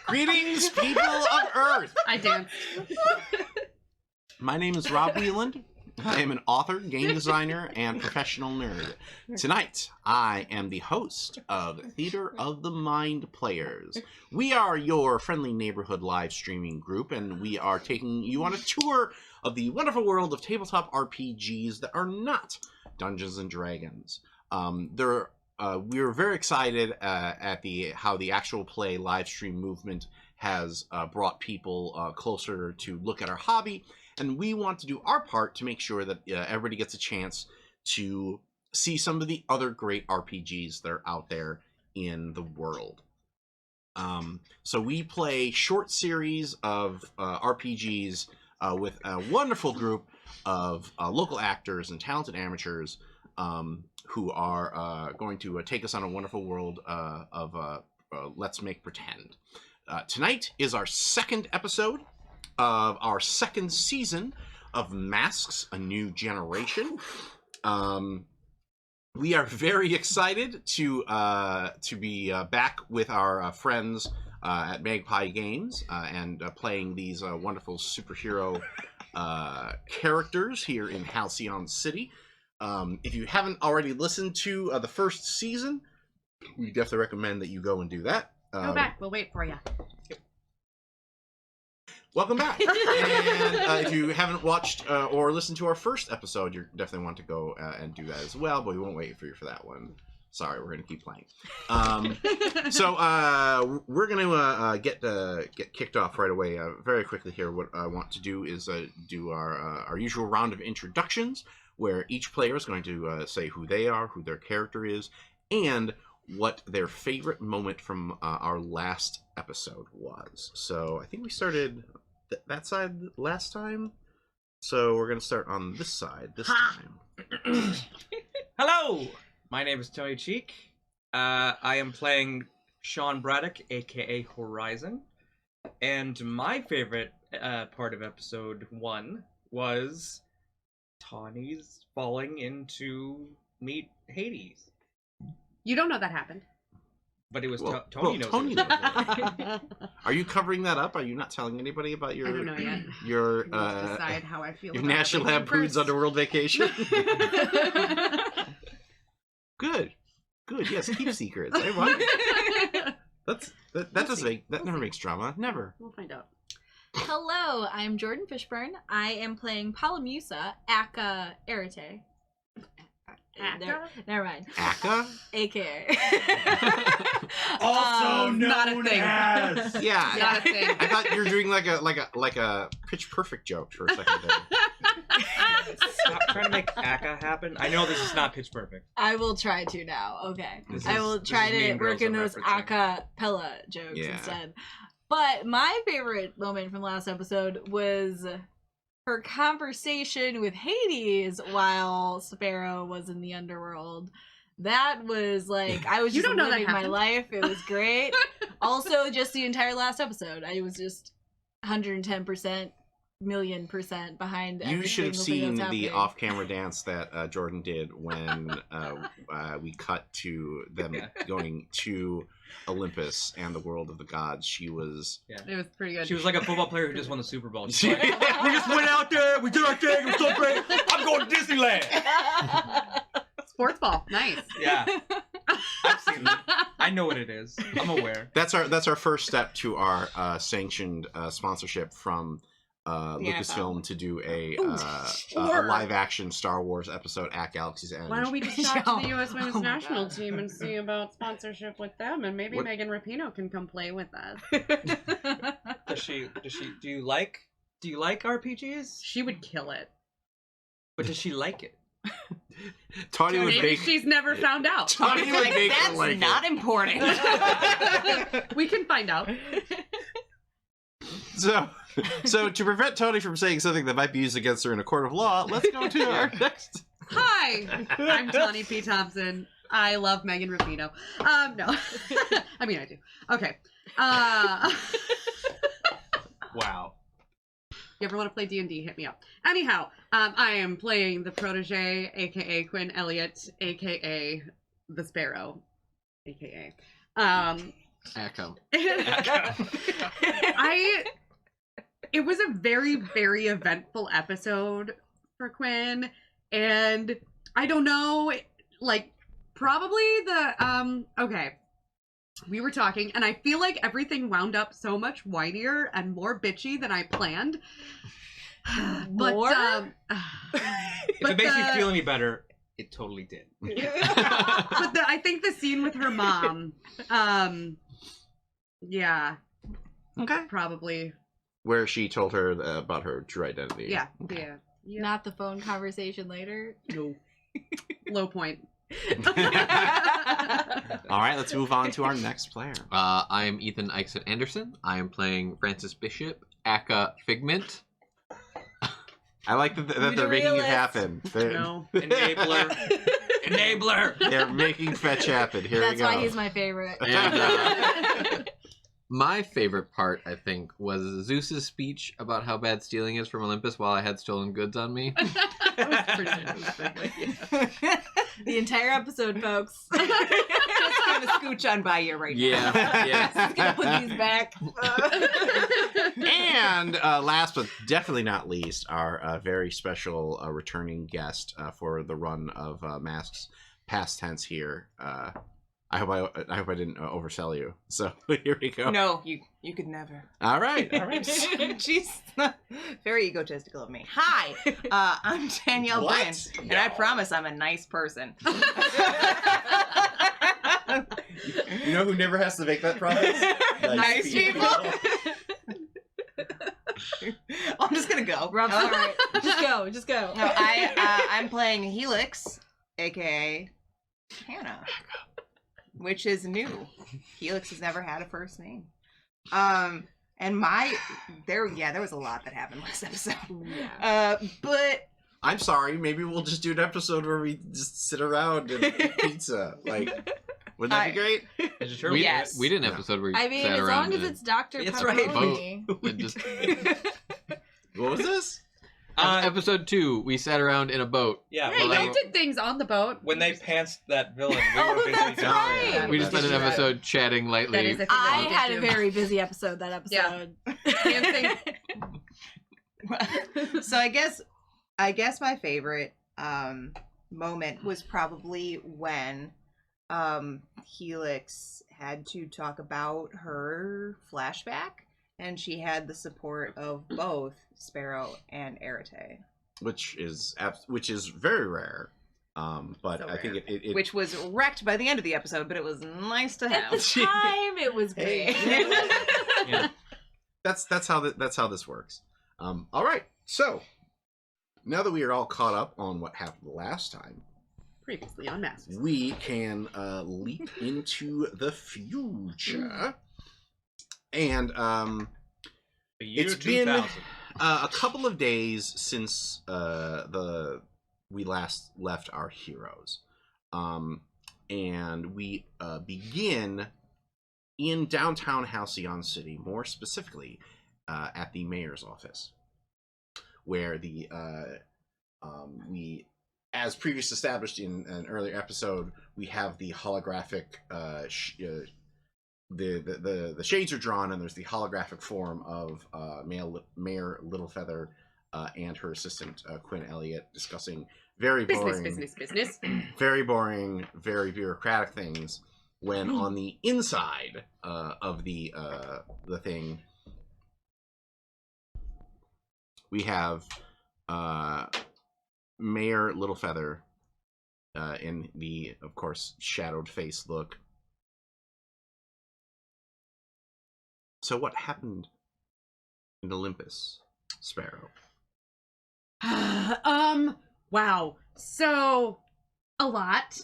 Greetings, people of Earth! I dance. My name is Rob Wieland. I am an author, game designer, and professional nerd. Tonight, I am the host of Theater of the Mind Players. We are your friendly neighborhood live streaming group, and we are taking you on a tour of the wonderful world of tabletop RPGs that are not Dungeons and Dragons. We're very excited at how the actual play live stream movement has brought people closer to look at our hobby, and we want to do our part to make sure that everybody gets a chance to see some of the other great RPGs that are out there in the world. So we play short series of RPGs with a wonderful group of local actors and talented amateurs who are going to take us on a wonderful world of Let's Make Pretend. Tonight is our second episode of our second season of Masks, A New Generation. We are very excited to be back with our friends at Magpie Games and playing these wonderful superhero characters here in Halcyon City. If you haven't already listened to the first season, we definitely recommend that you go and do that. Go back. We'll wait for you. Welcome back. And if you haven't watched or listened to our first episode, you definitely want to go and do that as well, but we won't wait for you for that one. Sorry, we're going to keep playing. So we're going to get kicked off right away very quickly here. What I want to do is do our usual round of introductions, where each player is going to say who they are, who their character is, and what their favorite moment from our last episode was. So I think we started that side last time, so we're going to start on this side this time. Hello! My name is Tony Cheek. I am playing Sean Braddock, aka Horizon. And my favorite part of episode 1 was Tawny's falling into meet Hades. You don't know that happened. But it was Tony knows. Tony knows it. Are you covering that up? Are you not telling anybody about your? I don't know yet. Your decide how I feel. Your about National Lampoon's Underworld Vacation. Good. Yes, keep secrets. That never makes drama. Never. We'll find out. Hello, I'm Jordan Fishburne. I am playing Palamusa, Aka Arete. Never mind. Aka? AKA. Also known not a thing. as. Yeah. Not a thing. I thought you were doing like a Pitch Perfect joke for a second there. Stop trying to make Aka happen. I know this is not Pitch Perfect. I will try to now. Okay. This I is- will this try is to Mean work Girls in I'm those referencing. acapella jokes Yeah. instead. But my favorite moment from last episode was her conversation with Hades while Sparrow was in the underworld. That was like, I was You just don't know that living my happened. life. It was great. Also, just the entire last episode, I was just 110%, million% behind every You should have single thing seen that's the happening. off-camera dance that Jordan did when we cut to them going to Olympus and the world of the gods. She was... It was pretty good. She was like a football player who just won the Super Bowl. She's She- like, we just went out there, we did our thing, it was so great. I'm going to Disneyland. Sports ball. Nice. Yeah, I've seen that. I know what it is. I'm aware. That's our first step to our sanctioned sponsorship from Lucasfilm to do a live-action Star Wars episode at Galaxy's Edge. Why don't we just talk to the U.S. Oh Women's my National God. Team and see about sponsorship with them, and maybe What- Megan Rapinoe can come play with us. Do you like RPGs? She would kill it. But does she like it? Tawny would Maybe make... she's never found out. Tawny would make her That's like not it. important. We can find out. So to prevent Tony from saying something that might be used against her in a court of law, let's go to our next... Hi, I'm Tawny P. Thompson. I love Megan Rapinoe. No. I mean, I do. Okay. Wow. You ever want to play D&D, hit me up. Anyhow, I am playing the protege, a.k.a. Quinn Elliott, a.k.a. the Sparrow. aka. Echo. It was a very, very eventful episode for Quinn, and I don't know, like, probably okay. We were talking, and I feel like everything wound up so much whinier and more bitchy than I planned. More? If it makes you feel any better, it totally did. I think the scene with her mom, yeah, Okay. probably, Where she told her about her true identity. yeah, Okay. yeah. Not the phone conversation later. No. Low point. All right, let's move on to our next player. I am Ethan Ixon Anderson. I am playing Francis Bishop, aka Figment. I like that they're making it realist. happen. No. Enabler. Enabler. They're making fetch happen. Here That's we go. why he's my favorite. And, my favorite part, I think, was Zeus's speech about how bad stealing is from Olympus while I had stolen goods on me. The entire episode, folks. Just gonna scooch on by you right now. Yeah. Just gonna put these back. And last but definitely not least, our very special returning guest for the run of Masks past tense here. I hope I didn't oversell you. So here we go. No, you could never. All right. All right. Jeez, very egotistical of me. Hi, I'm Danielle What? Bryn, and I promise I'm a nice person. You know who never has to make that promise? Nice people. I'm just gonna go. Rob's alright. Just go. No, I'm playing Helix, aka Hannah, which is new. Helix has never had a first name. And there was a lot that happened last episode. But I'm sorry. Maybe we'll just do an episode where we just sit around and eat pizza. Like, wouldn't that be great? Is it true? We, Yes. we did an episode where we I mean, sat as around long as and- it's Dr. That's right. Pepperoni. and just, What was this? episode 2, we sat around in a boat. Yeah, Hey, when you they, did things on the boat. when they pantsed that villain, we Oh, were busy that's doing right. that. We just spent an That's right. episode chatting lightly. That is a thing I that we had did a do. very busy episode that episode. so I guess my favorite moment was probably when Helix had to talk about her flashback, and she had the support of both Sparrow and Arete, Which is very rare. But So I think rare. it which was wrecked by the end of the episode, but it was nice to At have. the time, it was great. Yeah. that's how this works. All right. So now that we are all caught up on what happened last time, Previously on Masks. we can leap into the future. And The year it's been 2000. a couple of days since we last left our heroes, and we begin in downtown Halcyon City, more specifically at the mayor's office, where we, as previously established in an earlier episode, we have the holographic the shades are drawn, and there's the holographic form of Mayor Littlefeather and her assistant Quinn Elliott discussing very boring, Business. very boring, very bureaucratic things. When on the inside of the thing, we have Mayor Littlefeather in the, of course, shadowed face look. So what happened in Olympus, Sparrow? Wow. So, a lot.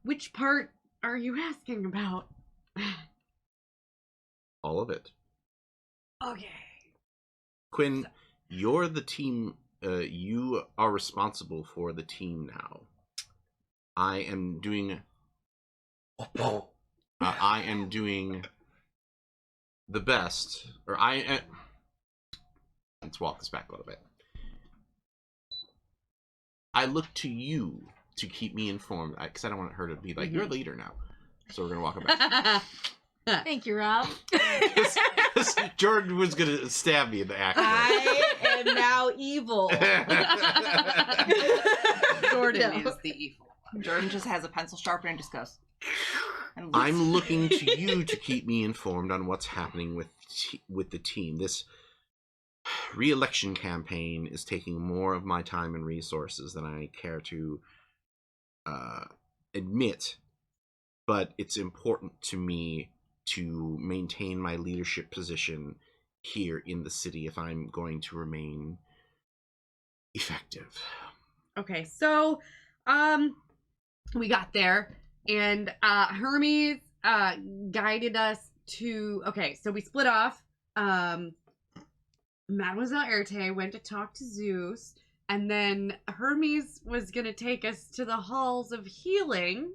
Which part are you asking about? All of it. Okay. Quinn, you're the team. You are responsible for the team now. I am doing the best, or let's walk this back a little bit. I look to you to keep me informed, because I don't want her to be like, you're a leader now. So we're going to walk her back. Thank you, Rob. Because Jordan was going to stab me in the act. I am now evil. Jordan No. is the evil. Jordan just has a pencil sharpener and just goes. And looks. I'm looking to you to keep me informed on what's happening with the team. This re-election campaign is taking more of my time and resources than I care to admit, but it's important to me to maintain my leadership position here in the city if I'm going to remain effective. Okay, so we got there, and Hermes guided us to. Okay, so we split off. Mademoiselle Erte went to talk to Zeus, and then Hermes was gonna take us to the halls of healing.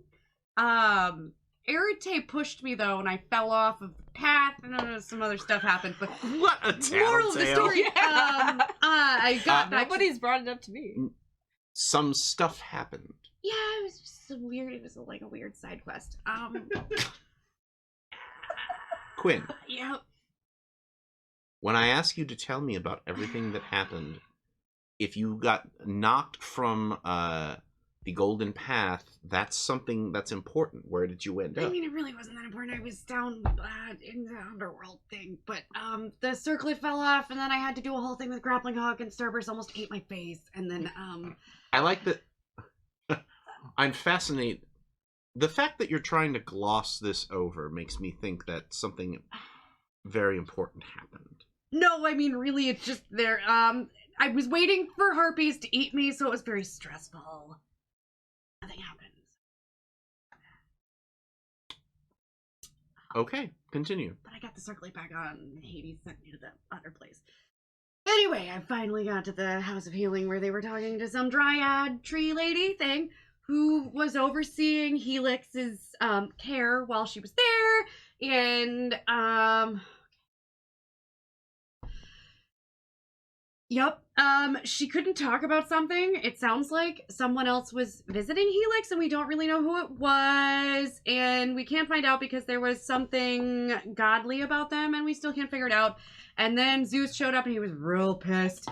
Erte pushed me though, and I fell off of the path, and some other stuff happened. But What a moral of the tattletale. story, I got back to- Nobody's brought it up to me. Some stuff happened. Yeah, it was just some weird. It was like a weird side quest. Quinn, Yeah. when I ask you to tell me about everything that happened, if you got knocked from the golden path, that's something that's important. Where did you end I up? mean, it really wasn't that important. I was down in the underworld thing, but the circlet fell off, and then I had to do a whole thing with grappling hook, and Starburst almost ate my face, and then I like that. I'm fascinated. The fact that you're trying to gloss this over makes me think that something very important happened. no, I mean, really, it's just there. I was waiting for harpies to eat me, so it was very stressful. Nothing happened. Okay, continue. But I got the circlet back on, and Hades sent me to the other place. Anyway, I finally got to the House of Healing where they were talking to some dryad tree lady thing who was overseeing Helix's care while she was there, and yep, she couldn't talk about something. It sounds like someone else was visiting Helix, and we don't really know who it was, and we can't find out because there was something godly about them, and we still can't figure it out. And then Zeus showed up, and he was real pissed,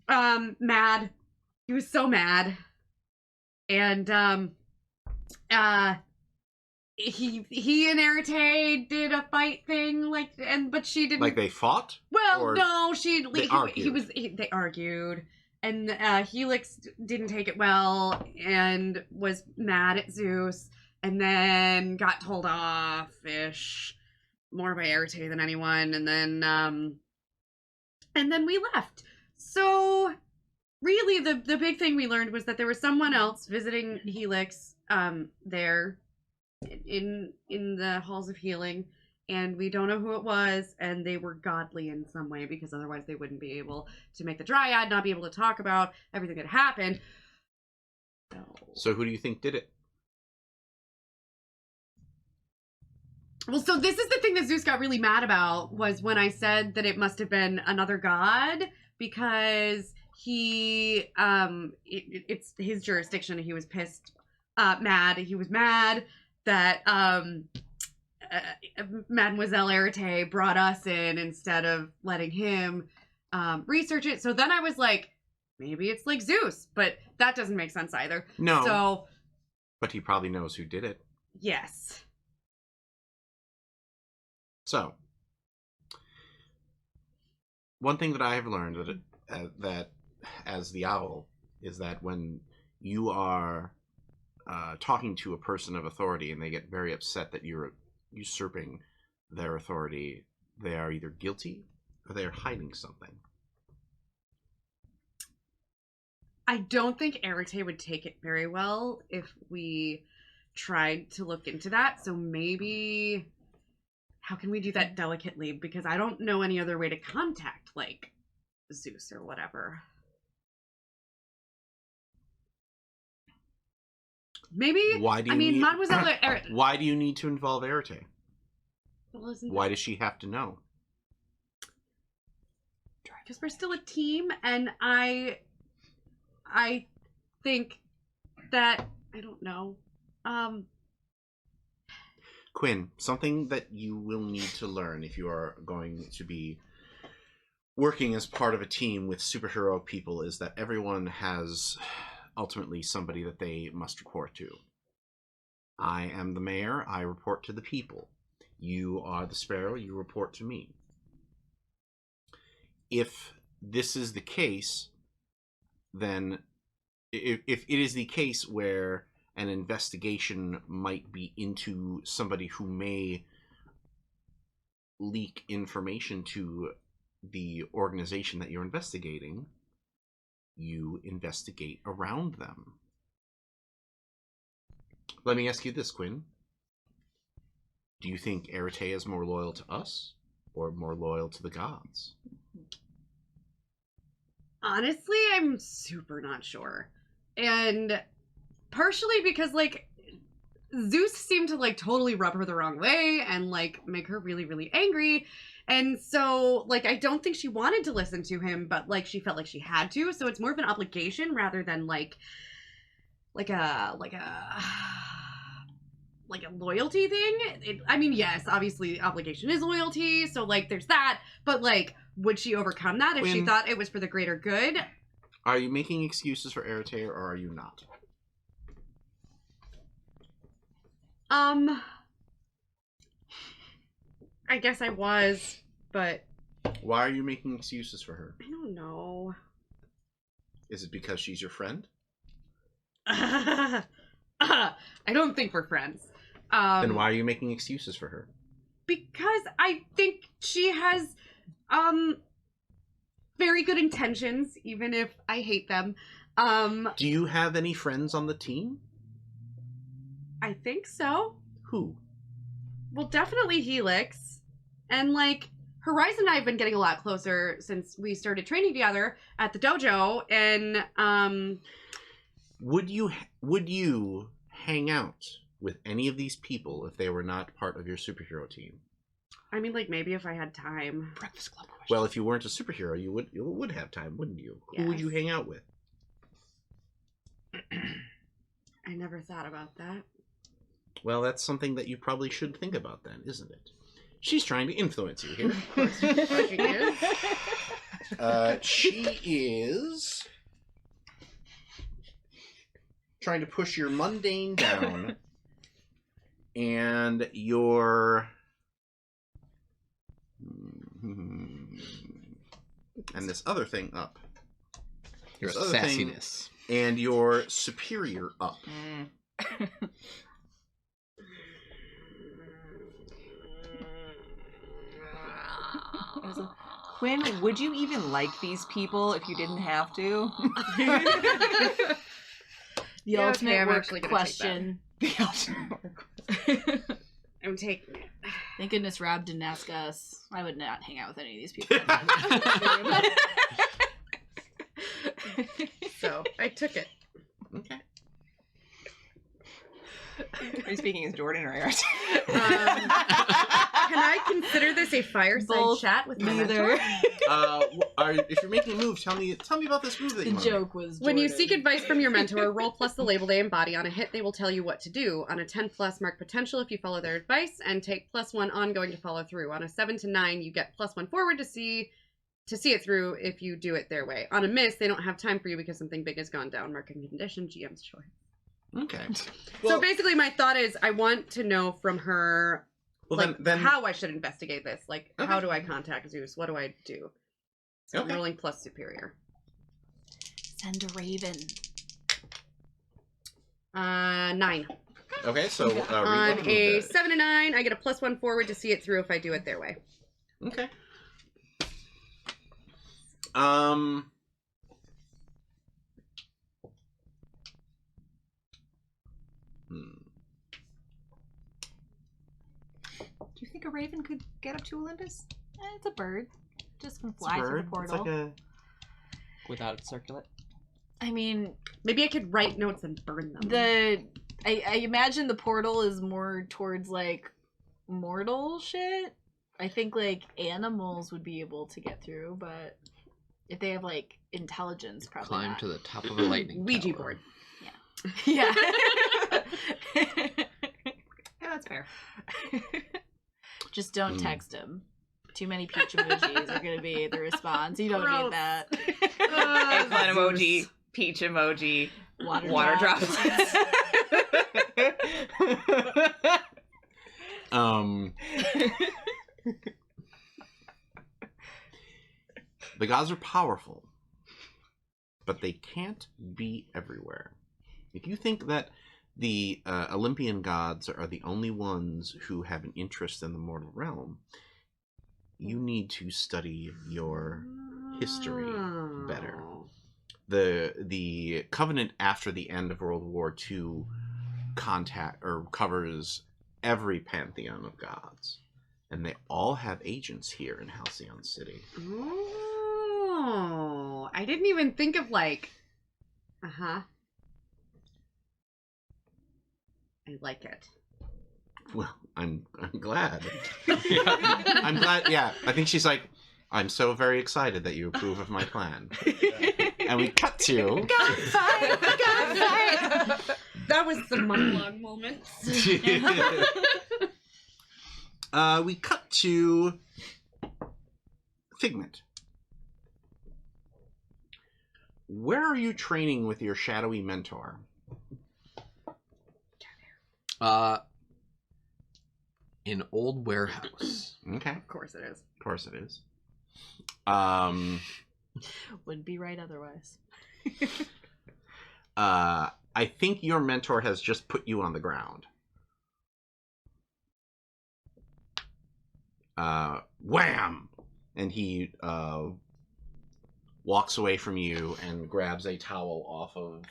mad. He was so mad, and he and Arete did a fight thing, but she didn't. Like they fought? Well, Or no, they argued? they argued, and Helix didn't take it well and was mad at Zeus, and then got told off-ish, more by Arete than anyone, and then we left. So really, the big thing we learned was that there was someone else visiting Helix there in the halls of healing, and we don't know who it was, and they were godly in some way, because otherwise they wouldn't be able to make the dryad, not be able to talk about everything that happened. So who do you think did it? Well, so this is the thing that Zeus got really mad about, was when I said that it must have been another god, because he it's his jurisdiction, and he was pissed, mad. He was mad that Mademoiselle Arete brought us in instead of letting him research it. So then I was like, maybe it's like Zeus, but that doesn't make sense either. No. So But he probably knows who did it. yes. So, one thing that I have learned that as the owl is that when you are talking to a person of authority and they get very upset that you're usurping their authority, they are either guilty or they are hiding something. I don't think Arete would take it very well if we tried to look into that. So maybe, how can we do that delicately? Because I don't know any other way to contact, like, Zeus or whatever. Maybe. Why do you I mean, need, Mademoiselle. Why do you need to involve Arete? Well, isn't Why does she have to know? Because we're still a team, and I think that I don't know. Quinn, something that you will need to learn if you are going to be working as part of a team with superhero people is that everyone has ultimately somebody that they must report to. I am the mayor. I report to the people. You are the sparrow. You report to me. If this is the case, then if it is the case where an investigation might be into somebody who may leak information to the organization that you're investigating, you investigate around them. Let me ask you this, Quinn. Do you think Aratea is more loyal to us or more loyal to the gods? Honestly, I'm super not sure. And partially because, like, Zeus seemed to, like, totally rub her the wrong way and, like, make her really, really angry. And so, like, I don't think she wanted to listen to him, but, like, she felt like she had to. So it's more of an obligation rather than, like a loyalty thing. I mean, yes, obviously obligation is loyalty, so like there's that, but like would she overcome that if she thought it was for the greater good? Are you making excuses for Aratea or are you not? I guess I was, but Why are you making excuses for her? I don't know. Is it because she's your friend? I don't think we're friends. Then why are you making excuses for her? Because I think she has very good intentions, even if I hate them. Do you have any friends on the team? I think so. Who? Well, definitely Helix. And like Horizon and I have been getting a lot closer since we started training together at the dojo, and Would you hang out with any of these people if they were not part of your superhero team? I mean, like, maybe if I had time. Breakfast Club question. Well, if you weren't a superhero, you would have time, wouldn't you? Who would you Yes. hang out with? I never thought about that. Well, that's something that you probably should think about then, isn't it? She's trying to influence you here. She is trying to push your mundane down and your and this other thing up. Your This other thing sassiness. and your superior up. Quinn, would you even like these people if you didn't have to? The Yeah, ultimate okay, I'm work actually gonna question. I'm taking it. Thank goodness Rob didn't ask us. I would not hang out with any of these people. So I took it. Okay. Are you speaking as Jordan or Aaron? Can I consider this a fireside Both, chat with my neither. mentor? If you're making a move, tell me about this move that The you want to make. joke was When you Jordan. seek advice from your mentor, roll plus the label they embody. On a hit, they will tell you what to do. On a 10 plus, mark potential if you follow their advice, and take +1 ongoing to follow through. On a 7 to 9, you get +1 forward to see it through if you do it their way. On a miss, they don't have time for you because something big has gone down. Marking condition, GM's choice. Okay. So basically, my thought is I want to know from her Well, like then how I should investigate this. Like, Okay. how do I contact Zeus? What do I do? So Okay. I'm rolling plus superior. Send a raven. 9. Okay, so read On what a move that 7 to 9, I get a +1 forward to see it through if I do it their way. is. Okay. Do you think a raven could get up to Olympus? It's a bird. Just can It's a fly through bird. the portal. It's like a Without it circulate. I mean, Maybe I could write notes and burn them. I imagine the portal is more towards like mortal shit. I think like animals would be able to get through, but if they have like intelligence, probably Climb not. to the top of a lightning Ouija tower. board. Yeah. Yeah, that's fair. Just don't text him. Too many peach emojis are gonna be the response. You don't Gross. need that. Eggplant emoji, peach emoji, water drops. The gods are powerful, but they can't be everywhere. If you think that the Olympian gods are the only ones who have an interest in the mortal realm, you need to study your history better. The Covenant after the end of World War II covers every pantheon of gods, and they all have agents here in Halcyon City. Oh, I didn't even think of like. I like it. Well, I'm glad. I'm glad. Yeah, I think she's like, I'm so very excited that you approve of my plan. And we cut to Gunfight! That was the monologue moment. we cut to Figment. Where are you training with your shadowy mentor? In old warehouse. Okay, Of course it is. of course it is. Wouldn't be right otherwise. I think your mentor has just put you on the ground. Wham! And he walks away from you and grabs a towel off of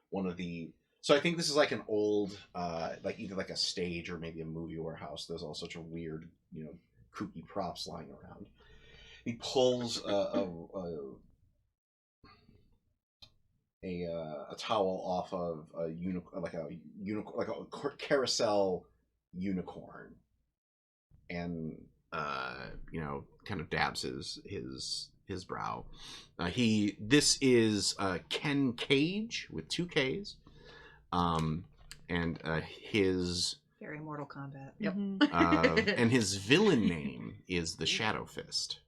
one of the... So I think this is like an old, like either like a stage or maybe a movie warehouse. There's all such a weird, kooky props lying around. He pulls a towel off of a like a carousel unicorn, and kind of dabs his brow. This is Ken Cage with 2 Ks, and his Very Mortal Kombat. Yep. and his villain name is the Shadow Fist.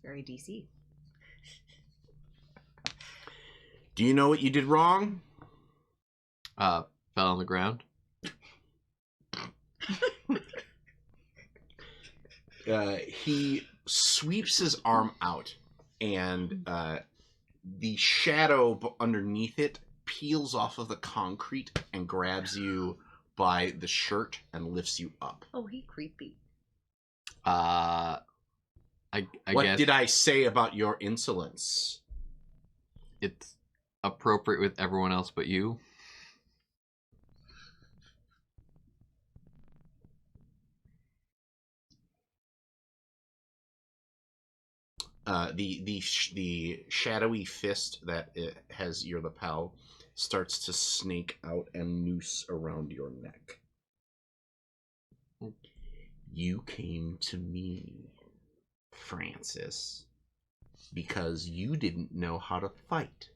Very DC. Do you know what you did wrong? Fell on the ground. He sweeps his arm out, and the shadow underneath it peels off of the concrete and grabs you by the shirt and lifts you up. Oh, he creepy. I What guess did I say about your insolence? it's appropriate with everyone else but you. The shadowy fist that it has your lapel starts to snake out and noose around your neck. You came to me, Francis, because you didn't know how to fight.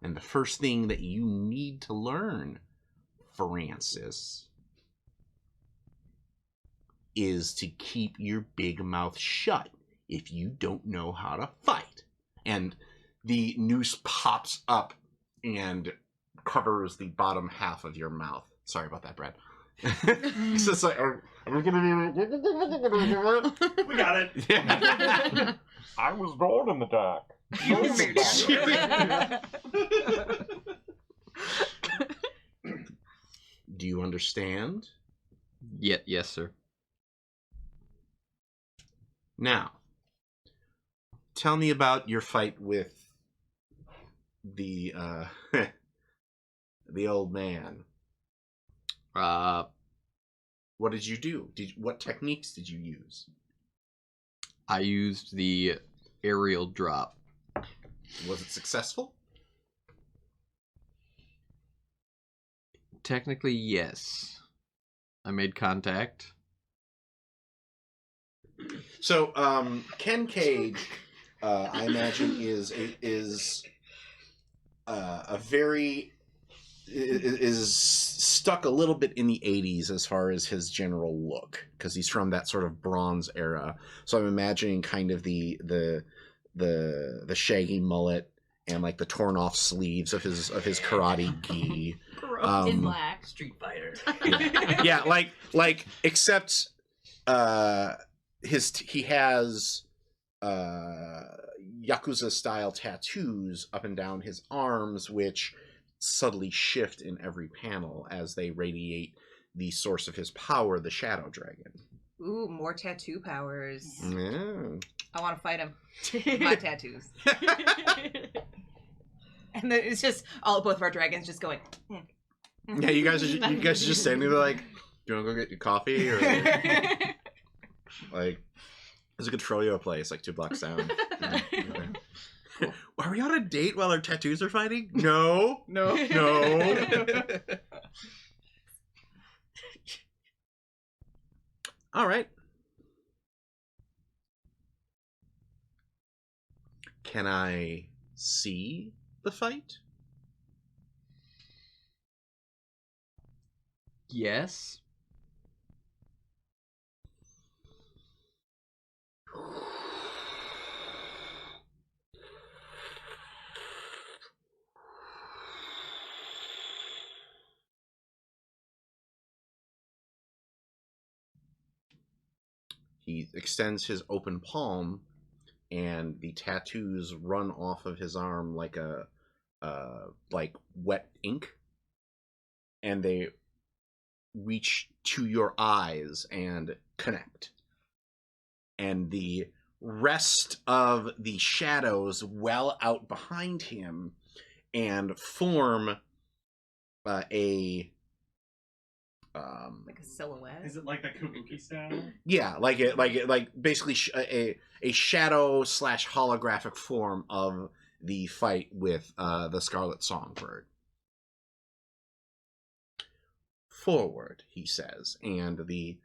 And the first thing that you need to learn, Francis, is to keep your big mouth shut if you don't know how to fight. And the noose pops up and covers the bottom half of your mouth. Sorry about that, Brad. It's just like, We got it. yeah. I was born in the dark. Do you understand? Yes, sir. Now, tell me about your fight with the the old man. What did you do? What techniques did you use? I used the aerial drop. Was it successful? Technically, yes. I made contact. So, Ken Cage I imagine is a very is stuck a little bit in the 80s as far as his general look, because he's from that sort of bronze era. So I'm imagining kind of the shaggy mullet and like the torn off sleeves of his karate gi. In black. Street Fighter. Yeah, like except he has Yakuza style tattoos up and down his arms, which subtly shift in every panel as they radiate the source of his power, the Shadow Dragon. Ooh, more tattoo powers. Yeah. I want to fight him. My tattoos. And then it's just both of our dragons just going. Yeah, you guys are just standing there like, do you want to go get your coffee or like? There's a good Froyo place like 2 blocks down. Are we on a date while our tattoos are fighting? No. All right. Can I see the fight? Yes. He extends his open palm, and the tattoos run off of his arm like like wet ink, and they reach to your eyes and connect. And the rest of the shadows well out behind him and form a Like a silhouette. Is it like the Kabuki style? yeah, like basically a shadow / holographic form of the fight with the Scarlet Songbird. Forward, he says, and the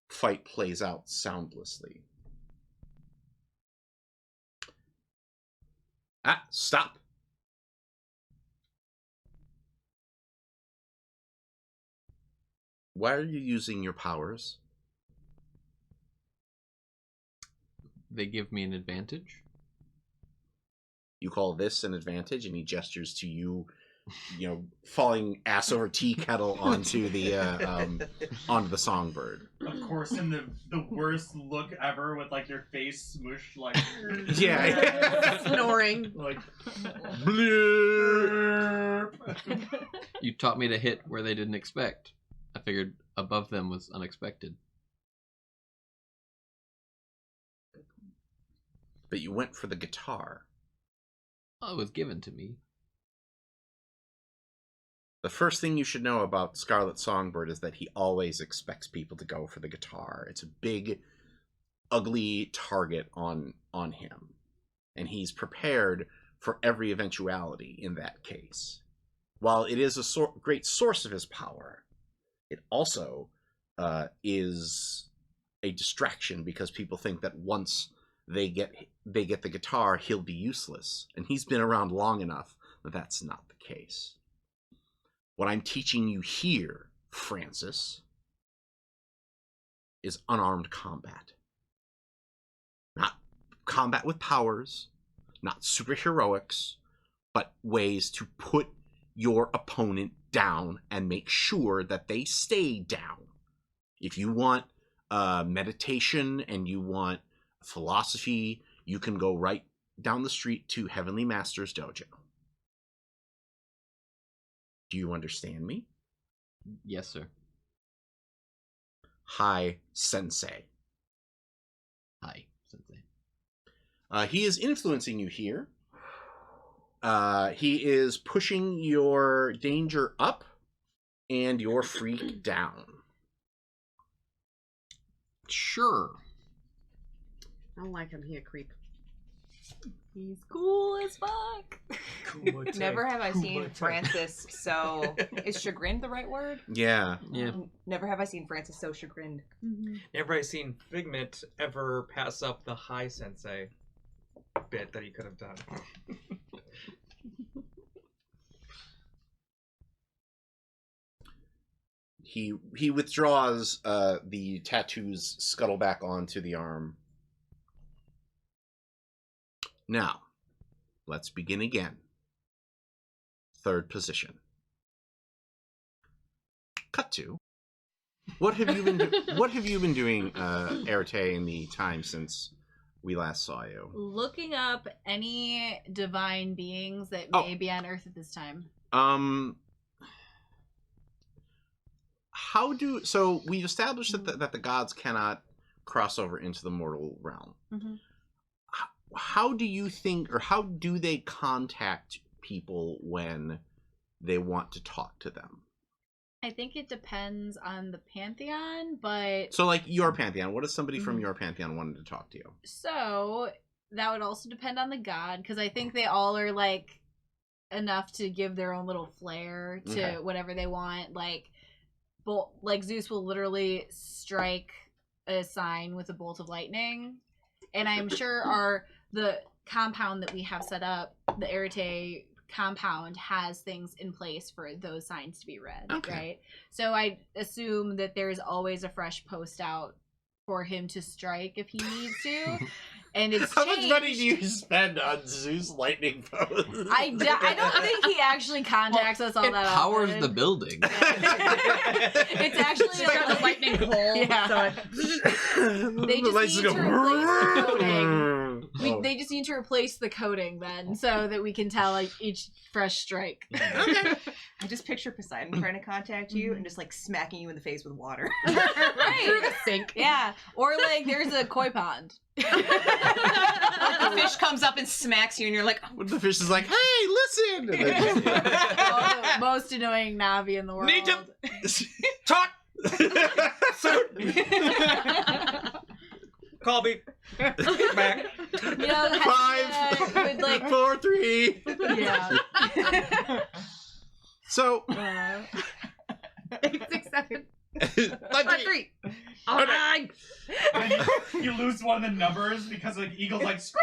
fight plays out soundlessly. Stop. Why are you using your powers? They give me an advantage. You call this an advantage, and he gestures to you, falling ass over tea kettle onto the songbird. Of course, in the worst look ever, with like your face smushed like Yeah. Snoring. like You taught me to hit where they didn't expect. I figured above them was unexpected. But you went for the guitar. Oh, it was given to me. The first thing you should know about Scarlet Songbird is that he always expects people to go for the guitar. It's a big, ugly target on him. And he's prepared for every eventuality in that case. While it is a great source of his power, it also is a distraction because people think that once they get the guitar, he'll be useless. And he's been around long enough that that's not the case. What I'm teaching you here, Francis, is unarmed combat. Not combat with powers, not superheroics, but ways to put your opponent down and make sure that they stay down. If you want meditation and you want philosophy, you can go right down the street to Heavenly Master's Dojo. Do you understand me? Yes, sir. Hi, Sensei. Hi, Sensei. He is influencing you here. He is pushing your danger up and your freak down. Sure. I don't like him. He a creep. He's cool as fuck. Never have I seen Francis so... Is chagrined the right word? Yeah. Yeah. Never have I seen Francis so chagrined. Never have I seen Figment ever pass up the high sensei. bit that he could have done. He withdraws. The tattoos scuttle back onto the arm. Now, let's begin again. Third position. Cut to. What have you been doing, Arete, in the time since we last saw you? Looking up any divine beings that Oh. may be on Earth at this time. So we established that the gods cannot cross over into the mortal realm. Mm-hmm. How do you think, or how do they contact people when they want to talk to them? I think it depends on the pantheon, but So, like, your pantheon, what if somebody from Mhm. your pantheon wanted to talk to you? so that would also depend on the god, because I think they all are like enough to give their own little flair to Okay. whatever they want. Like Zeus will literally strike a sign with a bolt of lightning, and I'm sure the compound that we have set up, the Arete compound, has things in place for those signs to be read. Okay. Right? So I assume that there's always a fresh post out for him to strike if he needs to. And it's How much money changed. do you spend on Zeus lightning post? I don't think he actually contacts us all It that powers often. the building. It's actually She's got the lightning pole. Yeah. So They The just lights need go, to replace the coating. Oh. They just need to replace the coating then, so that we can tell like each fresh strike. Okay. I just picture Poseidon trying to contact you and just like smacking you in the face with water. through Right. the sink. Yeah. Or like there's a koi pond. Like the fish comes up and smacks you, and you're like, oh, The fish is like, "Hey, listen!" And then Oh, the most annoying Navi in the world. Need to talk. Call me back. You know, with like 4, 3. yeah. So, 8, 6, 7, 5, 5, 3. Oh, 9. You lose one of the numbers because like Eagle's like scroll.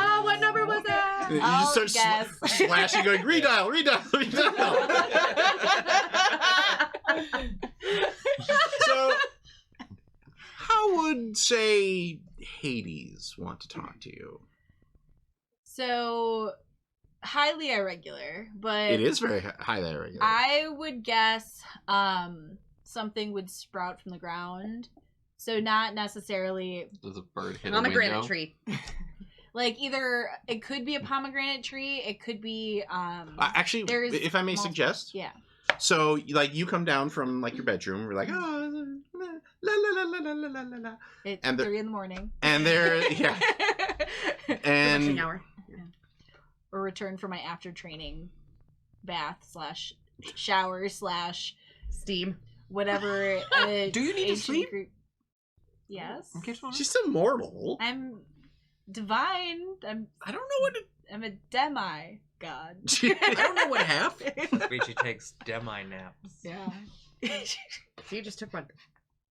Oh, what number was that? You I'll just start guess. slashing, going, redial, redial, redial. So, how would, say, Hades want to talk to you? So highly irregular, but It is very highly irregular. I would guess something would sprout from the ground. So not necessarily Does a bird hit a Pomegranate window? tree. like either it could be a pomegranate tree, it could be Actually, there's if I may multiple- suggest, yeah. so like you come down from like your bedroom, we're like, oh, la la la la la la la la la, It's And the- 3 in.morning. and there, yeah, Witching and hour. Or return for my after training bath / shower / Steam. whatever. Do you need to ancient sleep? Greek- Yes. Okay, so she's still mortal. I'm divine. I don't know what I'm a demi god. I don't know what happened. Ricci takes demi naps. Yeah. So you just took one.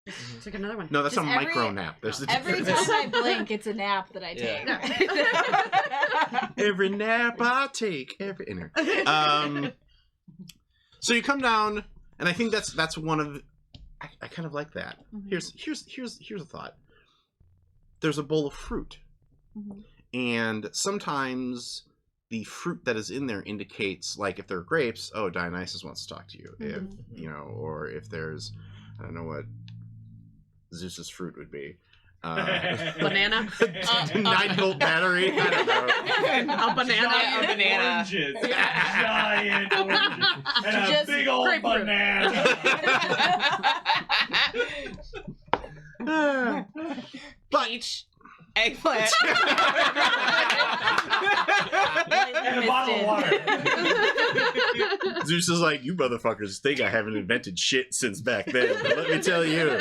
Just took another one. No, that's Just a every- micro nap. There's the Every difference. time I blink, it's a nap that I Yeah. take. Every nap I take, every anyway. So you come down, and I think that's one of. I kind of like that. Mhm. Here's a thought. There's a bowl of fruit, Mhm. and sometimes the fruit that is in there indicates, like, if they're grapes, oh, Dionysus wants to talk to you. If you know, or if there's, I don't know what Zeus's fruit would be. Banana. 9-volt battery. I don't know. A banana. Yeah, a banana. Oranges. Giant oranges. And a Just big old grapefruit. banana. But Peach, eggplant. And a bottle of water. Zeus is like, you motherfuckers think I haven't invented shit since back then, but let me tell you.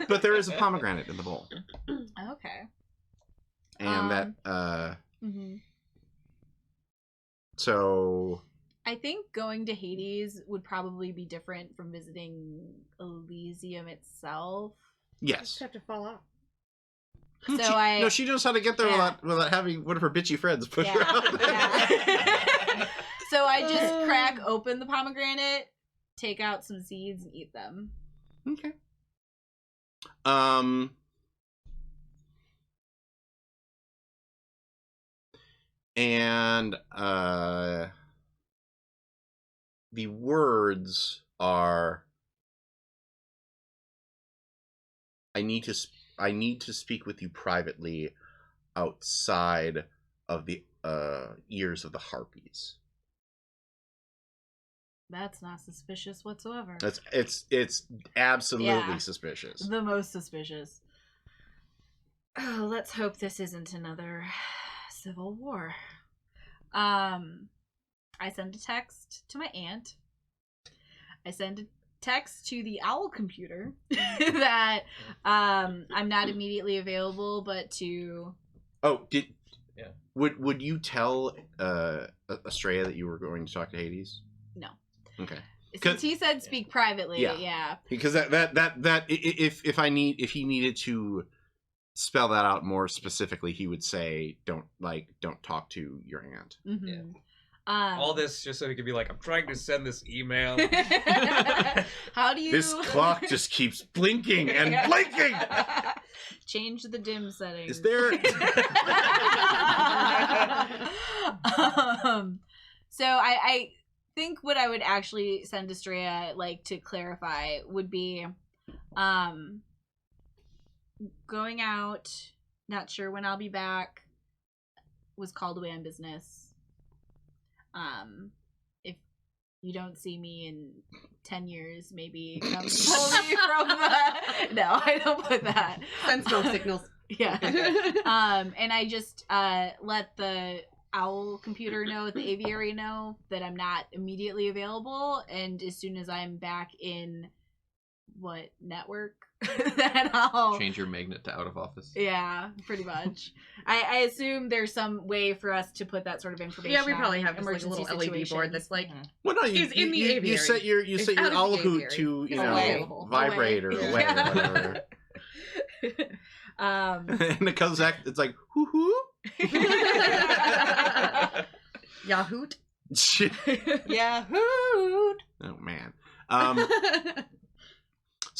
But there is a pomegranate in the bowl, Okay. and that Mhm. so I think going to Hades would probably be different from visiting Elysium itself. Yes. Just have to fall off. So No, she knows how to get there Yeah. without having one of her bitchy friends push her Yeah, out. yeah. So I just crack open the pomegranate, take out some seeds, and eat them. Okay. And the words are, I need to speak with you privately outside of the ears of the harpies. That's not suspicious whatsoever. It's absolutely Yeah. suspicious. The most suspicious. Oh, let's hope this isn't another civil war. I send a text to my aunt. I send a text to the owl computer that I'm not immediately available, but to Oh, Yeah. would you tell Estrella that you were going to talk to Hades? No. Okay. Since he said speak privately, Yeah. yeah. Because if he needed to spell that out more specifically, he would say don't talk to your aunt. Mm-hmm. Yeah. All this just so he could be like, I'm trying to send this email. How do you This clock just keeps blinking and blinking. change the dim settings? Is there? So I think what I would actually send Estrella, like, to clarify would be going out, not sure when I'll be back, was called away on business. If you don't see me in 10 years, maybe come pull me from the... No, I don't put that. Send smoke signals. Yeah. And I just let the owl computer know, the aviary know that I'm not immediately available, and as soon as I'm back in network, then I'll Change your magnet to out of office. Yeah, pretty much. I assume there's some way for us to put that sort of information. Yeah, we on probably in have just like a emergency little LED board situations. that's like, Well, no, He's in the aviary. You set your It's out of the owl hoot aviary. to Away. vibrate or Away. away or whatever, and it comes back. It's like hoo hoo. Yahoot. Yahoo! Oh man.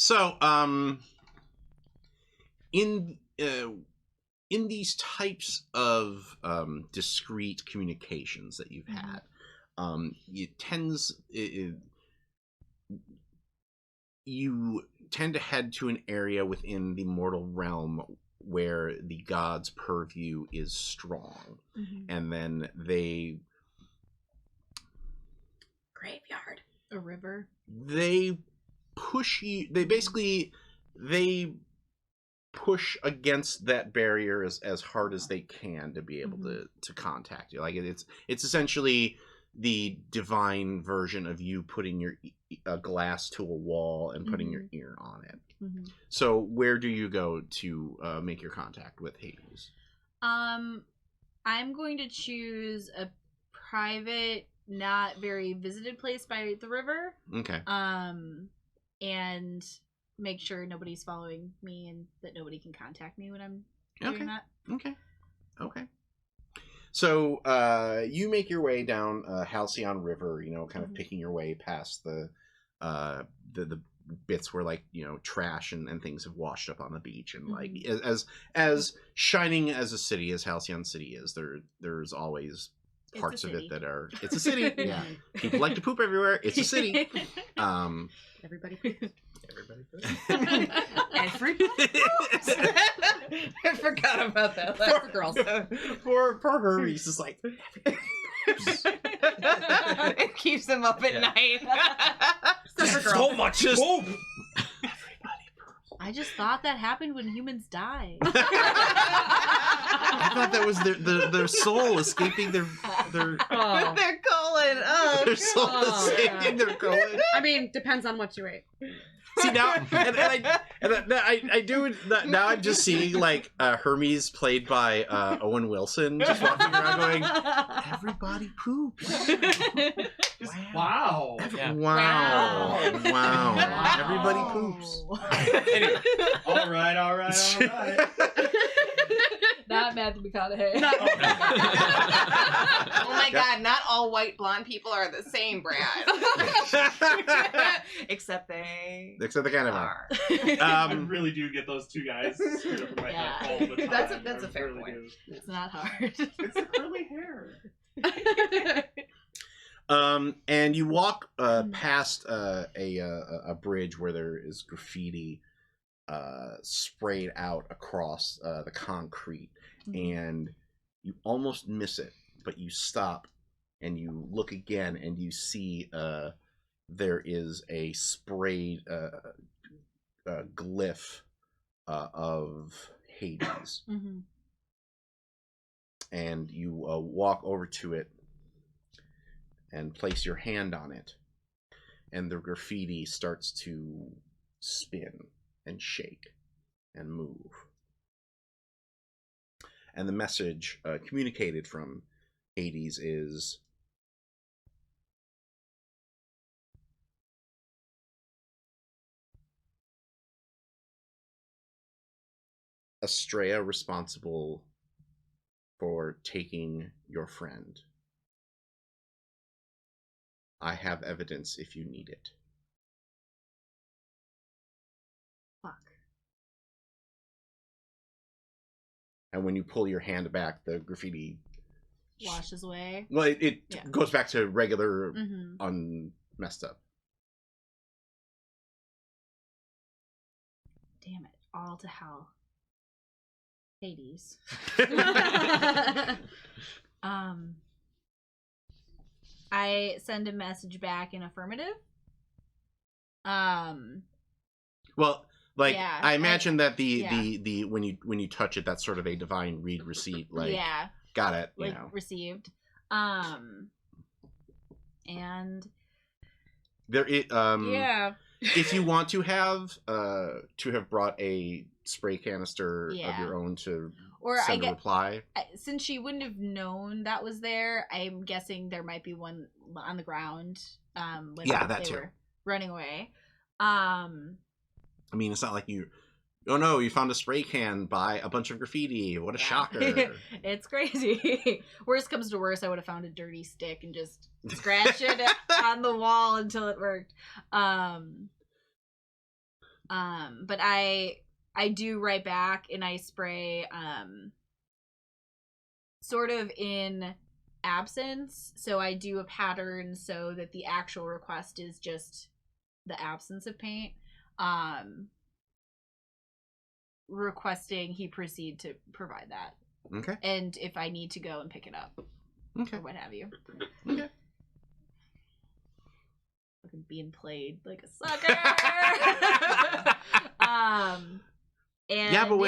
So, in these types of discrete communications that you've had, you tend to head to an area within the mortal realm where the god's purview is strong, and then they Graveyard. A river. push you. They push against that barrier as hard as they can to be able to contact you. Like it's essentially the divine version of you putting your glass to a wall and putting your ear on it. So where do you go to make your contact with Hades? I'm going to choose a private, not very visited place by the river. Okay. And make sure nobody's following me and that nobody can contact me when I'm doing that. Okay. So you make your way down Halcyon River, kind of picking your way past the bits where trash and things have washed up on the beach, and like as shining as a city as Halcyon City is, there's always parts of it that are it's a city. Yeah, people like to poop everywhere. It's a city. Everybody. Everybody. I forgot about that. Except for girls. For her, he's just like It keeps them up at night. Except for girls. So much poop! I just thought that happened when humans die. I thought that was their soul escaping their Oh. Their colon. Oh, their soul Oh, escaping their colon. I mean, depends on what you ate. See now, I do. Now I'm just seeing like Hermes played by Owen Wilson, just walking around going, "Everybody poops." Wow. Yeah. Wow. Everybody poops. Anyway, All right. Not Matthew McConaughey. Oh my god, not all white blonde people are the same, Brad. Except they Except the kind of are. I really do get those two guys screwed up in my Yeah. head all the time. That's a fair really point. do. It's not hard. It's the curly hair. And you walk past a bridge where there is graffiti sprayed out across the concrete, and you almost miss it, but you stop and you look again and you see there is a sprayed glyph of Hades. Mhm. And you walk over to it and place your hand on it, and the graffiti starts to spin and shake and move. And the message communicated from Hades is, Estrella responsible for taking your friend. I have evidence if you need it. Fuck. And when you pull your hand back, the graffiti Washes away. well, it Yeah. goes back to regular, Mm-hmm. unmessed up. Damn it. All to hell. Hades. I send a message back in affirmative. Well, like Yeah, I imagine that yeah. the when you touch it, that's sort of a divine read receipt. Like, yeah, got it. You like know, received. And there it. yeah, If you want to have brought a spray canister of Yeah. your own to or I send a get reply. since she wouldn't have known that was there, I'm guessing there might be one on the ground. When Yeah, that they too. were running away. I mean, it's not like you. Oh no, you found a spray can by a bunch of graffiti. What a Yeah. shocker! It's crazy. Worst comes to worst, I would have found a dirty stick and just scratched it on the wall until it worked. But I do write back and I spray sort of in absence. So I do a pattern so that the actual request is just the absence of paint. Requesting he proceed to provide that. Okay. And if I need to go and pick it up Okay. or what have you. Okay. Fucking being played like a sucker. And Yeah, but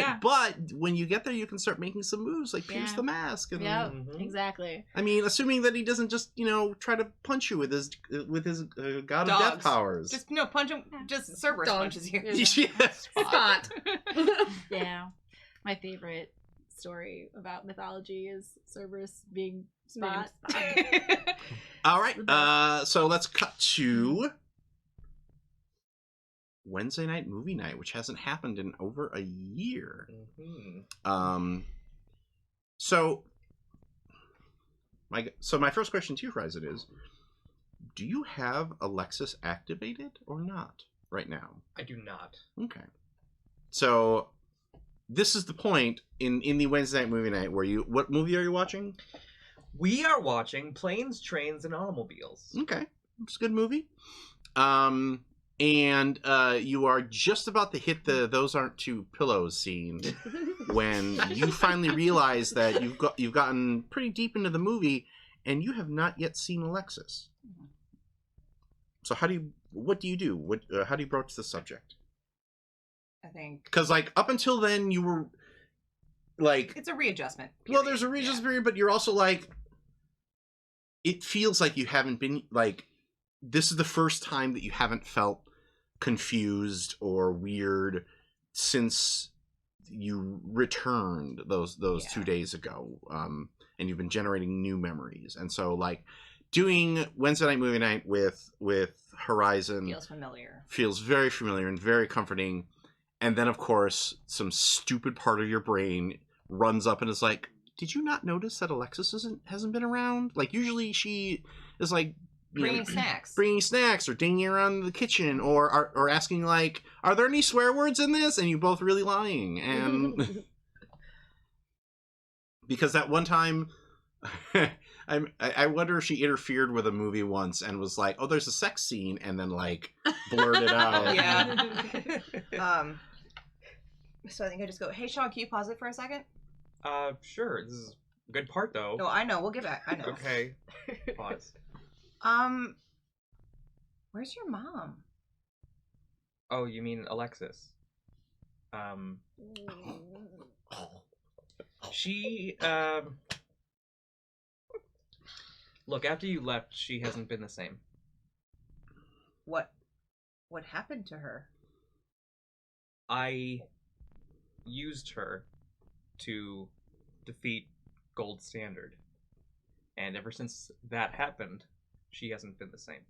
when you get there, you can start making some moves like pierce Yeah. the mask. And, Yep, Mhm. exactly. I mean, assuming that he doesn't just try to punch you with his god of death Dogs. powers. just punch him. Just Cerberus Dogs. punches you. Yes. Spot. Yeah. My favorite story about mythology is Cerberus being Spot. All right. So let's cut to Wednesday night movie night, which hasn't happened in over a year. Mhm. So my first question to you, Horizon, is: do you have Alexis activated or not right now? I do not. Okay. So this is the point in the Wednesday night movie night where what movie are you watching? We are watching Planes, Trains, and Automobiles. Okay, it's a good movie. And you are just about to hit the "those aren't two pillows" scene when you finally realize that you've gotten pretty deep into the movie and you have not yet seen Alexis. So what do you do? How do you broach the subject? I think Because like up until then you were like, it's a readjustment. well, period. there's a readjustment period, but you're also like, it feels like you haven't been like, this is the first time that you haven't felt confused or weird since you returned those 2 days ago, and you've been generating new memories. And so, like, doing Wednesday night movie night with Horizon feels very familiar and very comforting. And then, of course, some stupid part of your brain runs up and is like, "Did you not notice that Alexis hasn't been around? Like, usually she is like." bringing snacks or dinging around the kitchen or asking like, are there any swear words in this, and you both really lying. And because that one time I wonder if she interfered with a movie once and was like, oh, there's a sex scene, and then like blurted out. Yeah. So I think I just go, hey Sean, can you pause it for a second? Sure. This is a good part though. No, I know, we'll get back. I know. Okay. Pause. Where's your mom? Oh, you mean Alexis? She, look, after you left, she hasn't been the same. What happened to her? I used her to defeat Gold Standard. And ever since that happened, she hasn't been the same.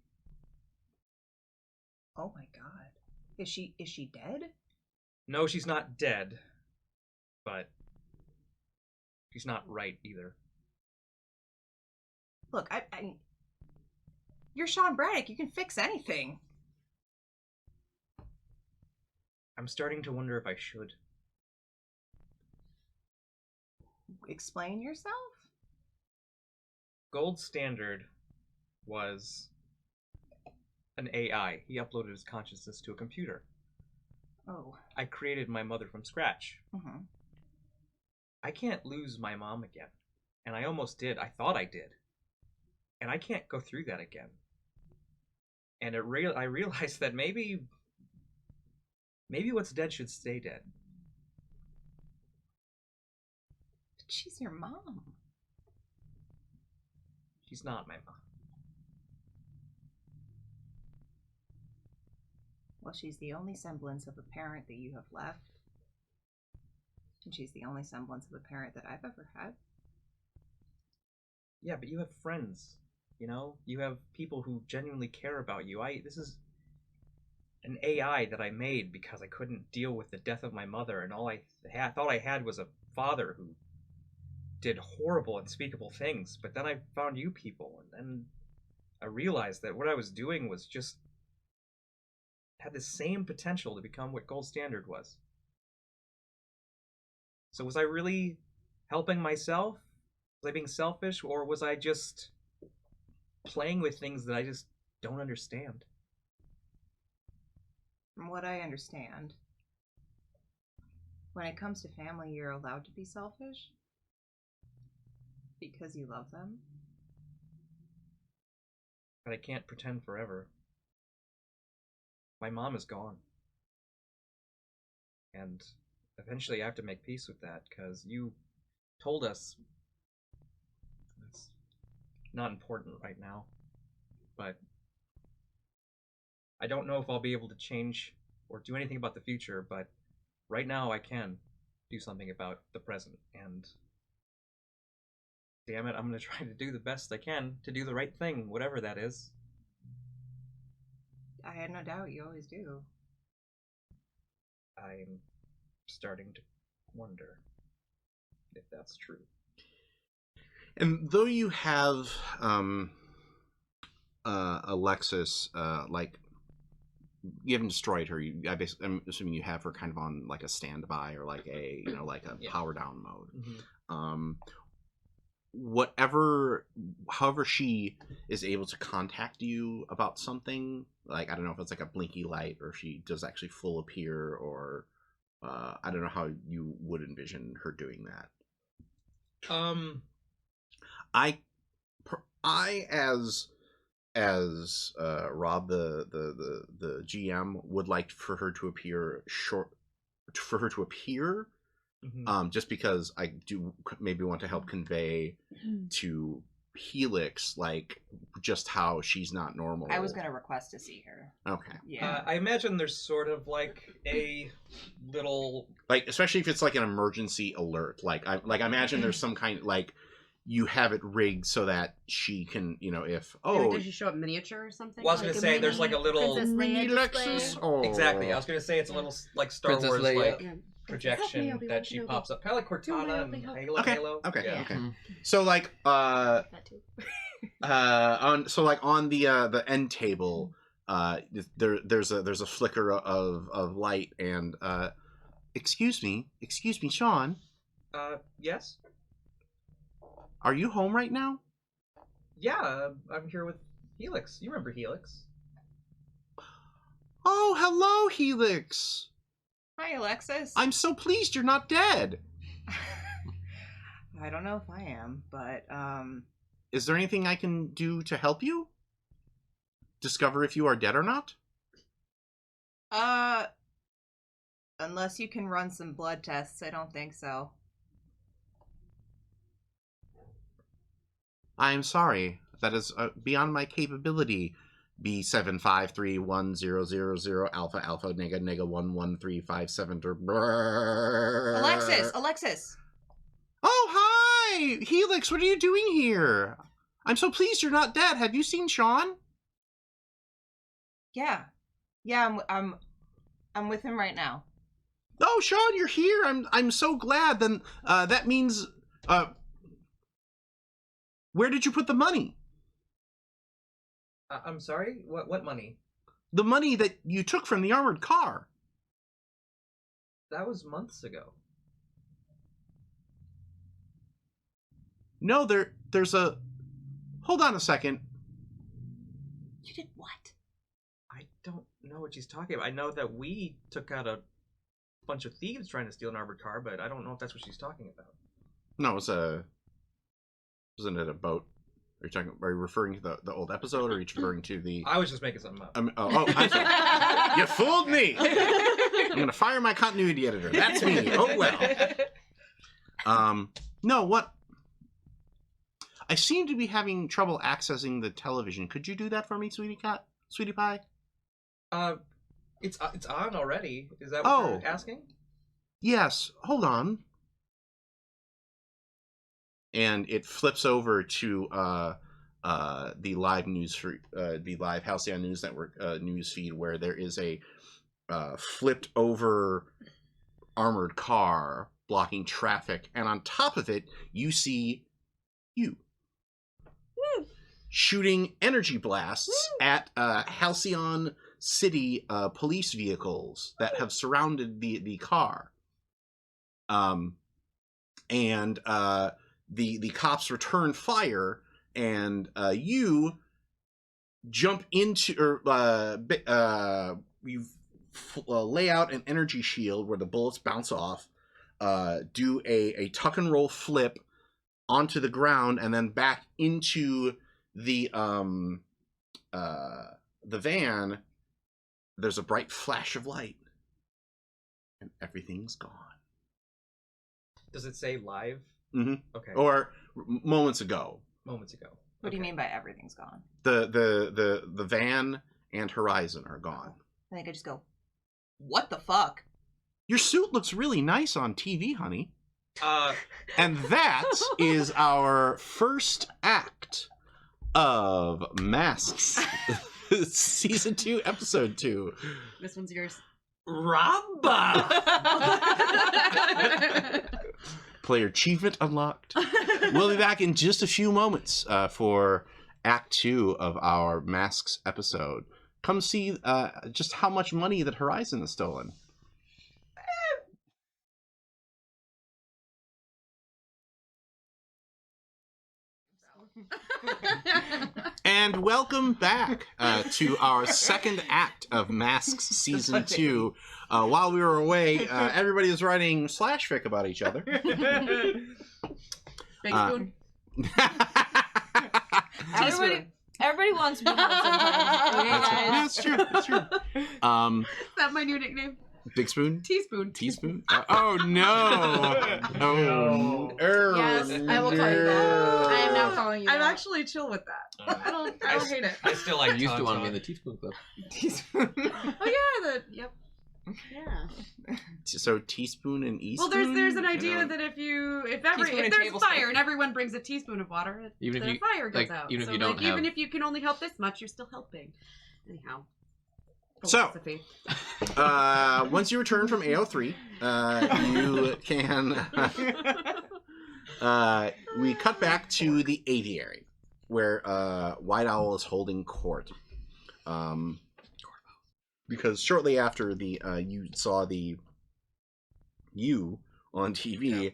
Oh my god. Is she dead? No, she's not dead. But she's not right either. Look, I you're Sean Braddock. You can fix anything. I'm starting to wonder if I should. Explain yourself? Gold Standard was an AI. He uploaded his consciousness to a computer. Oh. I created my mother from scratch. Mm-hmm. I can't lose my mom again. And I almost did. I thought I did. And I can't go through that again. And I realized that maybe what's dead should stay dead. But she's your mom. She's not my mom. Well, she's the only semblance of a parent that you have left. And she's the only semblance of a parent that I've ever had. Yeah, but you have friends, you know? You have people who genuinely care about you. This is an AI that I made because I couldn't deal with the death of my mother, and all I thought I had was a father who did horrible, unspeakable things. But then I found you people, and then I realized that what I was doing was just had the same potential to become what Gold Standard was. So was I really helping myself? Was I being selfish, or was I just playing with things that I just don't understand? From what I understand, when it comes to family, you're allowed to be selfish because you love them. But I can't pretend forever. My mom is gone. And eventually I have to make peace with that, because you told us it's not important right now. But I don't know if I'll be able to change or do anything about the future, but right now I can do something about the present. And damn it, I'm going to try to do the best I can to do the right thing, whatever that is. I had no doubt, you always do. I'm starting to wonder if that's true. And though you have Alexis, like, you haven't destroyed her. I'm assuming you have her kind of on like a standby or like a like a power down mode. Mm-hmm. However she is able to contact you about something, like, I don't know if it's like a blinky light or if she does actually full appear, or I don't know how you would envision her doing that. I as Rob the GM would like for her to appear Mm-hmm. just because I do maybe want to help convey to Helix, like, just how she's not normal? I was gonna request to see her. Okay. Yeah. I imagine there's sort of like a little. Like, especially if it's like an emergency alert. Like I imagine there's some kind, like, you have it rigged so that she can, you know, if Does she show up miniature or something? Well, I was gonna say there's like a little. Princess mini Leia Lexus. display. Oh. Exactly. I was gonna say it's a little like Star Princess Wars Leia. like Yeah. projection Help me, that she Obi-Wan pops up, kind of like Cortana and Halo. Okay. Halo. Okay. Yeah. Okay. Mhm. So like That too. on the end table, there's a flicker of light and excuse me, Sean, Yes. are you home right now? Yeah, I'm here with Helix. You remember Helix? Oh, hello, Helix. Hi, Alexis. I'm so pleased you're not dead. I don't know if I am, but Is there anything I can do to help you discover if you are dead or not? unless you can run some blood tests, I don't think so. I am sorry. That is beyond my capability. B753100 Alpha Alpha Nega 11357. Alexis. Oh, hi! Helix, what are you doing here? I'm so pleased you're not dead. Have you seen Sean? Yeah, I'm with him right now. Oh, Sean, you're here. I'm so glad. Then that means where did you put the money? I'm sorry. What money? The money that you took from the armored car. That was months ago. No, there's a. Hold on a second. You did what? I don't know what she's talking about. I know that we took out a bunch of thieves trying to steal an armored car, but I don't know if that's what she's talking about. No, it wasn't it a boat? Are you referring to the old episode, or are you referring to the? I was just making something up. I'm sorry. You fooled me. I'm gonna fire my continuity editor. That's me. Oh well. No, what? I seem to be having trouble accessing the television. Could you do that for me, sweetie pie? It's on already. Is that what you're asking? Yes. Hold on. And it flips over to the live news for the live Halcyon News Network news feed, where there is a flipped over armored car blocking traffic, and on top of it, you see you shooting energy blasts at Halcyon City police vehicles that have surrounded the car. The cops return fire, and you jump into, you lay out an energy shield where the bullets bounce off, do a tuck and roll flip onto the ground, and then back into the van. There's a bright flash of light, and everything's gone. Does it say live? Mm-hmm. Okay. Or moments ago. Moments ago. What do you mean by everything's gone? The van and Horizon are gone. I think I just go, what the fuck? Your suit looks really nice on TV, honey. And that is our first act of Masks, Season 2, Episode 2. This one's yours. Rabba! Player achievement unlocked. We'll be back in just a few moments for Act 2 of our Masks episode. Come see just how much money that Horizon has stolen. And welcome back to our second act of Masks Season 2. While we were away, everybody was writing slash fic about each other. Big spoon. Everybody wants to be held sometimes. Okay, guys? That's true. That's true. Is that my new nickname? Big spoon? Teaspoon. Teaspoon? Oh no! Oh, no. Yes, I will call you that. I am now calling you I'm that. actually chill with that. I don't hate it. I still like I used to want to be in Tauntaun. the teaspoon club. Oh yeah, yep. Yeah. So teaspoon and e-spoon? Well, there's an I idea don't- that if Teaspoon and there's tablespoon. fire and everyone brings a teaspoon of water, Even if the you- fire goes like, out. even if So, you don't like, even have- if you can only help this much, you're still helping. Anyhow. So- Philosophy. Once you return from AO3, you can. We cut back to the aviary, where White Owl is holding court. Because shortly after you saw you on TV,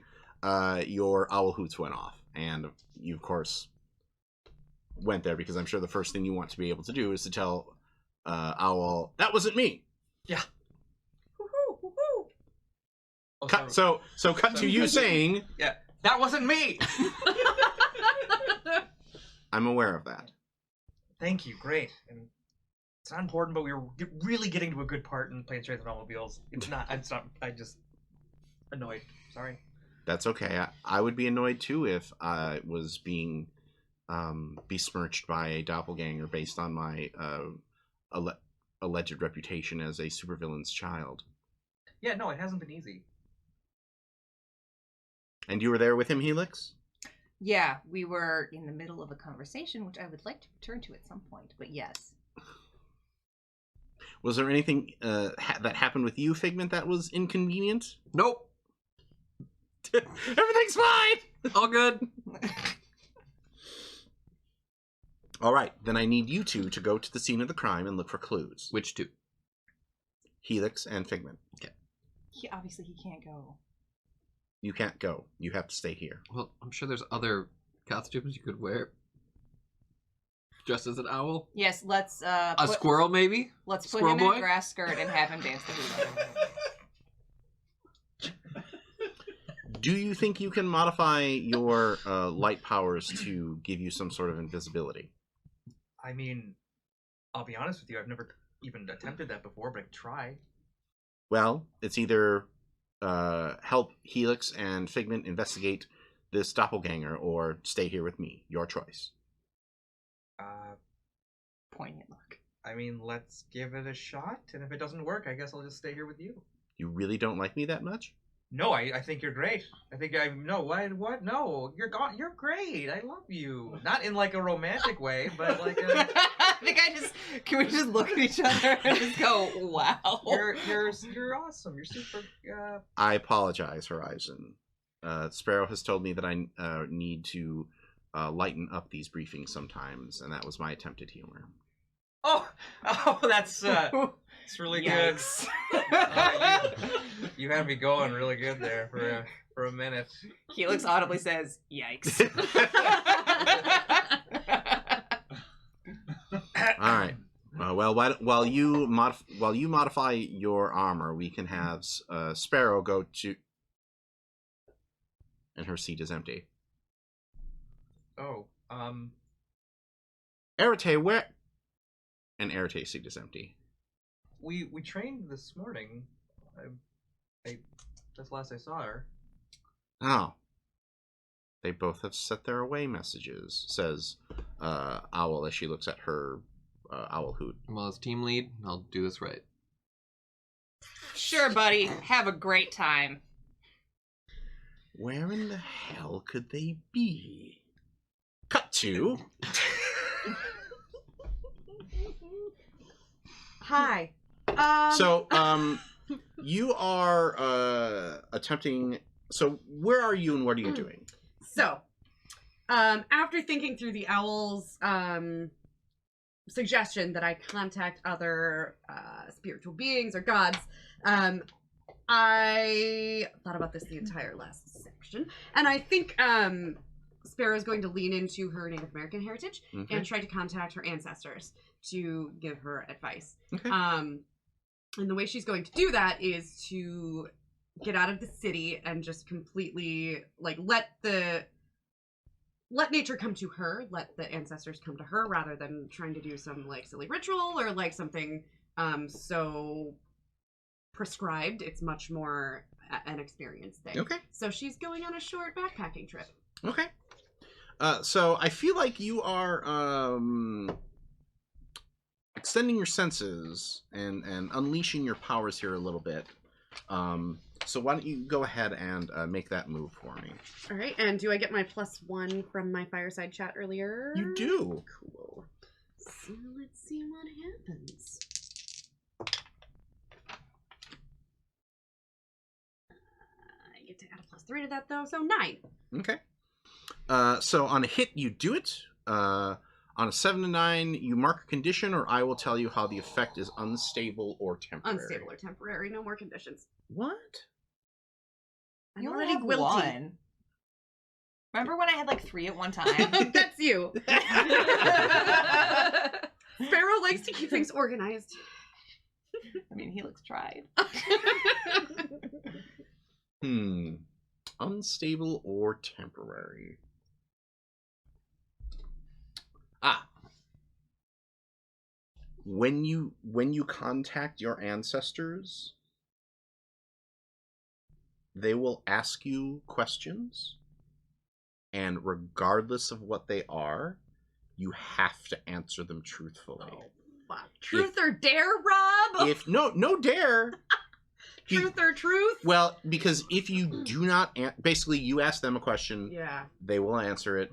your owl hoots went off, and you of course went there because I'm sure the first thing you want to be able to do is to tell Owl that wasn't me. Woohoo, woohoo. Oh, Cut, sorry. so cut to you saying, That wasn't me! I'm aware of that. Thank you, great. And it's not important, but we were really getting to a good part in Planes, Trains, and Automobiles. It's not, I just annoyed. Sorry. That's okay. I would be annoyed too if I was being besmirched by a doppelganger based on my alleged reputation as a supervillain's child. Yeah, no, it hasn't been easy. And you were there with him, Helix? Yeah, we were in the middle of a conversation, which I would like to return to at some point, but yes. Was there anything that happened with you, Figment, that was inconvenient? Nope. Everything's fine! All good. All right, then I need you two to go to the scene of the crime and look for clues. Which two? Helix and Figment. Obviously he can't go. You can't go. You have to stay here. Well, I'm sure there's other costumes you could wear. Dressed as an owl? Yes, let's A put, squirrel, maybe? let's put squirrel him in boy? a grass skirt and have him dance the hula. Do you think you can modify your light powers to give you some sort of invisibility? I mean, I'll be honest with you, I've never even attempted that before, but I could try. Well, it's either help Helix and Figment investigate this doppelganger or stay here with me. Your choice. Poignant look. I mean, let's give it a shot, and if it doesn't work, I guess I'll just stay here with you. You really don't like me that much? No, I think you're great. No, what? No, you're great. I love you. Not in like a romantic way, but like a, I think can we just look at each other and just go, wow. you're awesome. You're super. I apologize, Horizon. Sparrow has told me that I need to lighten up these briefings sometimes, and that was my attempted humor. Oh, that's it's really Yikes. good. You had me going really good there for a minute. Helix audibly says, yikes. All right. Well, while you modify your armor, we can have Sparrow go to, and her seat is empty. Oh, Arete, where? And Arete's seat is empty. we trained this morning. That's the last I saw her. Oh. They both have set their away messages, says Owl as she looks at her owl hoot. Well, as team lead, I'll do this right. Sure, buddy. Have a great time. Where in the hell could they be? Cut to. Hi. So, you are attempting. So, where are you and what are you doing? So, after thinking through the owl's suggestion that I contact other spiritual beings or gods, I thought about this the entire last section, and I think Sparrow's going to lean into her Native American heritage Okay. and try to contact her ancestors to give her advice. Okay. And the way she's going to do that is to get out of the city and just completely like let nature come to her, let the ancestors come to her, rather than trying to do some like silly ritual or like something so prescribed. It's much more an experience thing. Okay. So she's going on a short backpacking trip. Okay. So I feel like you are extending your senses and unleashing your powers here a little bit. So why don't you go ahead and make that move for me? All right, and do I get my +1 from my fireside chat earlier? You do. Cool. So let's see what happens. I get to add a +3 to that though, so 9. Okay. So on a hit, you do it. On a 7 to 9, you mark a condition, or I will tell you how the effect is unstable or temporary. Unstable or temporary, no more conditions. What? I'm You only already have guilty. 1. Remember when I had like 3 at one time? That's you. Pharaoh likes to keep things organized. I mean, Helix tried. Unstable or temporary. When you contact your ancestors, they will ask you questions, and regardless of what they are, you have to answer them truthfully. Oh, fuck. Truth or dare, Rob? If no dare. Truth or truth? Well, because if you do not, basically, you ask them a question, Yeah. they will answer it.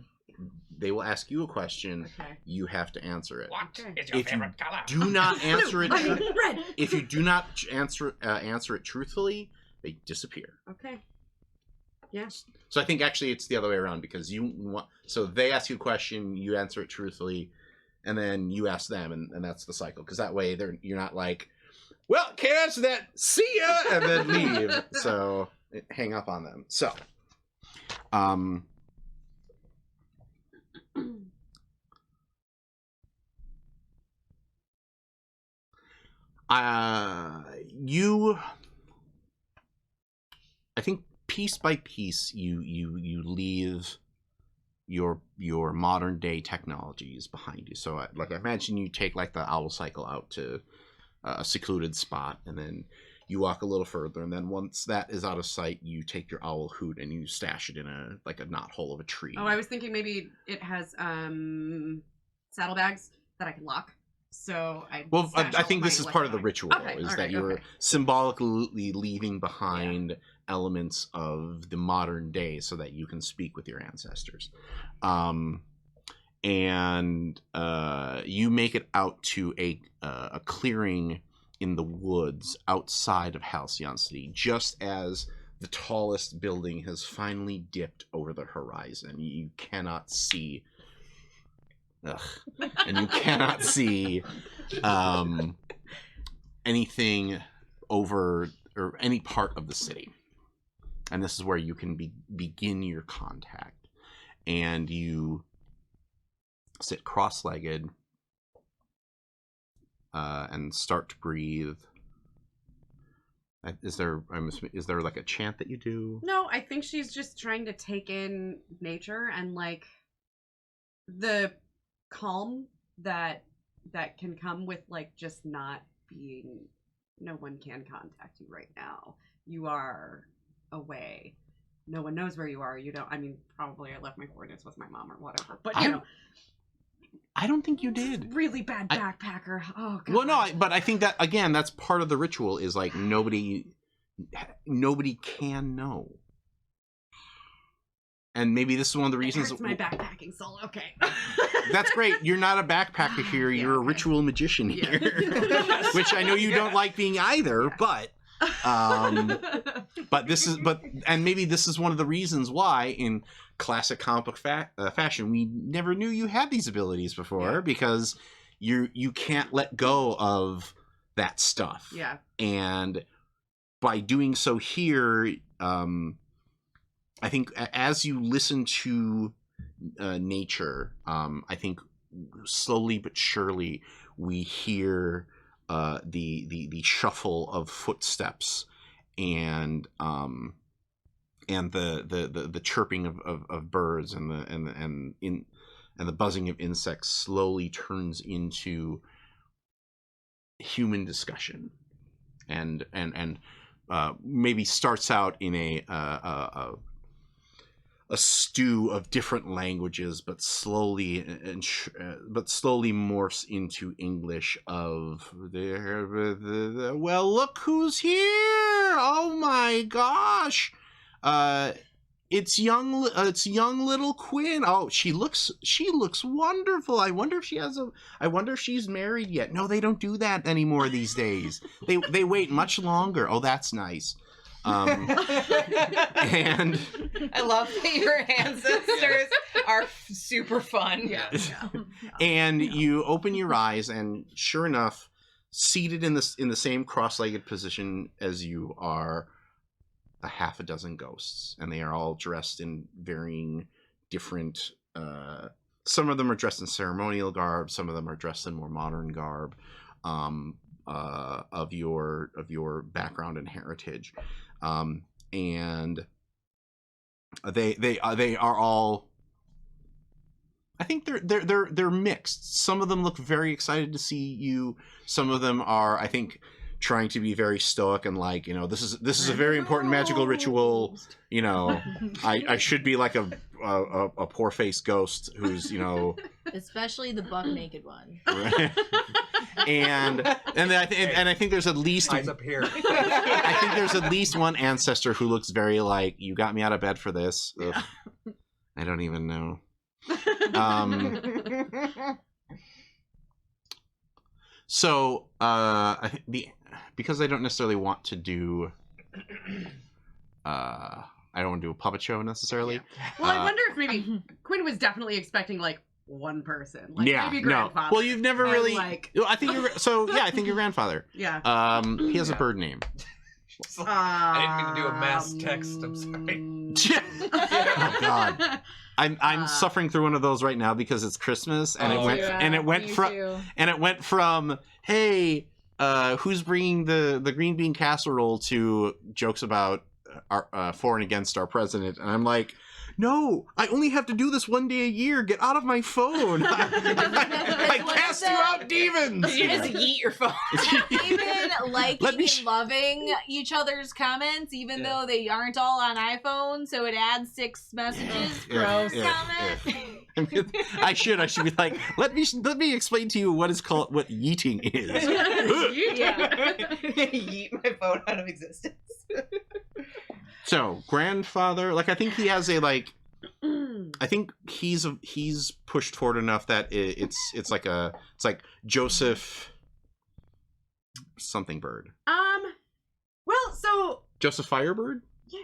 They will ask you a question. Okay. You have to answer it. What Okay. is your If you favorite color? do not answer it. Red. If you do not answer it truthfully, they disappear. Okay. Yes. So I think actually it's the other way around, because so they ask you a question, you answer it truthfully, and then you ask them, and that's the cycle. Because that way you're not like, well, can't answer that. See ya, and then leave. So hang up on them. So, I think piece by piece you leave your modern day technologies behind you. So like I imagine you take like the owl cycle out to a secluded spot, and then you walk a little further, and then once that is out of sight, you take your owl hoot and you stash it in a knothole of a tree. Oh, I was thinking maybe it has saddlebags that I can lock. So I think this is part of the ritual, Okay, is all that right, you're okay. symbolically leaving behind elements of the modern day so that you can speak with your ancestors. And you make it out to a clearing in the woods outside of Halcyon City, just as the tallest building has finally dipped over the horizon. You cannot see... and you cannot see anything over or any part of the city. And this is where you can begin your contact. And you sit cross-legged and start to breathe. Is there like a chant that you do? No, I think she's just trying to take in nature and like the calm that can come with like just not being, no one can contact you right now. You are away. No one knows where you are. You don't, I mean, probably I left my coordinates with my mom or whatever, but you know. I don't think you did. Really bad backpacker. Oh god. Well, no, but I think that again, that's part of the ritual. Is like nobody can know. And maybe this is one of the reasons. It hurts my backpacking soul. Okay. That's great. You're not a backpacker here. Yeah, You're a okay. ritual magician here, Yeah. which I know you don't like being either. Yeah. And maybe this is one of the reasons why in classic comic book fashion we never knew you had these abilities before, because you can't let go of that stuff. Yeah. And by doing so here, I think as you listen to nature, I think slowly but surely we hear the shuffle of footsteps and the chirping of birds and the buzzing of insects slowly turns into human discussion. and maybe starts out in a stew of different languages, but slowly morphs into English. Well, look who's here! Oh my gosh! It's young little Quinn. Oh, she looks wonderful. I wonder if she's married yet. No, they don't do that anymore these days. They wait much longer. Oh, that's nice. And I love that your ancestors are super fun. Yeah. and you open your eyes, and sure enough, seated in the same cross-legged position as you are a half a dozen ghosts, and they are all dressed in varying different some of them are dressed in ceremonial garb, some of them are dressed in more modern garb of your background and heritage, and they are all, I think they're mixed. Some of them look very excited to see you. Some of them are, I think, trying to be very stoic and like, this is a very important magical ritual. I should be like a poor faced ghost who's Especially the buck naked one. and I think there's at least Eyes up here. I think there's at least one ancestor who looks very like, you got me out of bed for this. Ugh. I don't even know. So I think because I don't necessarily want to do I don't want to do a puppet show necessarily. Well, I wonder if maybe Quinn was definitely expecting like one person, like yeah, maybe no. grandfather. Well, you've never and, really. like, I think I think your grandfather. yeah. He has a bird name. I didn't mean to do a mass text. I'm sorry. Oh God. I'm suffering through one of those right now because it's Christmas and it went from hey, who's bringing the green bean casserole to jokes about our for and against our president, and I'm like, no, I only have to do this one day a year. Get out of my phone. I cast you out, demons. You just yeet your phone. Even liking and loving each other's comments, even though they aren't all on iPhone, so it adds 6 messages. Gross comment. I should be like, let me explain to you what yeeting is. Yeet my phone out of existence. So grandfather, like I think he has I think he's pushed forward enough that it's like Joseph something bird. Well, so Joseph Firebird. Yeah.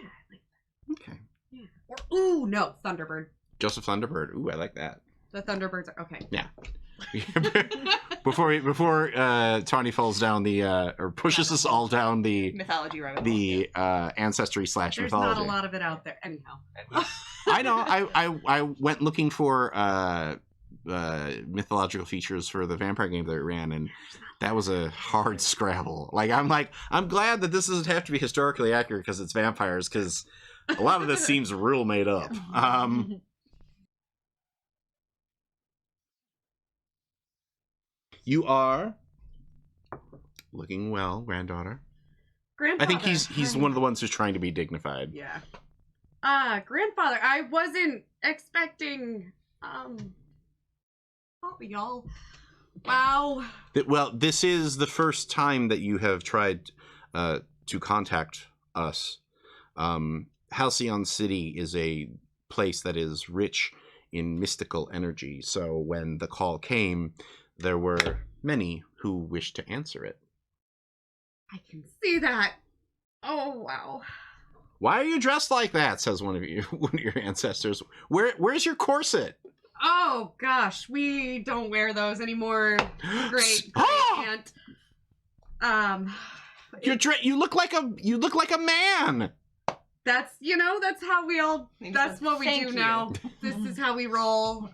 Okay. Yeah. Or no, Thunderbird. Joseph Thunderbird. Ooh, I like that. The Thunderbirds are okay. Yeah. before Tawny falls down or pushes us all down the mythology rabbit hole. The ancestry / There's mythology. not a lot of it out there. Anyhow. I know. I went looking for mythological features for the vampire game that I ran, and that was a hard scrabble. I'm glad that this doesn't have to be historically accurate because it's vampires, because a lot of this seems real made up. You are looking well, granddaughter. Grandfather. I think he's one of the ones who's trying to be dignified. Yeah. Grandfather, I wasn't expecting oh, y'all. Wow. Well, this is the first time that you have tried to contact us. Halcyon City is a place that is rich in mystical energy, so when the call came, there were many who wished to answer it. I can see that. Oh, wow. Why are you dressed like that? Says one of your ancestors. Where's your corset? Oh, gosh. We don't wear those anymore. Great. Can't. You look like a man. That's how we all. That's what we do now. This is how we roll.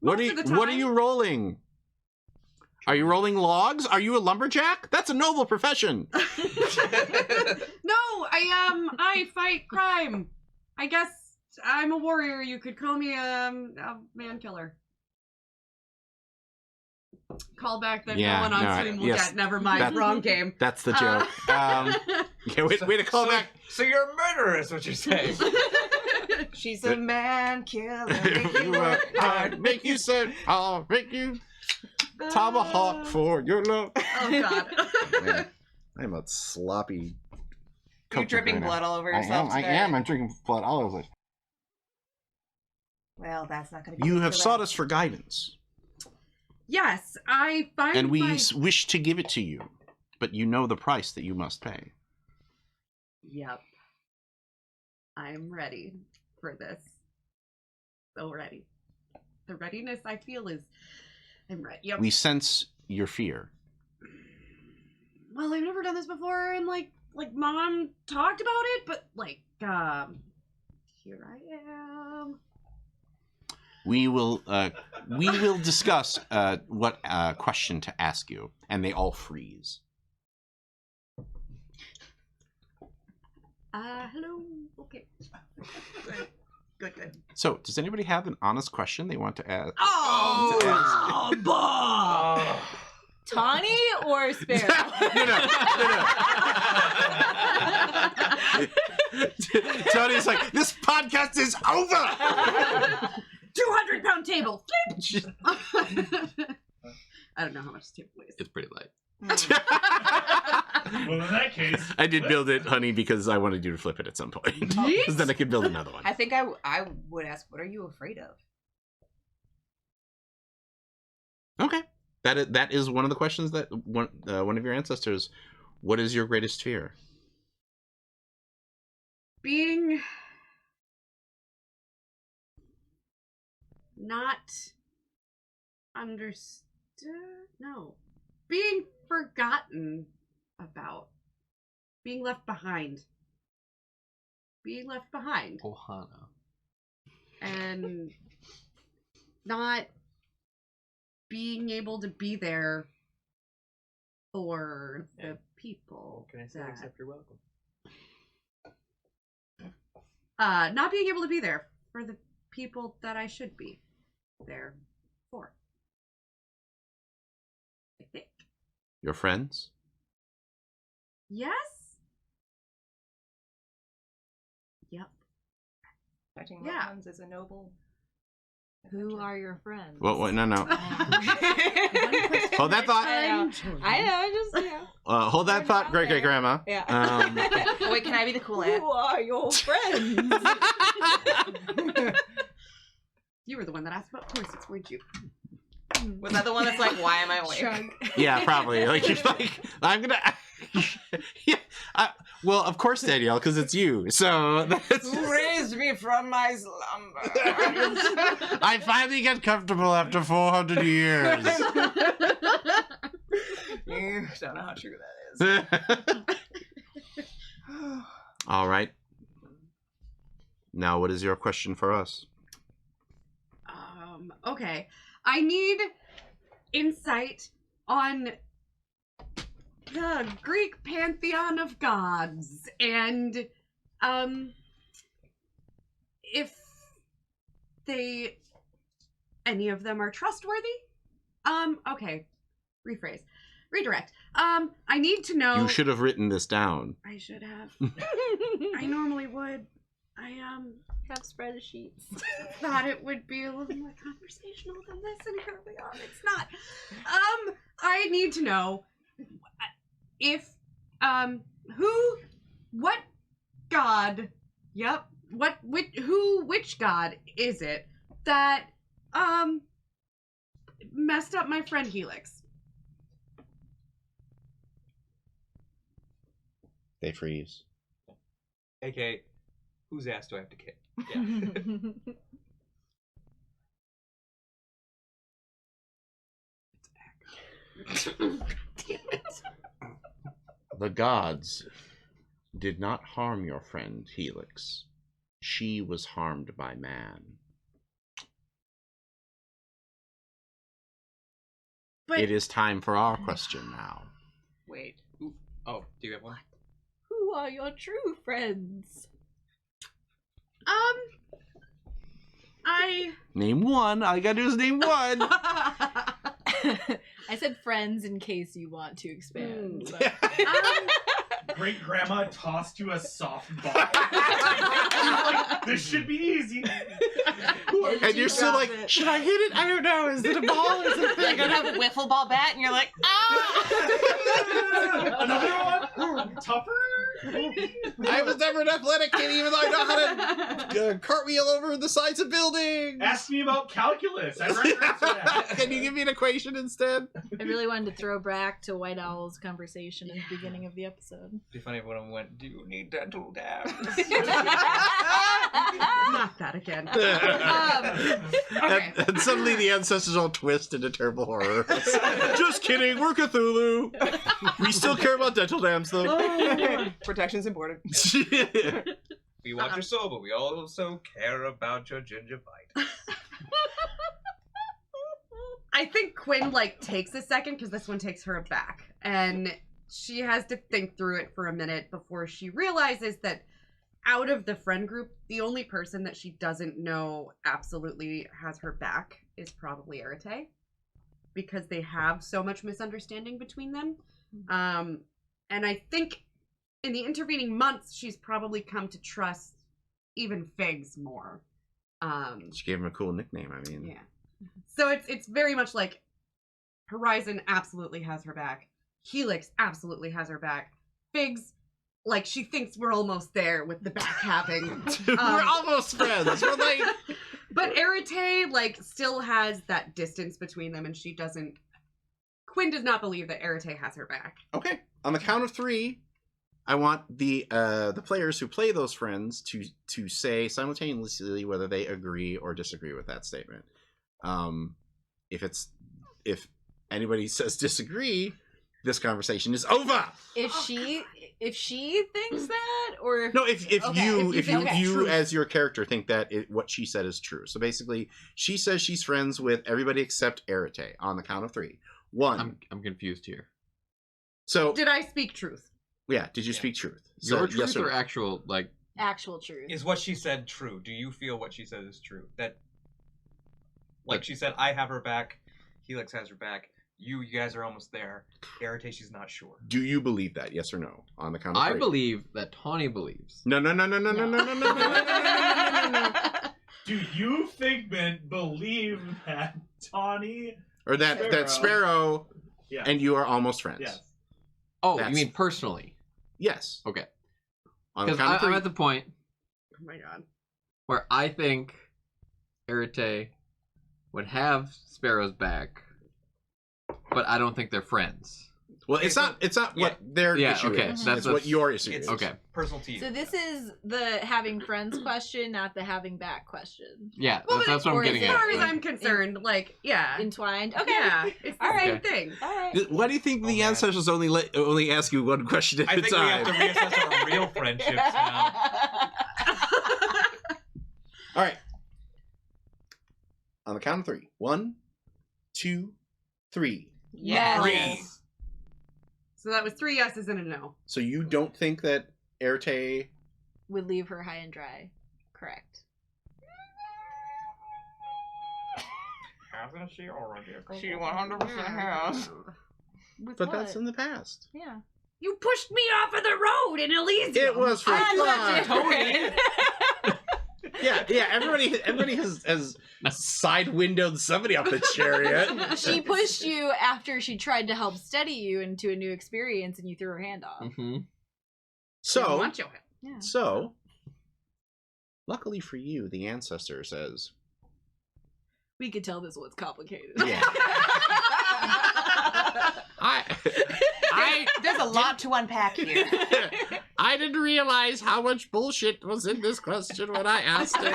What are you rolling? Are you rolling logs? Are you a lumberjack? That's a noble profession. No, I fight crime. I guess I'm a warrior. You could call me a man killer. callback that Yeah, no one on no, stream will yes. get. Never mind. That's- Wrong game. That's the joke. Yeah, way to call back. So you're a murderer, is what you're saying. She's a man killer. If you work hard, make you say, I'll make you tomahawk for your love. Oh god. Man, I'm a sloppy. You're cook dripping right now. blood all over I yourself. am. today. I'm drinking blood all over. Well, that's not going to be. You have sought us for guidance, Yes, I find and we my... wish to give it to you, but you know the price that you must pay. Yep. I'm ready for this. So ready. The readiness I feel is... I'm ready. Yep. We sense your fear. Well, I've never done this before, and like Mom talked about it, but like, here I am. We will discuss what question to ask you, and they all freeze. Hello. Okay. Good. So, does anybody have an honest question they want to ask? Oh, Tawny or Sparrow? No. Tony's like, this podcast is over. 200-pound table. Flip. I don't know how much this table weighs. It's pretty light. Well, in that case, I did build it, honey, because I wanted you to flip it at some point. Because then I could build another one. I think I would ask, what are you afraid of? Okay. That is one of the questions that one of your ancestors. What is your greatest fear? Being not understood. No, being forgotten about. Being left behind. Ohana. And not being able to be there for the people. Can I say that- except you're welcome? not being able to be there for the people that I should be there for. I think. Your friends? Yes? Yep. Touching Yeah. ones is a noble. Who are your friends? What? No. One question Hold that at a thought. time. I know, just, you know. Hold that thought, great grandma. Yeah. Wait, can I be the cool aunt? Who are your friends? You were the one that asked about horses, weren't you? Was that the one that's like, why am I awake? Shrug. Yeah, probably. Like you're like, I'm gonna. Yeah. Well, of course, Danielle, because it's you. So that's. Who raised me from my slumber? I finally get comfortable after 400 years. You don't know how true that is. All right. Now, what is your question for us? Okay. I need insight on the Greek pantheon of gods and if any of them are trustworthy. Okay. Rephrase. Redirect. I need to know. You should have written this down. I should have. I normally would. I Have spreadsheets. thought it would be a little more conversational than this, and here we are. It's not. I need to know if what god? Yep. Which god is it that messed up my friend Helix? They freeze. AKA, whose ass do I have to kick? Yeah. Damn it. The gods did not harm your friend Helix. She was harmed by man. But It is time for our question now. Wait. Oh, do you have one? Who are your true friends? I Name one. All you gotta do is name one. I said friends in case you want to expand. Mm. but- Great grandma tossed you a soft ball. Like, this should be easy. And you're still like, Drop it. should I hit it? I don't know. Is it a ball or something? You have a wiffle ball bat, and you're like, ah! Another one? Tougher? I was never an athletic kid, even though I know how to cartwheel over the sides of buildings. Ask me about calculus. I referenced that. Can you give me an equation instead? I really wanted to throw back to White Owl's conversation at the beginning of the episode. It'd be funny if one of them went, "Do you need dental dams?" Not that again. And, and suddenly the ancestors all twist into terrible horror. Just kidding, we're Cthulhu. We still care about dental dams, though. Protection's important. We want your soul, but we also care about your gingivitis. I think Quinn takes a second because this one takes her aback, and she has to think through it for a minute before she realizes that out of the friend group, the only person that she doesn't know absolutely has her back is probably Arete, because they have so much misunderstanding between them. And I think in the intervening months, she's probably come to trust even Figs more. She gave him a cool nickname, I mean. Yeah. So it's very much like Horizon absolutely has her back. Helix absolutely has her back. Figs, she thinks we're almost there with the back having. We're almost friends. We're like... But Arete, still has that distance between them, and she doesn't... Quinn does not believe that Arete has her back. Okay. On the count of 3, I want the players who play those friends to say simultaneously whether they agree or disagree with that statement. If anybody says disagree, this conversation is over. If she thinks that, or if No, if Okay, you if you think it's true. as your character think that what she said is true. So basically, she says she's friends with everybody except Arete on the count of 3. 1. I'm confused here. So Did I speak truth? yeah, did you speak truth? So, Your truth yes or or no? actual actual truth. Is what she said true? Do you feel what she said is true? That, she said, I have her back, Helix has her back, you guys are almost there. Arete, she's not sure. Do you believe that? Yes or no? On the count of 3. I believe that Tawny believes. No. Do you, Figment, believe that Tawny... Or that Sparrow Yeah. and you are almost friends. Yes. Oh, That's- you mean personally? Yes. Okay. On the Because count of 3. I'm at the point Oh my god. where I think Arete would have Sparrow's back, but I don't think they're friends. Well, it's not what their Yeah, issue okay, is. that's It's what your issue It's is. Okay. personal to you. So this is the having friends question, not the having back question. Yeah, Well, that's what or I'm is getting As it- at. far as Like, I'm concerned, yeah. Entwined. Okay. Yeah, it's the All same right. thing. All right. Why do you think Oh, the man. ancestors only ask you one question at I a think we have time? to reassess our real friendships now. All right. On the count of 3. 1, 2, 3. Yes. Three. So that was 3 yeses and a no. So you don't think that Arete... Would leave her high and dry. Correct. Hasn't she already? She 100% has. With But what? that's in the past. Yeah. You pushed me off of the road in Elysium. It was for I fun. left it. Yeah. Everybody has side windowed somebody off the chariot. She pushed you after she tried to help steady you into a new experience, and you threw her hand off. Mm-hmm. So, Want your help. Yeah. so, luckily for you, the ancestor says, We could tell this was complicated. yeah. There's a lot to unpack here. I didn't realize how much bullshit was in this question when I asked it.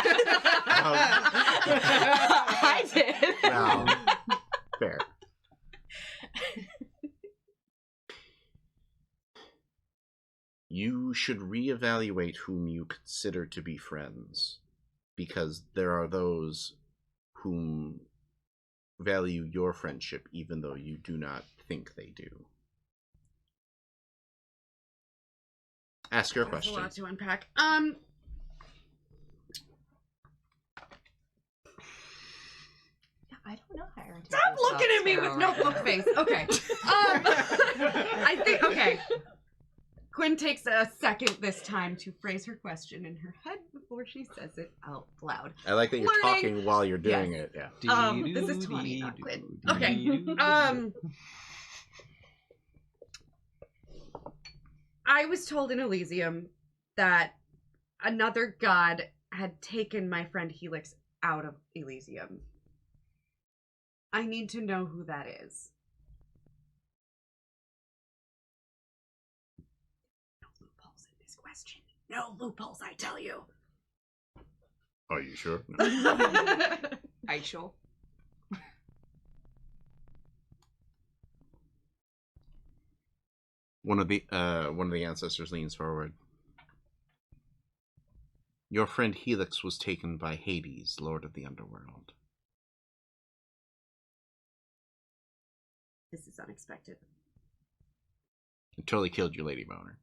I did. Well, fair. You should reevaluate whom you consider to be friends, because there are those whom value your friendship even though you do not think they do. Ask your That's a question. lot to unpack. I don't know, Stop looking at me with notebook face. Okay. I think, okay. Quinn takes a second this time to phrase her question in her head before she says it out loud. I like that you're Learning. talking while you're doing it. Yeah. This is 20, not Quinn. Okay. I was told in Elysium that another god had taken my friend Helix out of Elysium. I need to know who that is. No loopholes in this question. No loopholes, I tell you. Are you sure? I sure. One of the ancestors leans forward. Your friend Helix was taken by Hades, Lord of the Underworld. This is unexpected. It totally killed your lady boner.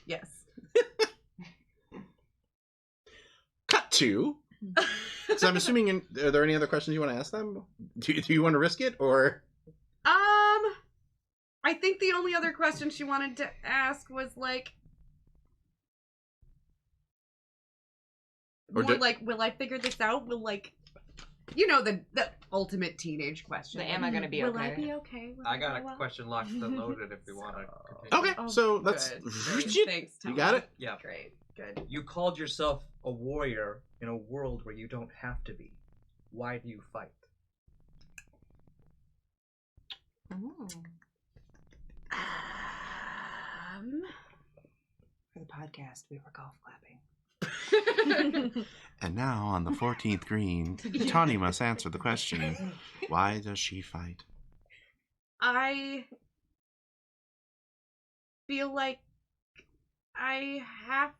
Yes. Cut to. So I'm assuming, are there any other questions you want to ask them? Do you want to risk it, or? I think the only other question she wanted to ask was like, Or more like, will I figure this out? Will like, you know, the ultimate teenage question. Am I gonna be Will I okay? be okay? Will I got do a well? question locked and loaded if you want to. Okay, Oh, so let's. good. Great. Thanks, You Tony. got it? Yeah. Great. Good. You called yourself a warrior in a world where you don't have to be. Why do you fight? For the podcast, we were golf clapping. And now on the 14th green, Tawny must answer the question: why does she fight? I feel like I have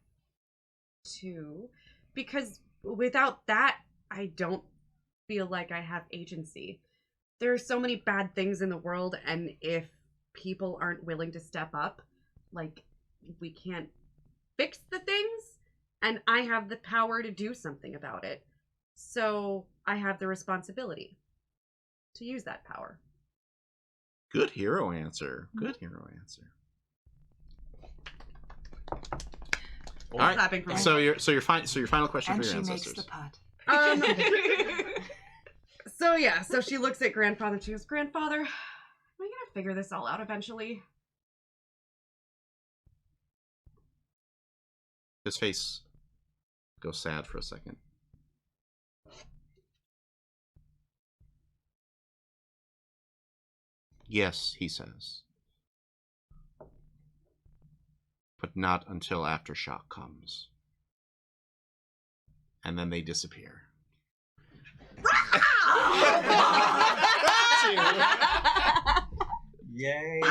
to, because without that, I don't feel like I have agency. There are so many bad things in the world, and if people aren't willing to step up, like, we can't fix the things, and I have the power to do something about it. So I have the responsibility to use that power. Good hero answer. Good hero answer. All right. Clapping for me. So your final question And for your she makes ancestors. the pot. So yeah, so she looks at Grandfather and she goes, Grandfather, am I gonna figure this all out eventually? His face goes sad for a second. Yes, he says. But not until aftershock comes. And then they disappear. Yay!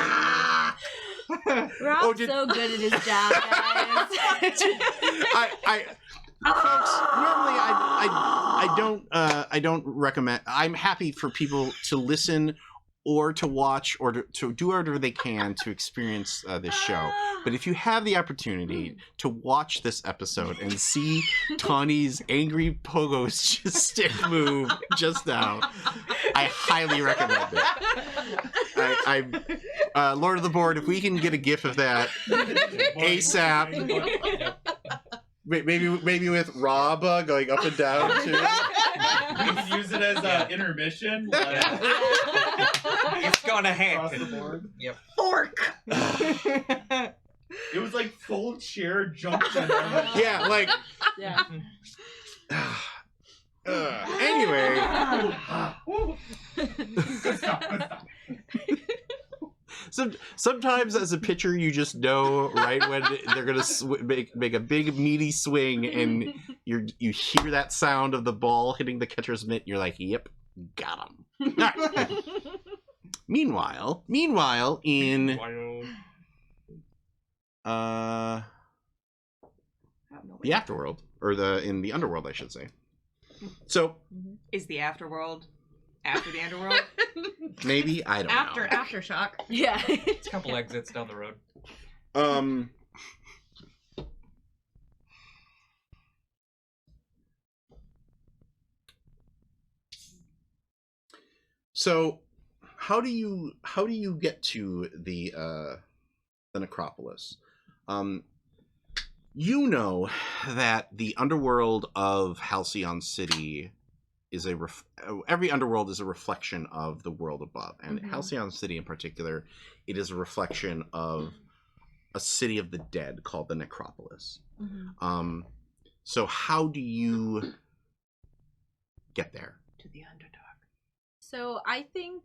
Rob's Oh, did- so good at his job, guys. Folks, normally I don't recommend. I'm happy for people to listen or to watch or to do whatever they can to experience this show. But if you have the opportunity to watch this episode and see Tawny's angry pogo stick move just now, I highly recommend it. Lord of the Board, if we can get a gif of that ASAP. Maybe with Rob going up and down too. We can use it as intermission. Like, It's gonna across the happen. board. Yep. Fork! It was like full chair jumped in. Yeah, like. Yeah. Anyway, Good stuff. Good stuff. sometimes as a pitcher, you just know right when they're gonna make a big meaty swing, and you hear that sound of the ball hitting the catcher's mitt. You're like, "Yep, got him." Meanwhile, in the afterworld, or in the underworld, I should say. So Is the afterworld after the underworld? maybe I don't know. Aftershock. Yeah. It's a couple exits down the road. So, how do you get to the necropolis? You know that the underworld of Halcyon City is every underworld is a reflection of the world above, and Halcyon City in particular, it is a reflection of a city of the dead called the necropolis. So how do you get there? To the Underdark. So I think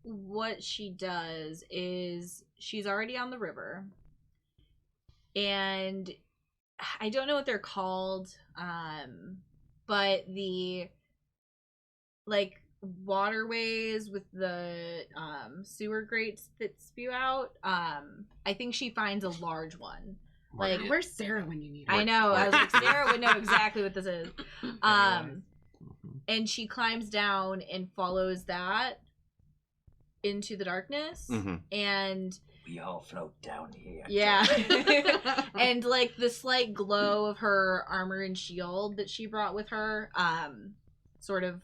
what she does is she's already on the river, and I don't know what they're called, but the like waterways with the sewer grates that spew out. I think she finds a large one. Like, Where's Sarah when you need her? I know. I was like, Sarah would know exactly what this is. And she climbs down and follows that into the darkness. And we all float down here. yeah. And like the slight glow of her armor and shield that she brought with her, sort of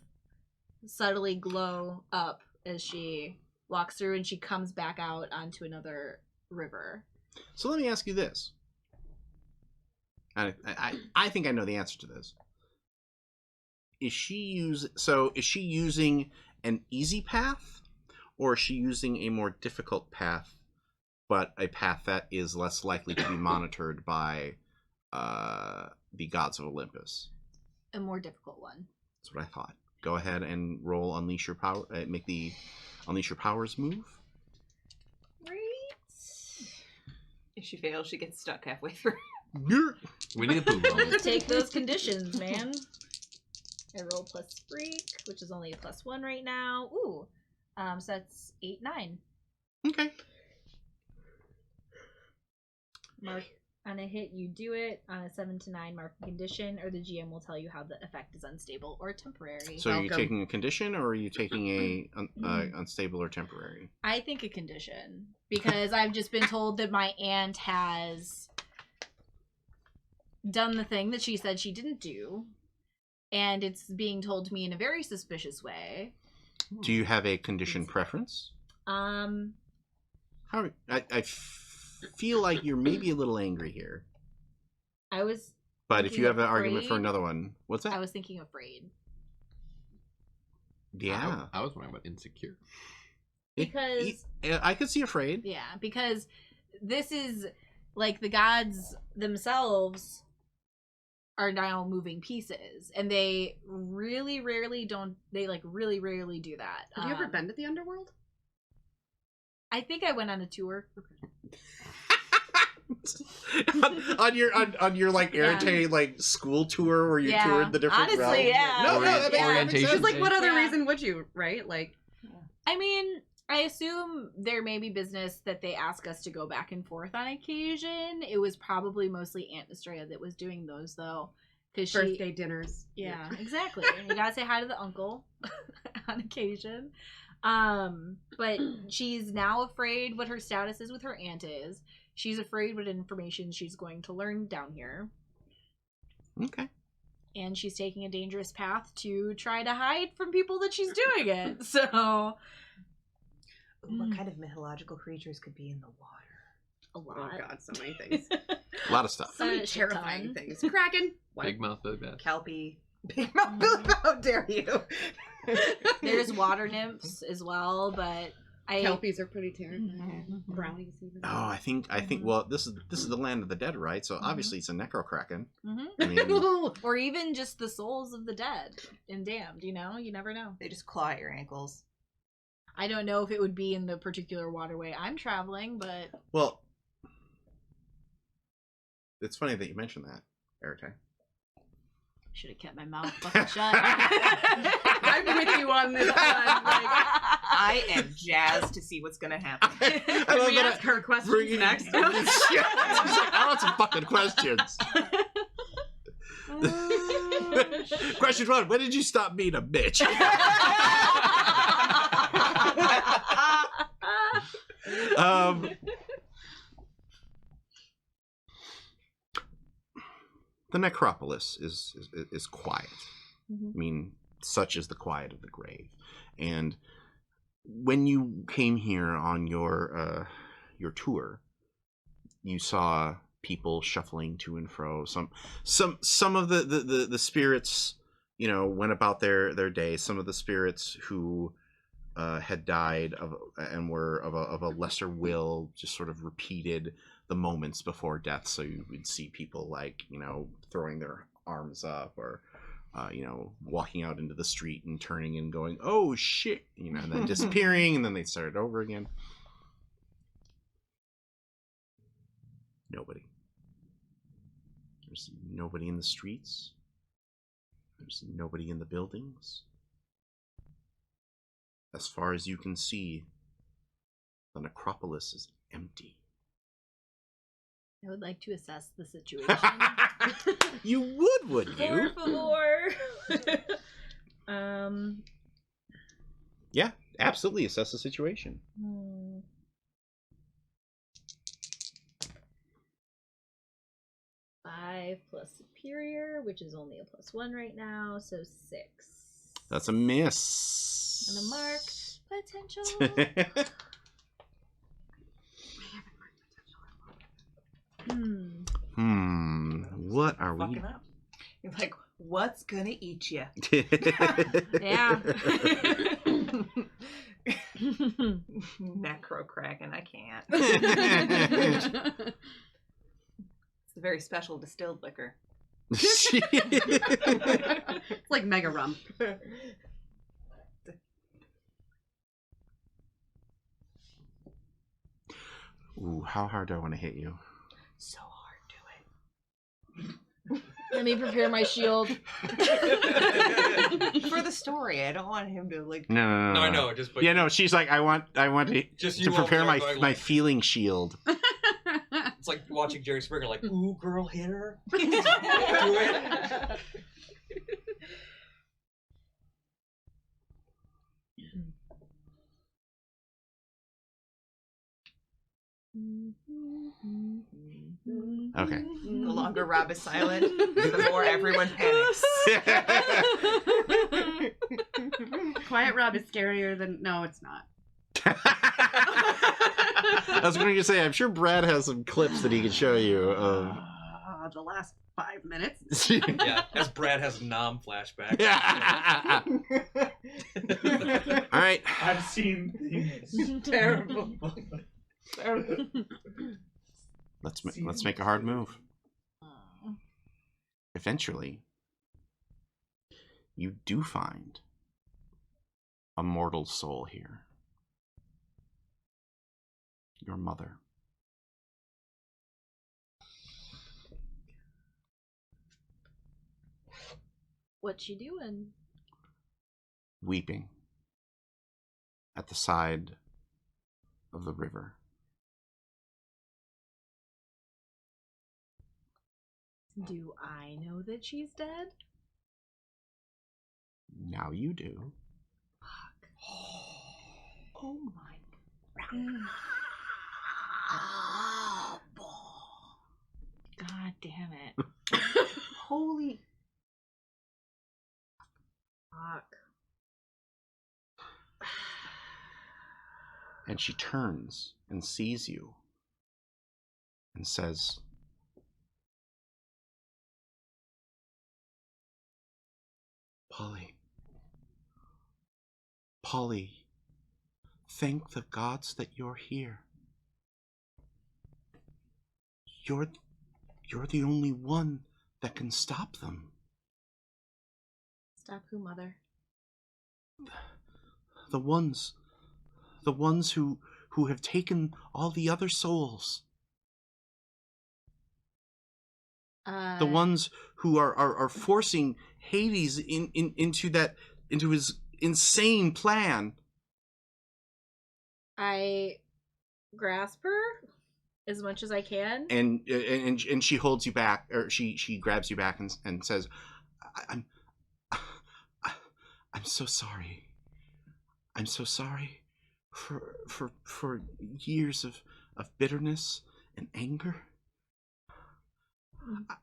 subtly glow up as she walks through, and she comes back out onto another river. So let me ask you this. I think I know the answer to this. Is she using an easy path, or is she using a more difficult path, but a path that is less likely to be monitored by the gods of Olympus? A more difficult one. That's what I thought. Go ahead and roll Unleash Your Power. Make the Unleash Your Powers move. Right. If she fails, she gets stuck halfway through. We need a poo roll. Take those conditions, man. I roll plus freak, which is only a +1 right now. Ooh. So that's 8, 9. Okay. Mark on a hit, you do it. On a 7 to 9 mark a condition, or the GM will tell you how the effect is unstable or temporary. So are you taking a condition, or are you taking a unstable or temporary? I think a condition, because I've just been told that my aunt has done the thing that she said she didn't do, and it's being told to me in a very suspicious way. Do you have a condition preference? How I feel like you're maybe a little angry here. I was. But if you have an argument for afraid. another one, what's that? I was thinking afraid. Yeah. I was wondering about insecure. Because I could see afraid. yeah, because this is like the gods themselves are now moving pieces, and they really rarely do that. Have you ever been to the underworld? I think I went on a tour. on your like Arete like school tour where you Yeah. toured the different Honestly, realms. yeah. No, that makes Orientation. sense. Because like, what other Yeah. reason would you, right? Like, I mean, I assume there may be business that they ask us to go back and forth on occasion. It was probably mostly Aunt Estrella that was doing those, though. Because birthday dinners. Yeah, exactly. You gotta say hi to the uncle on occasion. But she's now afraid what her status is with her aunt is. She's afraid what information she's going to learn down here. Okay. And she's taking a dangerous path to try to hide from people that she's doing it. So What kind of mythological creatures could be in the water? a Oh lot. god, so many things. A lot of stuff. So many A shit terrifying ton. things. Kraken. What? Big mouth, really bad. Kelpie. Big mouth. How dare you? There's water nymphs as well, but Kelpies are pretty terrifying. Brownies even. Oh, I think. Well, this is the land of the dead, right? So obviously it's a necrokraken. I mean, or even just the souls of the dead and damned. You know, you never know. They just claw at your ankles. I don't know if it would be in the particular waterway I'm traveling, but well, it's funny that you mentioned that, Arete. should have kept my mouth fucking shut. I'm with you on this one. Like, I am jazzed to see what's gonna happen. can we ask her questions next? I want some fucking questions. Question 1: when did you stop being a bitch? The necropolis is quiet. I mean, such is the quiet of the grave, and when you came here on your tour, you saw people shuffling to and fro. Some of the spirits, you know, went about their day. Some of the spirits who had died and were of a lesser will just sort of repeated the moments before death. So you would see people like, you know, throwing their arms up, or you know, walking out into the street and turning and going, "Oh shit," you know, and then disappearing, and then they started over again. Nobody. There's nobody in the streets. There's nobody in the buildings. As far as you can see, the necropolis is empty. I would like to assess the situation. You would you? Por favor. Yeah, absolutely assess the situation. 5 plus superior, which is only a +1 right now, so 6. That's a miss. And a mark. Potential. What are we? Fucking up. You're like, what's gonna eat you? Yeah. Necro Kraken, I can't. It's a very special distilled liquor. It's like mega rum. Ooh, how hard do I want to hit you? So hard, do Let me prepare my shield. it. For the story, I don't want him to like. No. No, I know. Just but Yeah, no. She's like, I want to Just to you prepare over my there going my like- feeling shield. It's like watching Jerry Springer, like, "Ooh, girl, hit her." Do it. Okay. The longer Rob is silent, the more everyone panics. Quiet Rob is scarier than. No, it's not. I was going to say, I'm sure Brad has some clips that he could show you of. The last 5 minutes. Yeah, as Brad has Nom flashbacks. All right. I've seen things. Terrible. Let's make a hard move. Eventually, you do find a mortal soul here. Your mother. What's she doing? Weeping at the side of the river. Do I know that she's dead? Now you do. Oh my. God damn it. Holy. Fuck. And she turns and sees you and says, Polly, thank the gods that you're here. You're the only one that can stop them. Stop who, Mother? The ones who have taken all the other souls. The ones who are forcing Hades into his insane plan. I grasp her as much as I can. And she holds you back, or she grabs you back and says, I'm so sorry. I'm so sorry for years of bitterness and anger.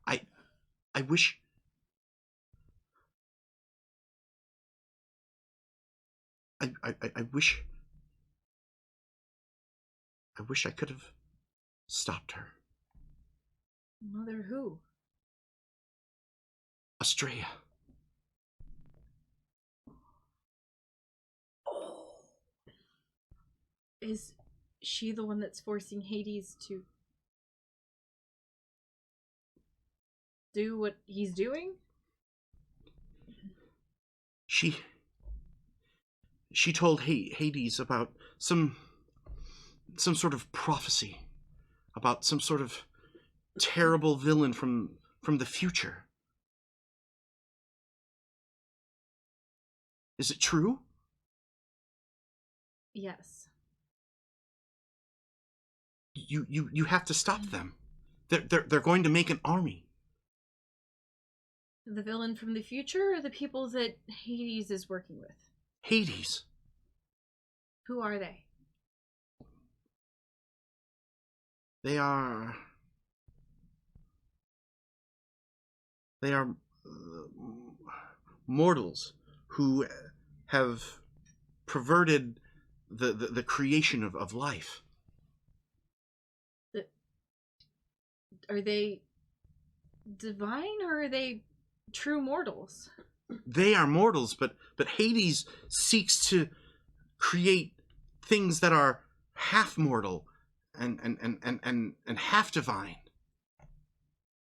I wish I wish I wish I could have stopped her. Mother who? Estrella. Is she the one that's forcing Hades to do what he's doing? She told Hades about some sort of prophecy, about some sort of terrible villain from the future. Is it true? Yes. You have to stop them. They're going to make an army. The villain from the future, or the people that Hades is working with? Hades. Who are they? They are mortals who have perverted the creation of life. Are they divine, or are they true mortals? They are mortals, but Hades seeks to create things that are half mortal and half divine,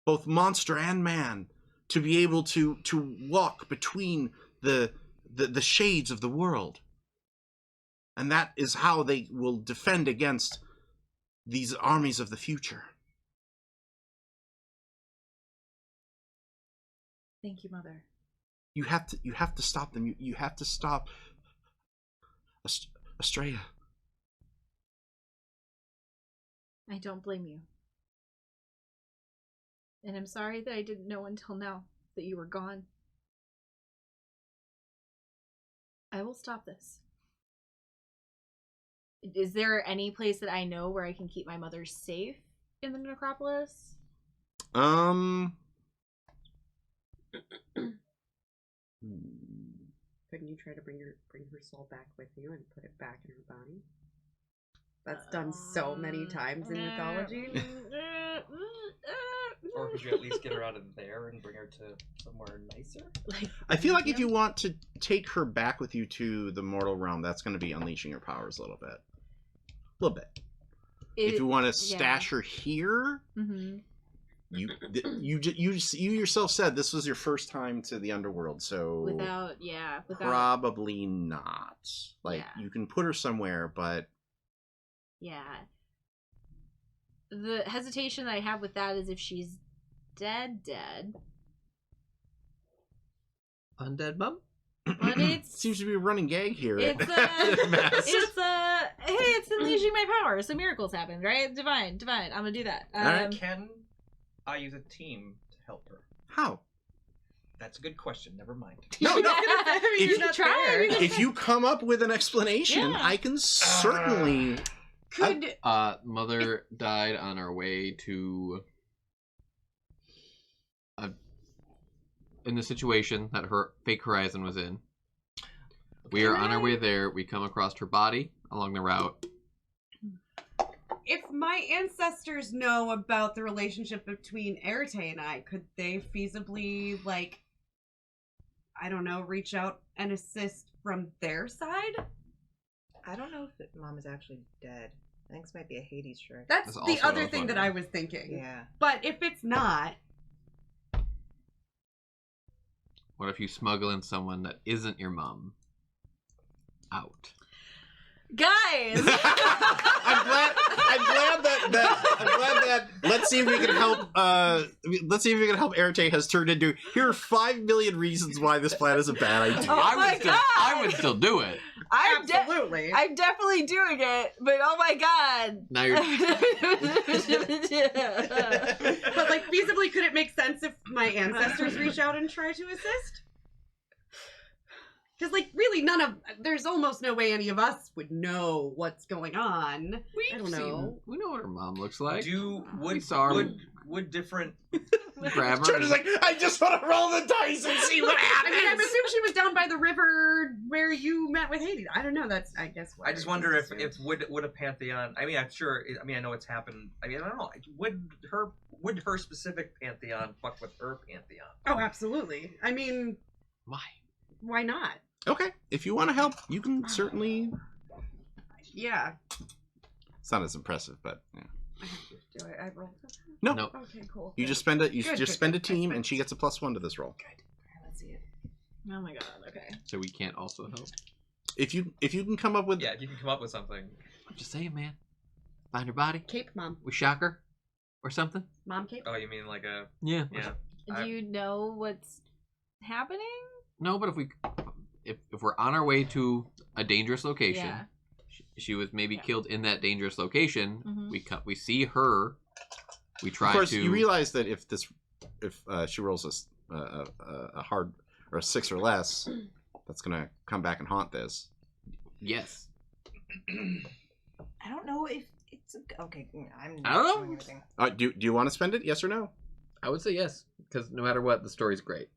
both monster and man, to be able to walk between the shades of the world. And that is how they will defend against these armies of the future. Thank you, Mother. You have to stop them. You have to stop Estrella. I don't blame you. And I'm sorry that I didn't know until now that you were gone. I will stop this. Is there any place that I know where I can keep my mother safe in the necropolis? Couldn't you try to bring her soul back with you and put it back in her body? That's done so many times in mythology. Or could you at least get her out of there and bring her to somewhere nicer? I feel like if you want to take her back with you to the mortal realm, that's going to be unleashing her powers a little bit. If you want to stash her here, you yourself said this was your first time to the underworld, so without probably not. You can put her somewhere, but the hesitation that I have with that is if she's dead. Undead mum? But it seems to be a running gag here. It's unleashing my power, so miracles happen, right? Divine. I'm gonna do that. Can I use a team to help her? How? That's a good question. Never mind. No. You can try. If you come up with an explanation, Yeah. I can certainly. Could Mother died on our way to in the situation that her fake Horizon was in. We are on our way there. We come across her body along the route. If my ancestors know about the relationship between Erite and I, could they feasibly, I don't know, reach out and assist from their side? I don't know if Mom is actually dead. I think this might be a Hades trick. That's That's the also what I other was thing that wondering. I was thinking. Yeah. But if it's not, What if you smuggle in someone that isn't your mom out? guys. I'm glad that. Let's see if we can help. Let's see if we can help. Erite has turned into. Here are 5 million reasons why this plan is a bad idea. Oh my God. I would still do it. I'm absolutely. I'm definitely doing it, but oh my God. Now you're but feasibly, could it make sense if my ancestors reach out and try to assist? Because, really, there's almost no way any of us would know what's going on. I don't know. We know what her mom looks like. Would saw her. would different grab her. Jordan's like, I just want to roll the dice and see what I mean, I'm happens. assuming she was down by the river where you met with Hades. I don't know. That's, I guess. What I just wonder if would a pantheon. I mean, I'm sure. I mean, I know it's happened. I mean, I don't know. Would her specific pantheon fuck with her pantheon? Oh, absolutely. I mean, why not? Okay, if you want to help, you can certainly. Yeah. It's not as impressive, but yeah. Do I roll? No. Nope. Okay, cool. You just spend it. You just spend a team, and she gets a +1 to this roll. Let's see it. Oh my god. Okay. So we can't also help. If you can come up with Yeah, if you can come up with something. I'm just saying, man. Find her body. Cape, mom. We shock her, or something. Mom cape. Oh, you mean like a? Yeah. Yeah. Do you know what's happening? No, but if we're on our way to a dangerous location, Yeah. she was maybe killed in that dangerous location. Mhm. We see her. We try Of course, to. you realize that if she rolls a hard or a 6 or less, that's gonna come back and haunt this. Yes. I don't know if it's okay. I'm I don't know. doing everything. Do you want to spend it? Yes or no? I would say yes, because no matter what, the story's great.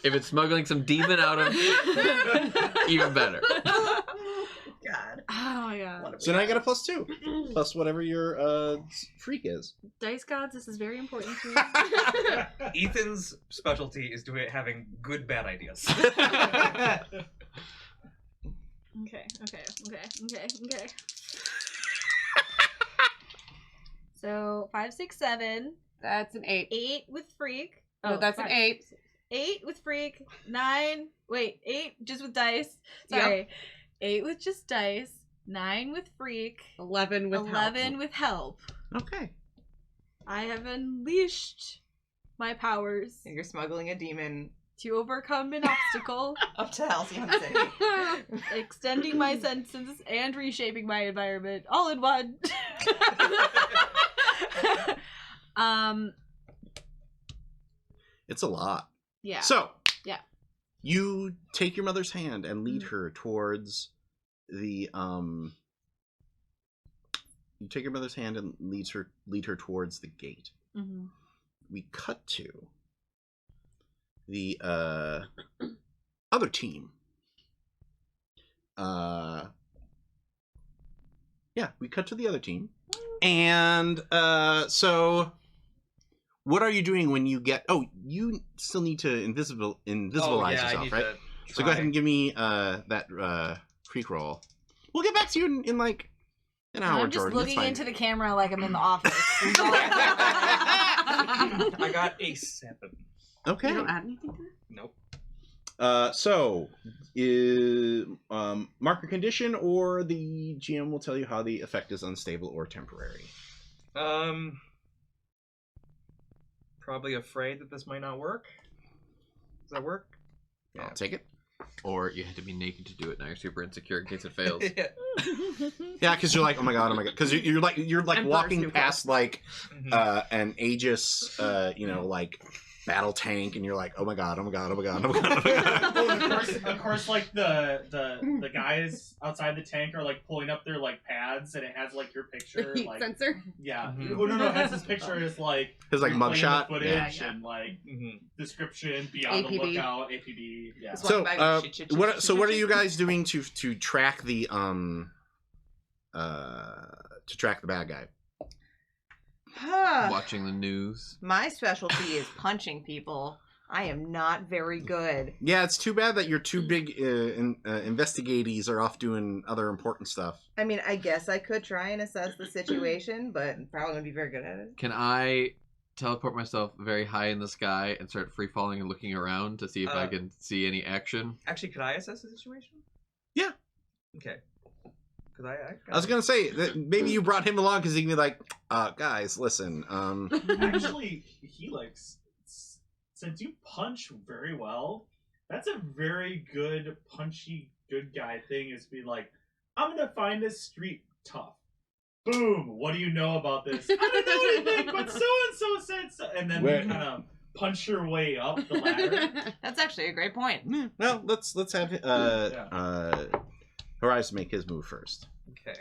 If it's smuggling some demon out of, even better. God. Oh my god. So now you got a +2, plus whatever your freak is. Dice gods, this is very important to me. Ethan's specialty is having good bad ideas. Okay. So 5, 6, 7. That's an 8. 8 with freak. No, that's an 8. 8 with freak. 9. Wait, 8 just with dice. Sorry. 8 with just dice. 9 with freak. 11 with 11 help. with help. Okay. I have unleashed my powers You're smuggling a demon to overcome an obstacle, up to Halcyon City. extending my senses and reshaping my environment all in one. It's a lot. Yeah. So. Yeah. You take your mother's hand and lead her towards the You take your mother's hand and lead her towards the gate. Mm-hmm. We cut to the other team. Yeah, we cut to the other team. And so what are you doing when you get you still need to invisibilize yourself, right? So go ahead and give me that freak roll. We'll get back to you in like an hour, I'm just Jordan. looking into the camera like I'm in the office. I got a 7. Okay. You don't add anything to it? Nope. So, marker condition, or the GM will tell you how the effect is unstable or temporary. Probably afraid that this might not work. Does that work? I'll take it. Or you had to be naked to do it. Now you're super insecure in case it fails. Yeah, because you're like, oh my god, because you're like I'm walking first, past like an Aegis, like battle tank, and you're like, oh my god. Well, of course, like the guys outside the tank are like pulling up their like pads, and it has like your picture, Heat like sensor? yeah. Mhm. Oh no, it has his picture as like His like replaying the mugshot. footage Yeah. and like description, beyond the APB. lookout, APB. Yeah. So- So, Walking by with shit, what are you guys doing to track the bad guy? Watching the news. My specialty is punching people. I am not very good. Yeah, it's too bad that your two big investigatees are off doing other important stuff. I mean, I guess I could try and assess the situation, but I'm probably gonna be very good at it. Can I teleport myself very high in the sky and start free falling and looking around to see if I can see any action? Actually, could I assess the situation? Yeah. Okay. Because I was gonna say that maybe you brought him along because he can be like, guys, listen. Actually, Helix, since you punch very well, that's a very good punchy good guy thing. Is be like, I'm gonna find this street tough. Boom! What do you know about this? I don't know anything, but so and so said so, and then you kind of punch your way up the ladder. That's actually a great point. Well, let's have Horizon make his move first. Okay.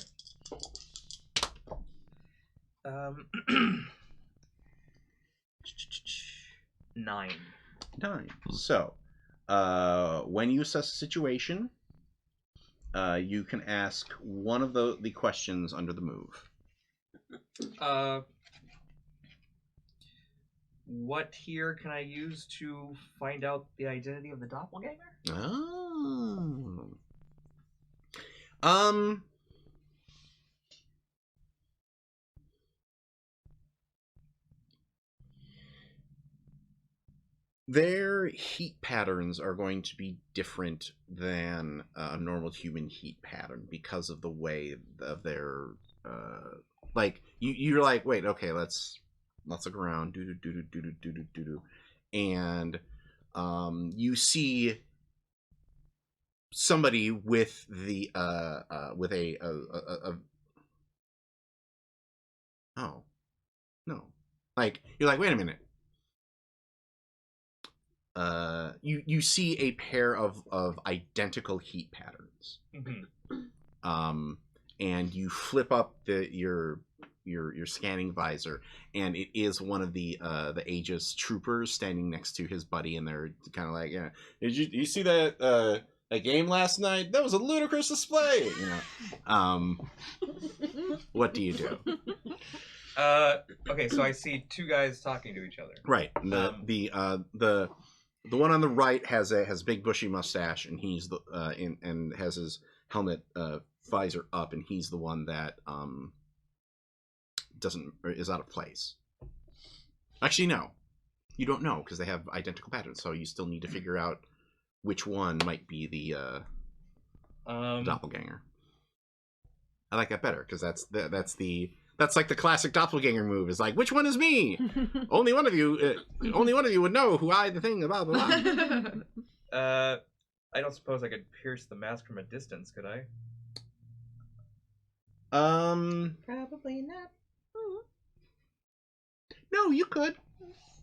9. 9. So, when you assess a situation, you can ask one of the questions under the move. What here can I use to find out the identity of the doppelganger? Oh. Their heat patterns are going to be different than a normal human heat pattern because of the way of their like you're like, wait, okay, let's look around, do, and you see somebody with the with a oh no, like you're like, wait a minute. You see a pair of identical heat patterns. Mm-hmm. And you flip up your scanning visor, and it is one of the Aegis troopers standing next to his buddy, and they're kind of like, yeah, did you see that a game last night? That was a ludicrous display, you know. What do you do? Okay, so I see two guys talking to each other. Right. The one on the right has a big bushy mustache, and he's the and has his helmet visor up, and he's the one that is out of place. Actually, no, you don't know because they have identical patterns, so you still need to figure out which one might be the doppelganger. I like that better because that's like the classic doppelganger move. Is like, which one is me? only one of you would know who I the thing blah blah blah. I don't suppose I could pierce the mask from a distance, could I? Probably not. No, you could.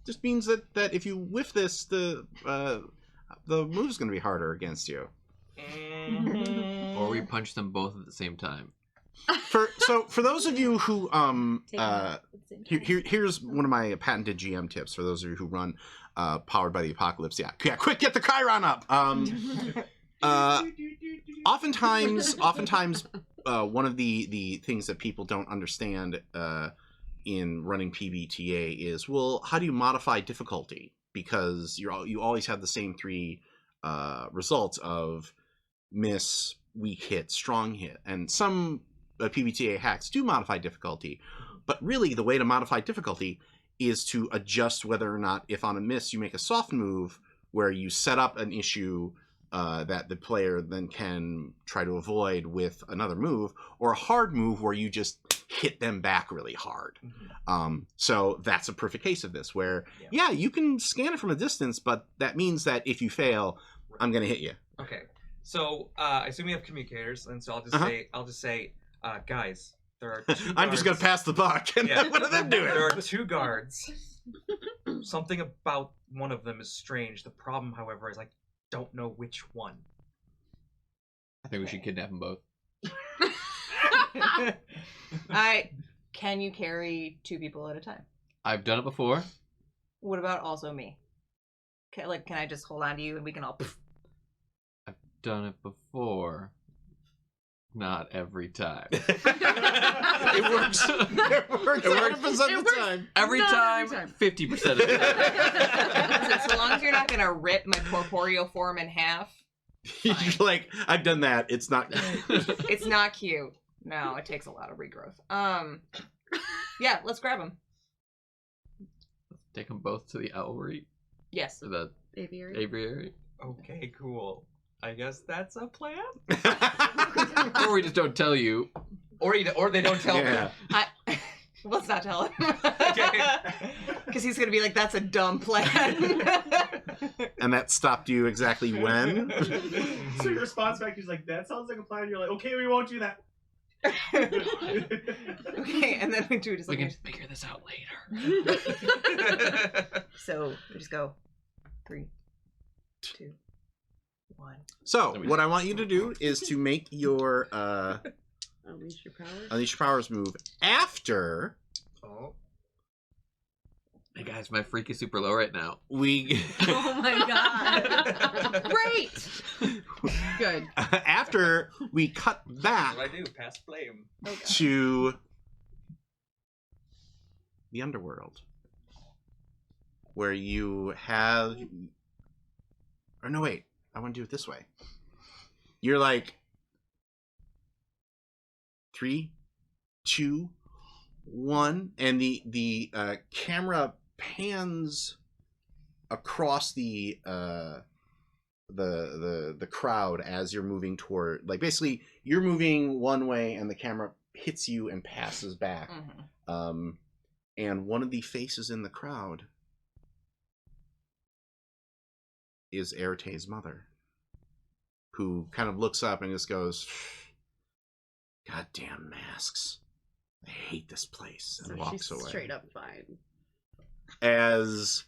Just means that if you whiff this, the move's going to be harder against you. Or we punch them both at the same time. For those of you who here's one of my patented GM tips for those of you who run Powered by the Apocalypse. Yeah, quick, get the Chiron up. Oftentimes, one of the things that people don't understand in running PBTA is, well, how do you modify difficulty? Because you always have the same 3 results of miss, weak hit, strong hit, and some PBTA hacks do modify difficulty, but really the way to modify difficulty is to adjust whether or not, if on a miss you make a soft move where you set up an issue that the player then can try to avoid with another move, or a hard move where you just hit them back really hard. So that's a perfect case of this, where yeah, you can scan it from a distance, but that means that if you fail, I'm going to hit you. Okay, so I assume we have communicators, and so I'll just say, guys, there are 2 guards. I'm just going to pass the buck, and what are they doing? There are 2 guards. Something about one of them is strange. The problem, however, is I don't know which one. I think we should kidnap them both. Can you carry 2 people at a time? I've done it before. What about also me? Can I just hold on to you and we can all... I've done it before. Not every time. It works. It works 100% of the time. Every time, 50% of the time. So long as you're not going to rip my corporeal form in half. You're like, I've done that. It's not It's not cute. No, it takes a lot of regrowth. Yeah, let's grab them. Let's take them both to the owlry. Yes. Or the aviary. Okay, cool. I guess that's a plan. Or we just don't tell you. Or they don't tell me. Let's not tell him. Okay. Because he's going to be like, that's a dumb plan. And that stopped you exactly when? So your response back is like, that sounds like a plan. You're like, okay, we won't do that. Okay, and then we do just We like... can figure this out later. So we just go 3, 2, 1. So, what I want you to do is to make your Unleash your powers. Unleash Your Powers move after Hey guys, my freak is super low right now. Oh my god. Great. Good. After we cut back What do I do? Pass flame. to the underworld, where you have, or no, wait, I want to do it this way. You're like 3, 2, 1, and the camera pans across the crowd as you're moving toward, like, basically you're moving one way and the camera hits you and passes back. And one of the faces in the crowd is Erte's mother, who kind of looks up and just goes, "Goddamn masks. I hate this place," and walks she's away. Straight up fine. As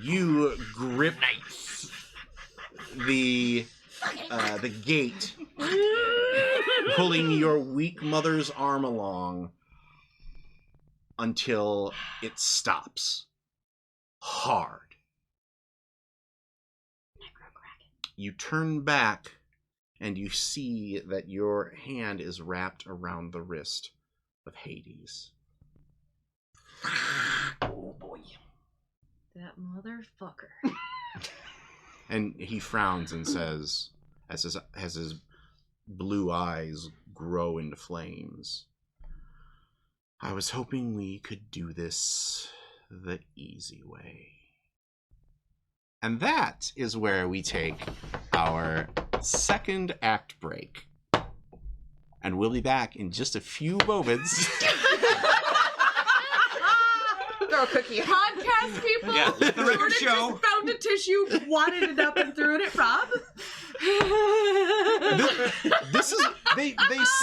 you grip the gate, pulling your weak mother's arm along until it stops hard. You turn back and you see that your hand is wrapped around the wrist of Hades. Oh boy. That motherfucker. And he frowns and says, as his blue eyes grow into flames, "I was hoping we could do this the easy way." And that is where we take our second act break. And we'll be back in just a few moments. Throw a cookie. Podcast people. Yeah, let the record Jordan show. just found a tissue, wadded it up, and threw it at Rob. This is they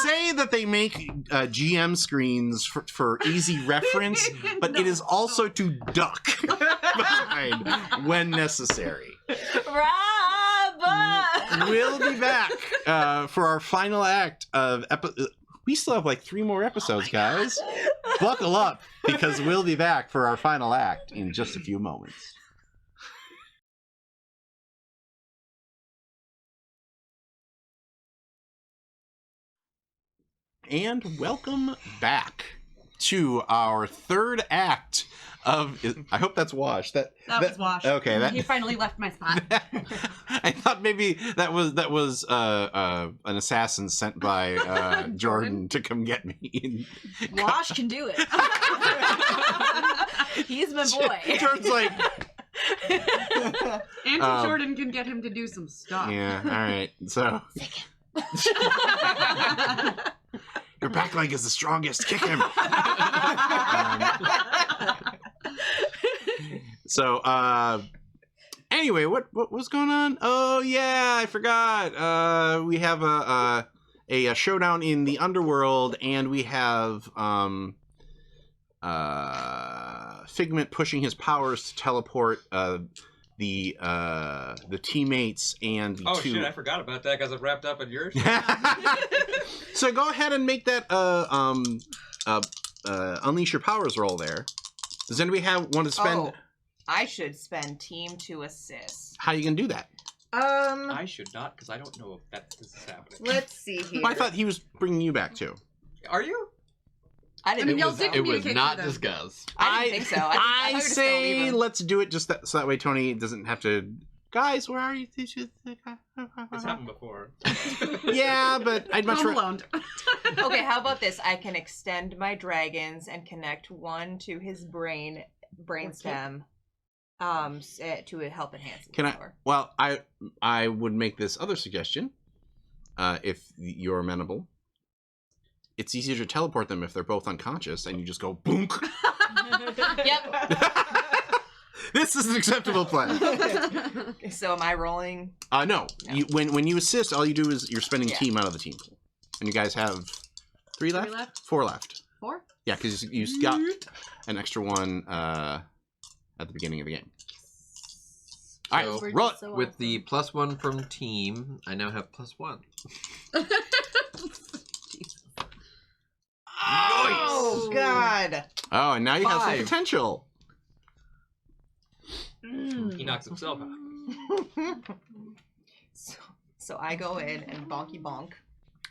say that they make GM screens for easy reference, but it is also to duck behind when necessary. Rob! We'll be back for our final act of we still have like 3 more episodes, guys. Buckle up, because we'll be back for our final act in just a few moments. And welcome back to our third act of. I hope that's Wash. That was Wash. Okay, He finally left my spot. I thought maybe that was an assassin sent by Jordan to come get me. Wash can do it. He's my boy. Jordan's like, Auntie Jordan can get him to do some stuff. yeah, all right. So your back leg is the strongest. Kick him. Anyway, what was going on? Oh yeah, I forgot. We have a showdown in the underworld, and we have Figment pushing his powers to teleport the teammates and the Oh two. shit, I forgot about that because I'm wrapped up in yours. So go ahead and make that unleash your powers roll there. Does anybody want to spend? Oh, I should spend team to assist. How you gonna do that? I should not, because I don't know if this is happening. Let's see here. Well, I thought he was bringing you back too. Are you? I didn't I mean, think y'all so. did It was communicate not with them. discussed. I didn't think so. I thought you were just gonna leave say him. let's do it just so that way Tony doesn't have to. Guys, where are you? It's happened before. Yeah, but I'd much Home rather. alone. Okay, how about this? I can extend my dragons and connect one to his brainstem, to help enhance his Can I? power. Well, I would make this other suggestion, if you're amenable. It's easier to teleport them if they're both unconscious, and you just go boom. Yep. This is an acceptable plan. So am I rolling? No. No. When you assist, all you do is you're spending Yeah. team out of the team pool, and you guys have 3 left, 3 left? 4 left. 4? Yeah, because you got an extra one at the beginning of the game. All right, So, roll it. So With the +1 from team, I now have +1. Oh God! Oh, and now you have some 5. potential. He knocks himself out. So I go in and bonky bonk.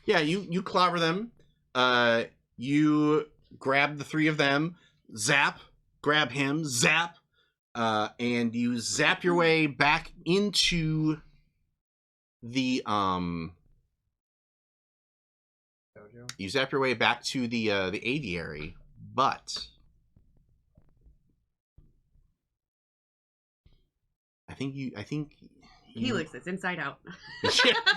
Yeah, you clobber them. You grab the three of them, zap, grab him, zap, and you zap your way back into the You zap your way back to the aviary, but I think you Helix is inside out.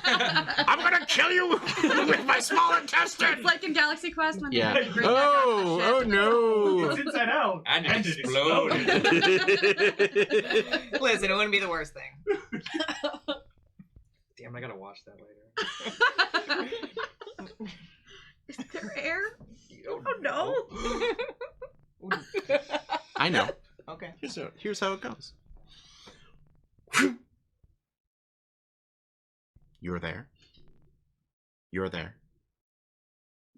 I'm gonna kill you with my small intestine. It's like in Galaxy Quest when Yeah. they bring back all that Oh shit. no. It's inside out. And it it exploded. Listen, it wouldn't be the worst thing. Damn, I gotta watch that later. Is there air? Oh, no. I know. Okay. Here's how it goes. You're there. You're there.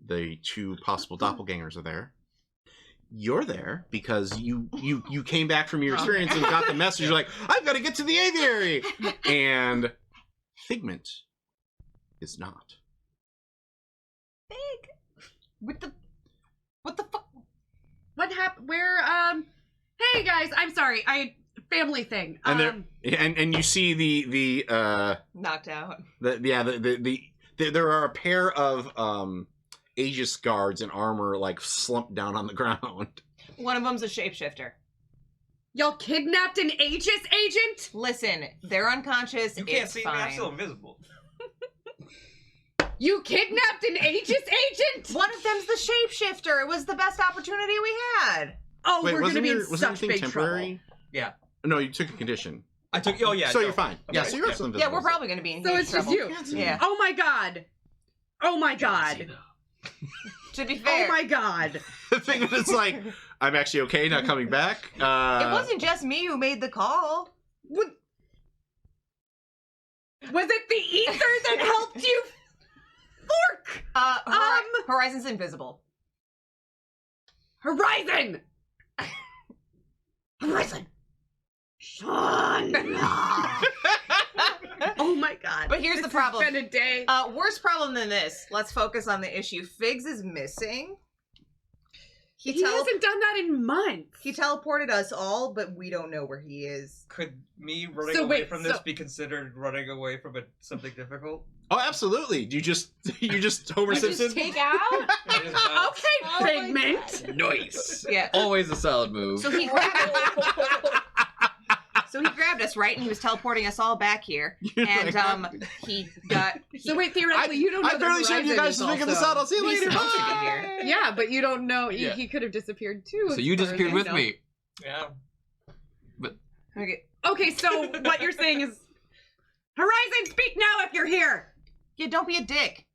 The two possible doppelgangers are there. You're there because you came back from your experience and got the message. You're like, I've got to get to the aviary. And Figment is not. What the fuck? What happened? Where? Hey guys, I'm sorry. Family thing. And and you see the Knocked out. there are a pair of Aegis guards in armor like slumped down on the ground. One of them's a shapeshifter. Y'all kidnapped an Aegis agent? Listen, they're unconscious. You can't it's see fine. me, I'm still invisible. You kidnapped an Aegis agent? One of them's the shapeshifter. It was the best opportunity we had. Oh, Wait, we're gonna be in wasn't such anything big temporary? trouble. Yeah. No, you took a condition. I took. Oh yeah. So no. you're fine. Yeah, so you're still invisible. Yeah, we're probably going to be in So huge it's just trouble. you. Yeah. Oh my god. Oh my god. To be fair, Oh my god. The thing is, like, I'm actually okay, not coming back. it wasn't just me who made the call. Was it the ether that helped you? Fork! Horizon's invisible. Horizon! Horizon! Sean! Oh my god. But here's the problem. It's been a day. Worse problem than this. Let's focus on the issue. Figs is missing. He hasn't done that in months. He teleported us all, but we don't know where he is. Could me running So away wait, from this so- be considered running away from something difficult? Oh, absolutely. You just Homer Simpson. Just take out? I just bounced. Okay, Oh my Figment. Nice. Yeah. Always a solid move. So he grabbed So he grabbed us, right? And he was teleporting us all back here. And he got So wait, theoretically, you don't know I'm fairly sure you guys will figure this out. I'll see you He's later. supposed to Bye. be here. Yeah, but you don't know. Yeah. He could have disappeared too. So as you far as disappeared I with know. me. Yeah. Okay. Okay, so what you're saying is, Horizon, speak now if you're here. Yeah, don't be a dick.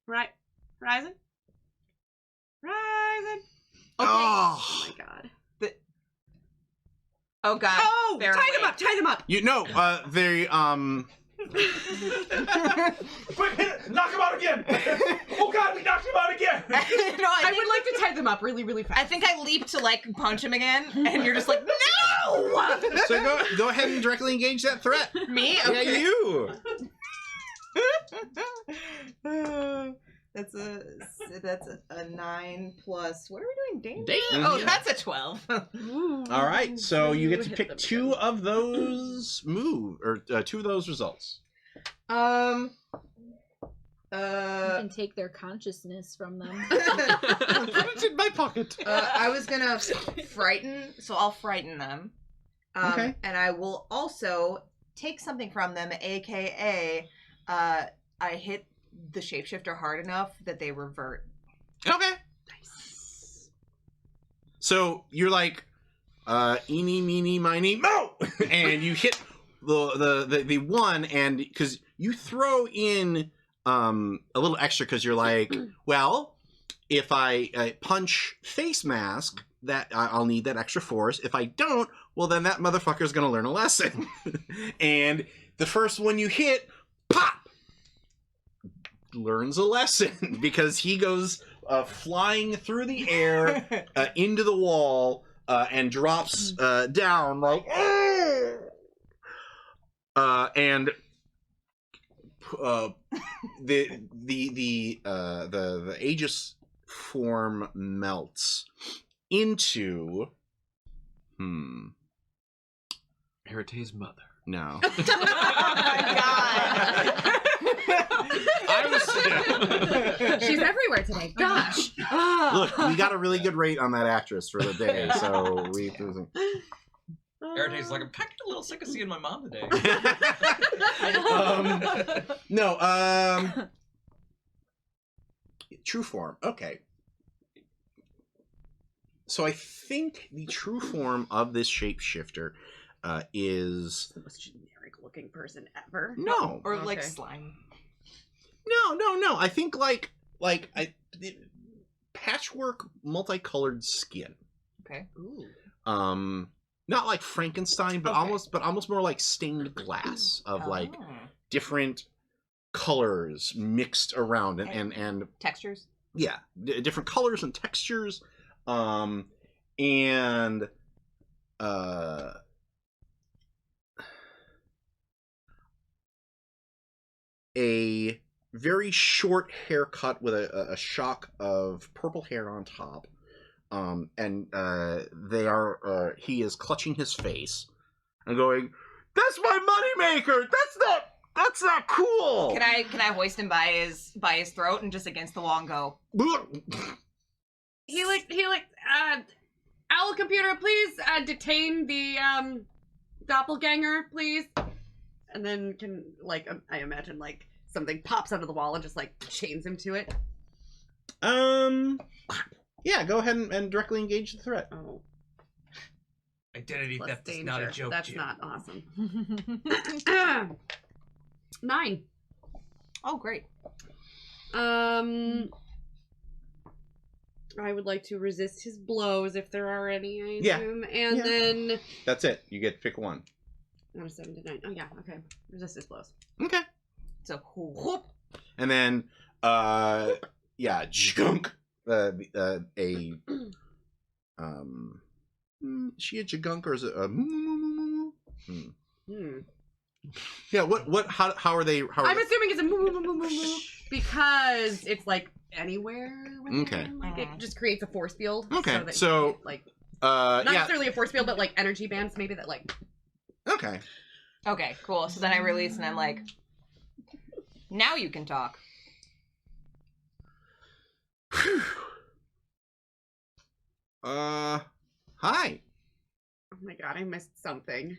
Right, Horizon. Horizon. Okay. Oh, my god. Oh god. Oh, They're tie them awake. up. Tie them up. you know, they Quick, hit it! Knock him out again! Oh god, we knocked him out again! No, I would like to tie them up really, really fast. I think I leaped to like punch him again, and you're just like, no! so go ahead and directly engage that threat. Me? Yeah, Okay. you. That's a 9 plus. What are we doing? Dang. Oh, that's a 12. All right, so you get to hit pick them two of those two of those results. You can take their consciousness from them. Put it in my pocket. I was gonna frighten, so I'll frighten them. Okay. And I will also take something from them, aka, I hit the shapeshifter hard enough that they revert. Okay. Nice. So you're like, eeny, meeny, miny, mo, and you hit the one, and because you throw in a little extra, because you're like, well, if I punch face mask, that I'll need that extra force. If I don't, well, then that motherfucker's gonna learn a lesson. And the first one you hit, pop, learns a lesson because he goes flying through the air into the wall, and drops down like, and the Aegis form melts into Arite's mother. no. Oh my god. She's everywhere today. Gosh. Look, we got a really good rate on that actress for the day, so we. Arite's like, I'm kind of a little sick of seeing my mom today. No. True form. Okay. So I think the true form of this shapeshifter is The most generic looking person ever. no, Or like Okay. slime. no. I think patchwork, multicolored skin. Okay. Ooh. Not like Frankenstein, but Okay. almost more like stained glass of like Oh. different colors mixed around and Textures. yeah, different colors and textures, and a very short haircut with a shock of purple hair on top. And he is clutching his face and going, "That's my moneymaker! That's not cool!" Can I hoist him by his throat and just against the wall and go? Helix, Owl Computer, please detain the doppelganger, please. And then I imagine something pops out of the wall and just chains him to it. Yeah, go ahead and directly engage the threat. Oh, Identity plus theft danger. is not a joke, That's Jim. not awesome. 9. Oh, great. I would like to resist his blows if there are any, I Yeah. assume. And Yeah. then That's it. You get to pick one. out of 7 to 9. Oh yeah, okay. Resist his blows. Okay. So whoop. And then, junk. Is she a jagunk or is it a? Yeah. How are they? How are I'm they? assuming it's a moo because it's anywhere. With Okay. him. It just creates a force field. Okay, that so, not yeah. necessarily a force field, but energy bands maybe that Okay. Okay, cool. So then I release and I'm like, now you can talk. Hi. Oh my god, I missed something.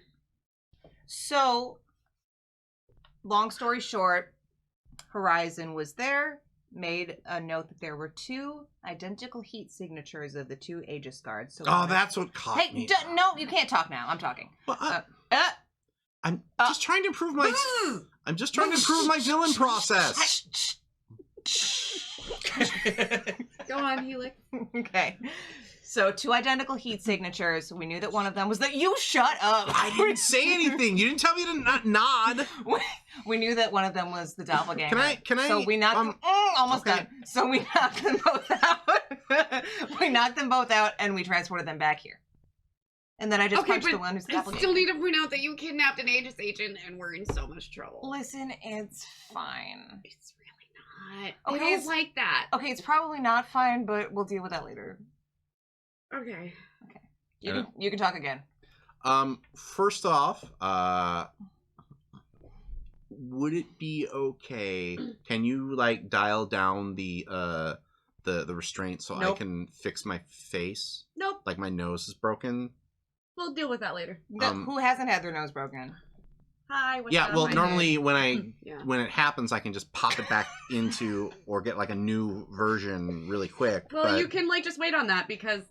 So, long story short, Horizon was there, made a note that there were 2 identical heat signatures of the 2 Aegis guards. So Oh, that's what caught Hey, me. no, you can't talk now. I'm talking. Well, Uh, I'm just trying to improve my. I'm just trying to improve my villain process. Go on, Helix. Okay. So 2 identical heat signatures. We knew that one of them was you shut up. I didn't say anything. You didn't tell me to not nod. We knew that one of them was the doppelganger. Can I? So we knocked them, almost okay. done. So we knocked them both out. We knocked them both out and we transported them back here. And then I just punched the one who's the I doppelganger. still need to point out that you kidnapped an Aegis agent and we're in so much trouble. Listen, it's fine. It's really not. Okay, I don't it's- like that. Okay, it's probably not fine, but we'll deal with that later. Okay. You can talk again. First off, would it be okay? Can you dial down the restraint so I Nope. can fix my face? Nope. Like my nose is broken. We'll deal with that later. Who hasn't had their nose broken? Hi, what's Yeah. up? Well, I'm normally when Yeah. when it happens, I can just pop it back into or get a new version really quick. Well, but you can just wait on that because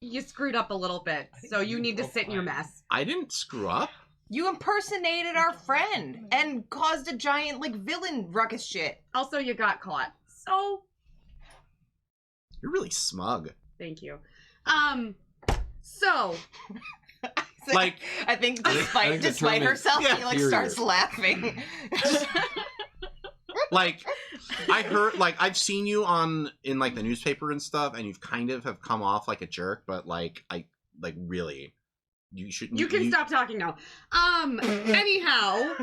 you screwed up a little bit, so you need to sit in your mess. I didn't screw up. You impersonated our friend and caused a giant villain ruckus shit. Also, you got caught. So, You're really smug. thank you. So, Like- I think I think the despite term is- herself, Yeah, she starts laughing. Like, I heard, like, I've seen you in like the newspaper and stuff, and you've kind of have come off like a jerk, but like, really, you shouldn't. You can stop talking now. Anyhow,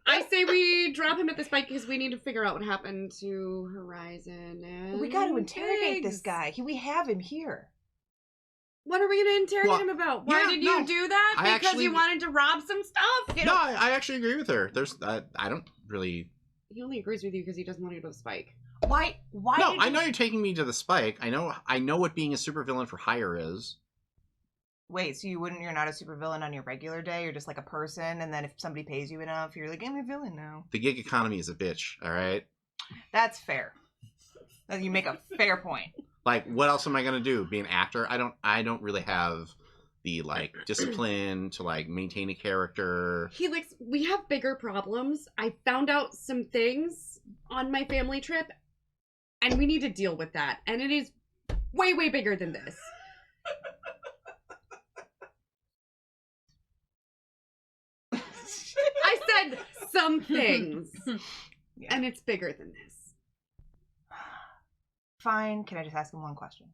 I say we drop him at the spike because we need to figure out what happened to Horizon and We got to interrogate Biggs. this guy. We have him here. What are we going to interrogate Well, him about? Why yeah, did you no, do that? I Because actually- you wanted to rob some stuff? No, I actually agree with her. There's, I don't really. He only agrees with you because he doesn't want to go to the spike. Why? No, did I you- know you're taking me to the spike. I know what being a supervillain for hire is. Wait, so you're not a supervillain on your regular day? You're just like a person, and then if somebody pays you enough, you're like, I'm a villain now. The gig economy is a bitch. All right. That's fair. You make a fair point. Like, what else am I gonna do? Be an actor? I don't really have the like discipline to like maintain a character. Helix, we have bigger problems. I found out some things on my family trip, and we need to deal with that. And it is way, way bigger than this. I said some things, Yeah. and it's bigger than this. Fine. Can I just ask him one question?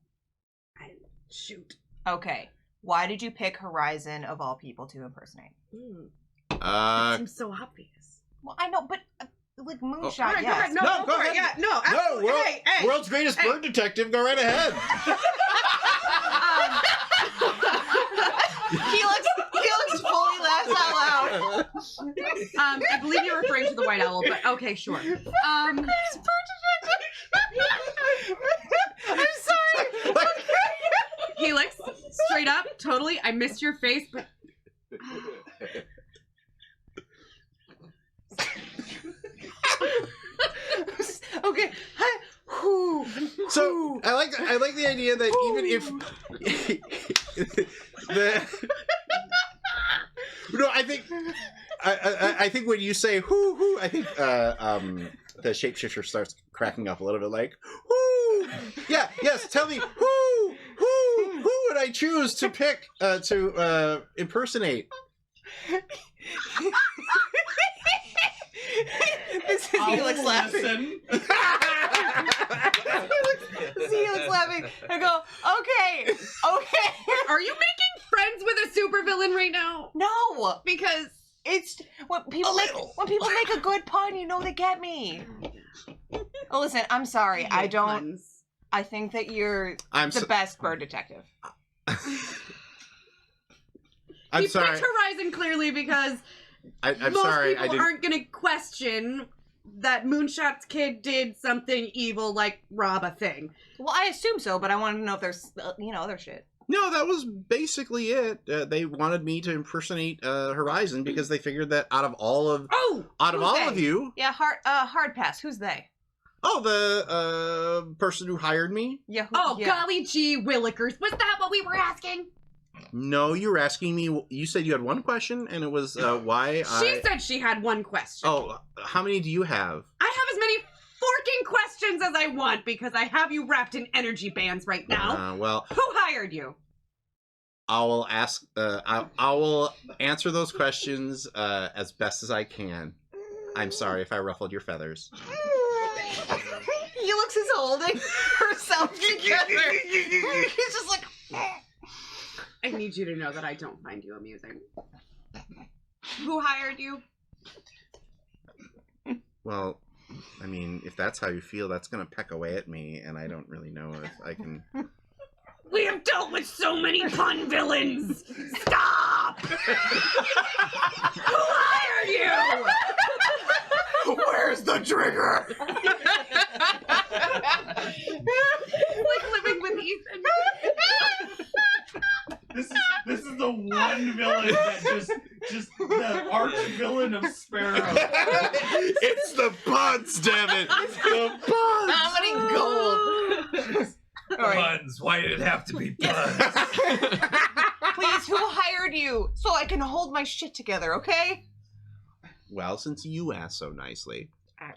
Shoot. Okay. Why did you pick Horizon of all people to impersonate? That seems so obvious. Well, I know, but like Moonshot, All right, go yes. ahead. No, No, go go for it. ahead. Yeah, no, absolutely. Hey. world's greatest Hey. bird detective. Go right ahead. Helix fully laughs out loud. I believe you're referring to the white owl, but okay, sure. I'm sorry. Helix, straight up, totally. I missed your face, but Okay. So I like the idea that even if no, I think when you say "hoo hoo," I think the shapeshifter starts cracking up a little bit, like "hoo." Yeah, yes. Tell me who would I choose to pick to impersonate? This is Helix laughing. Helix laughing. I go, okay. are you making friends with a supervillain right now? No, Because it's when people make a good pun, you know they get me. Oh, listen, I'm sorry. I don't. I think that you're the best bird detective. I'm he sorry. picked Horizon clearly because I'm most sorry. I people didn't. aren't going to question that Moonshot's kid did something evil, like rob a thing. Well, I assume so, but I wanted to know if there's other shit. No, that was basically it. They wanted me to impersonate Horizon because they figured that out of all of you, Yeah, hard pass. Who's they? oh, the person who hired me. Yeah. Oh, golly gee willikers. Was that what we were asking? No, you were asking me. You said you had one question, and it was why She said she had one question. Oh, how many do you have? I have as many forking questions as I want because I have you wrapped in energy bands right now. Well, Who hired you? I will ask. I will answer those questions as best as I can. I'm sorry if I ruffled your feathers. Helix is holding herself together. He's just like. I need you to know that I don't find you amusing. Who hired you? Well, I mean, if that's how you feel, that's going to peck away at me, and I don't really know if I can... We have dealt with so many pun villains! Stop! Who hired you? Where's the trigger? Like living with Ethan. This is the one villain that just the arch villain of Sparrow. It's the puns, damn it! The puns! Vomiting gold. All right. Puns. Why did it have to be puns? Please, who hired you? So I can hold my shit together, okay? Well, since you asked so nicely. Why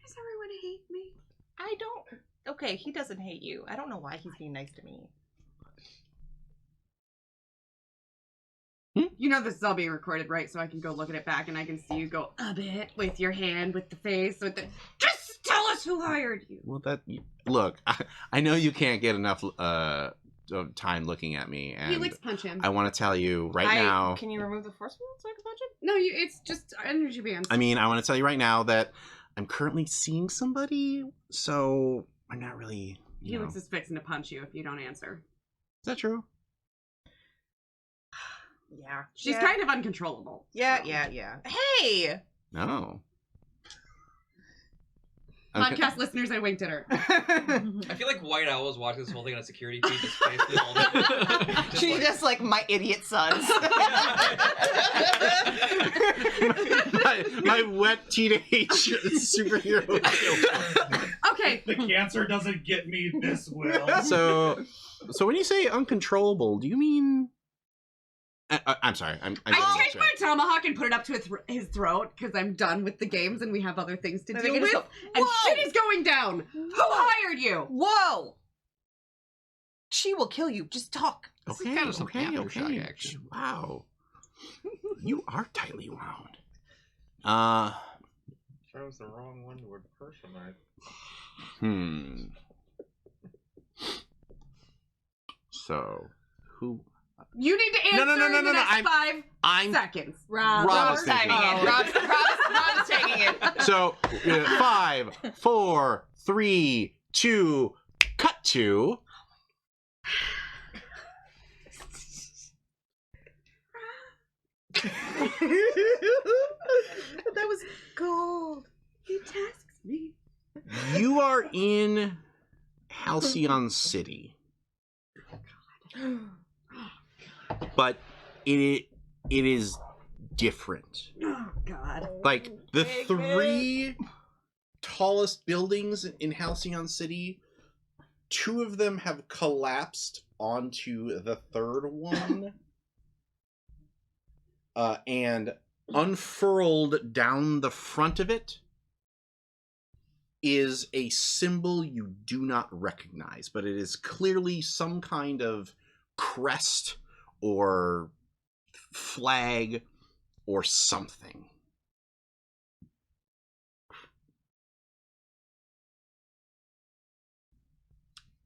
does everyone hate me? I don't. Okay, he doesn't hate you. I don't know why he's being nice to me. You know this is all being recorded, right? So I can go look at it back and I can see you go a bit with your hand, with the face, with the. Just tell us who hired you. Well, look, I know you can't get enough time looking at me, and Helix punch him. I want to tell you now. Can you remove the force field so I can punch him? No, it's just energy bands. I mean, I want to tell you right now that I'm currently seeing somebody, so I'm not really. Helix is fixing to punch you if you don't answer. Is that true? Yeah. She's kind of uncontrollable. Yeah, so. yeah. Hey! No. Podcast listeners, I winked at her. I feel like White Owl was watching this whole thing on a security feed, just facing all the She's just like my idiot sons. my wet teenage superhero. Okay. The cancer doesn't get me, this will. So when you say uncontrollable, do you mean? I'm sorry. I take my tomahawk and put it up to his throat because I'm done with the games and we have other things to deal with. And shit is going down. Who hired you? Whoa! She will kill you. Just talk. This is kind of some aftershock action. Wow. You are tightly wound. Chose the wrong one to impersonate. So, who? You need to answer in the next 5 seconds. Rob's taking it. Rob's taking it. So, 5, 4, 3, 2, cut to. That was gold. He tasks me. You are in Halcyon City. But it is different. Oh, God. Like, the 3 tallest buildings in Halcyon City, 2 of them have collapsed onto the 3rd one. And unfurled down the front of it is a symbol you do not recognize, but it is clearly some kind of crest or flag or something.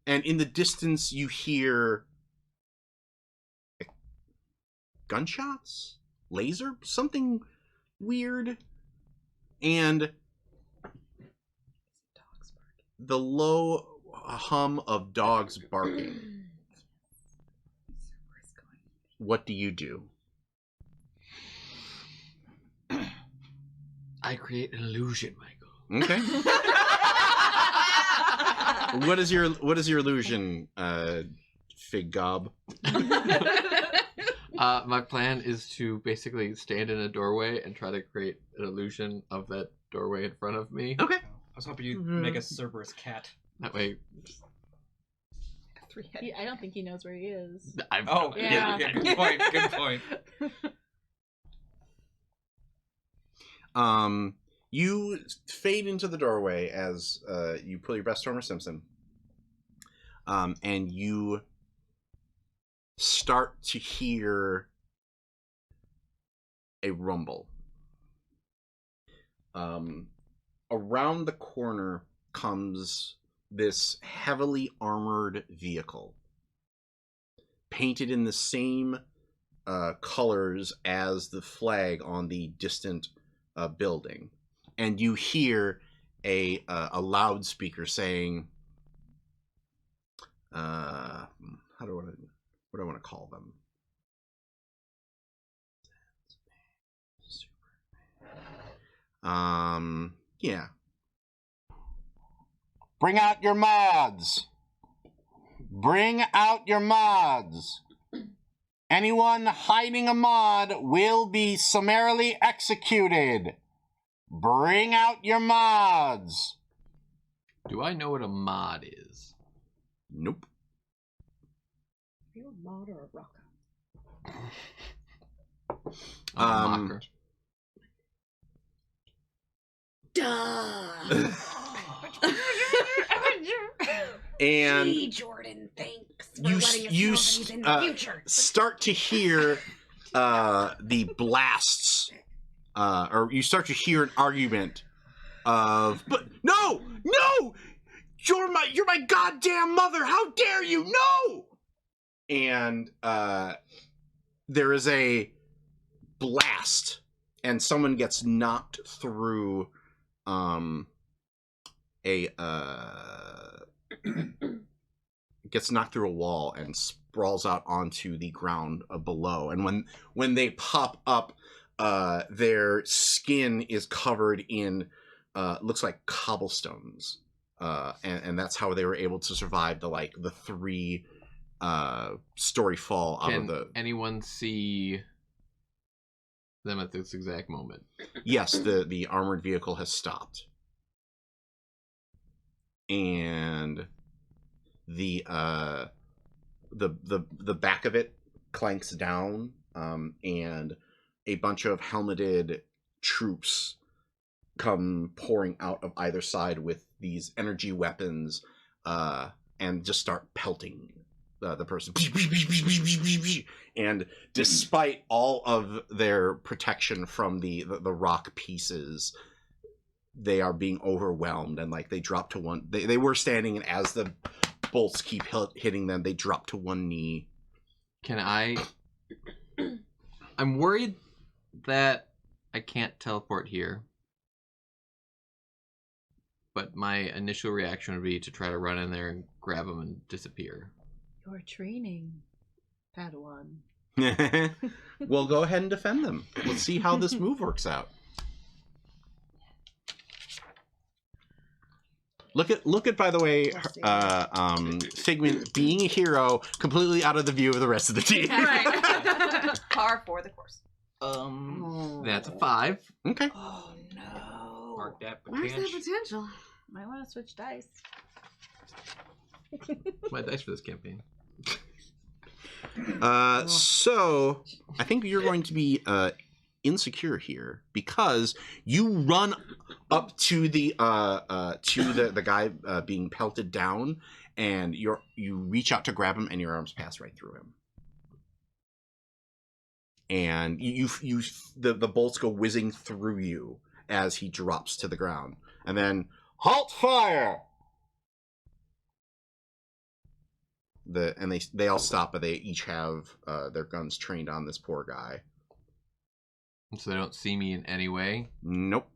And in the distance you hear gunshots, laser, something weird, and the low hum of dogs barking. What do you do? I create an illusion, Michael. Okay. What is your illusion, Fig Gob? My plan is to basically stand in a doorway and try to create an illusion of that doorway in front of me. Okay. I was hoping you'd make a Cerberus cat. That way. I don't think he knows where he is. Yeah. Good point. Good point. You fade into the doorway as you pull your best Stormer Simpson, and you start to hear a rumble. Around the corner comes this heavily armored vehicle, painted in the same colors as the flag on the distant building, and you hear a loudspeaker saying, what do I want to call them? Yeah. Bring out your mods. Bring out your mods. Anyone hiding a mod will be summarily executed. Bring out your mods. Do I know what a mod is? Nope. Are you a mod or a rocker? I'm a mocker. Duh. And Gee, Jordan, thanks for you letting us know that he's in the future. start to hear the blasts, or you start to hear an argument of, but no, you're my goddamn mother. How dare you? No. And there is a blast, and someone gets knocked through gets knocked through a wall and sprawls out onto the ground below. And when they pop up, their skin is covered in looks like cobblestones, and that's how they were able to survive the 3 story fall out of the. Can anyone see them at this exact moment? Yes, the armored vehicle has stopped, and the back of it clanks down, and a bunch of helmeted troops come pouring out of either side with these energy weapons, and just start pelting the person. And despite all of their protection from the rock pieces, they are being overwhelmed, and they drop to one. They were standing, and as the bolts keep hitting them, they drop to one knee. I'm worried that I can't teleport here, but my initial reaction would be to try to run in there and grab them and disappear. You're training, Padawan. Well, go ahead and defend them. Let's see how this move works out. Look at by the way, Figment being a hero, completely out of the view of the rest of the team. Right. Par for the course. That's a 5. Okay. Oh no. Mark that Where's that potential. potential? Might want to switch dice. My dice for this campaign. So I think you're going to be insecure here because you run up to the guy being pelted down, and you reach out to grab him, and your arms pass right through him, and the bolts go whizzing through you as he drops to the ground, and then halt fire. They all stop, but they each have their guns trained on this poor guy. So they don't see me in any way? Nope.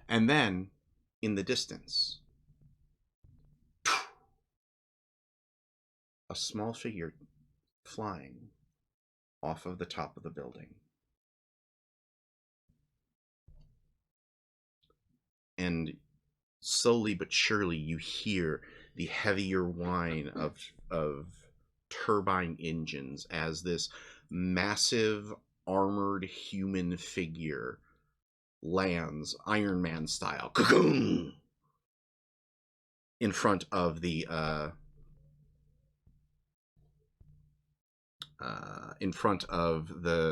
And then, in the distance, a small figure flying off of the top of the building. And slowly but surely you hear the heavier whine of turbine engines as this massive armored human figure lands Iron Man style in front of the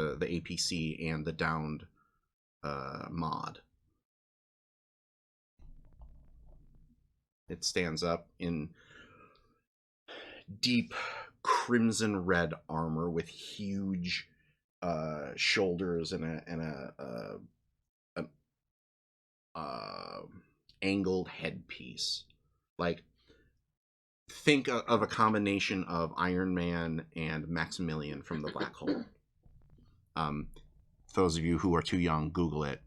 APC and the downed mod. It stands up in deep crimson red armor with huge shoulders and an angled headpiece. Like, think of a combination of Iron Man and Maximilian from the Black Hole. Those of you who are too young, Google it.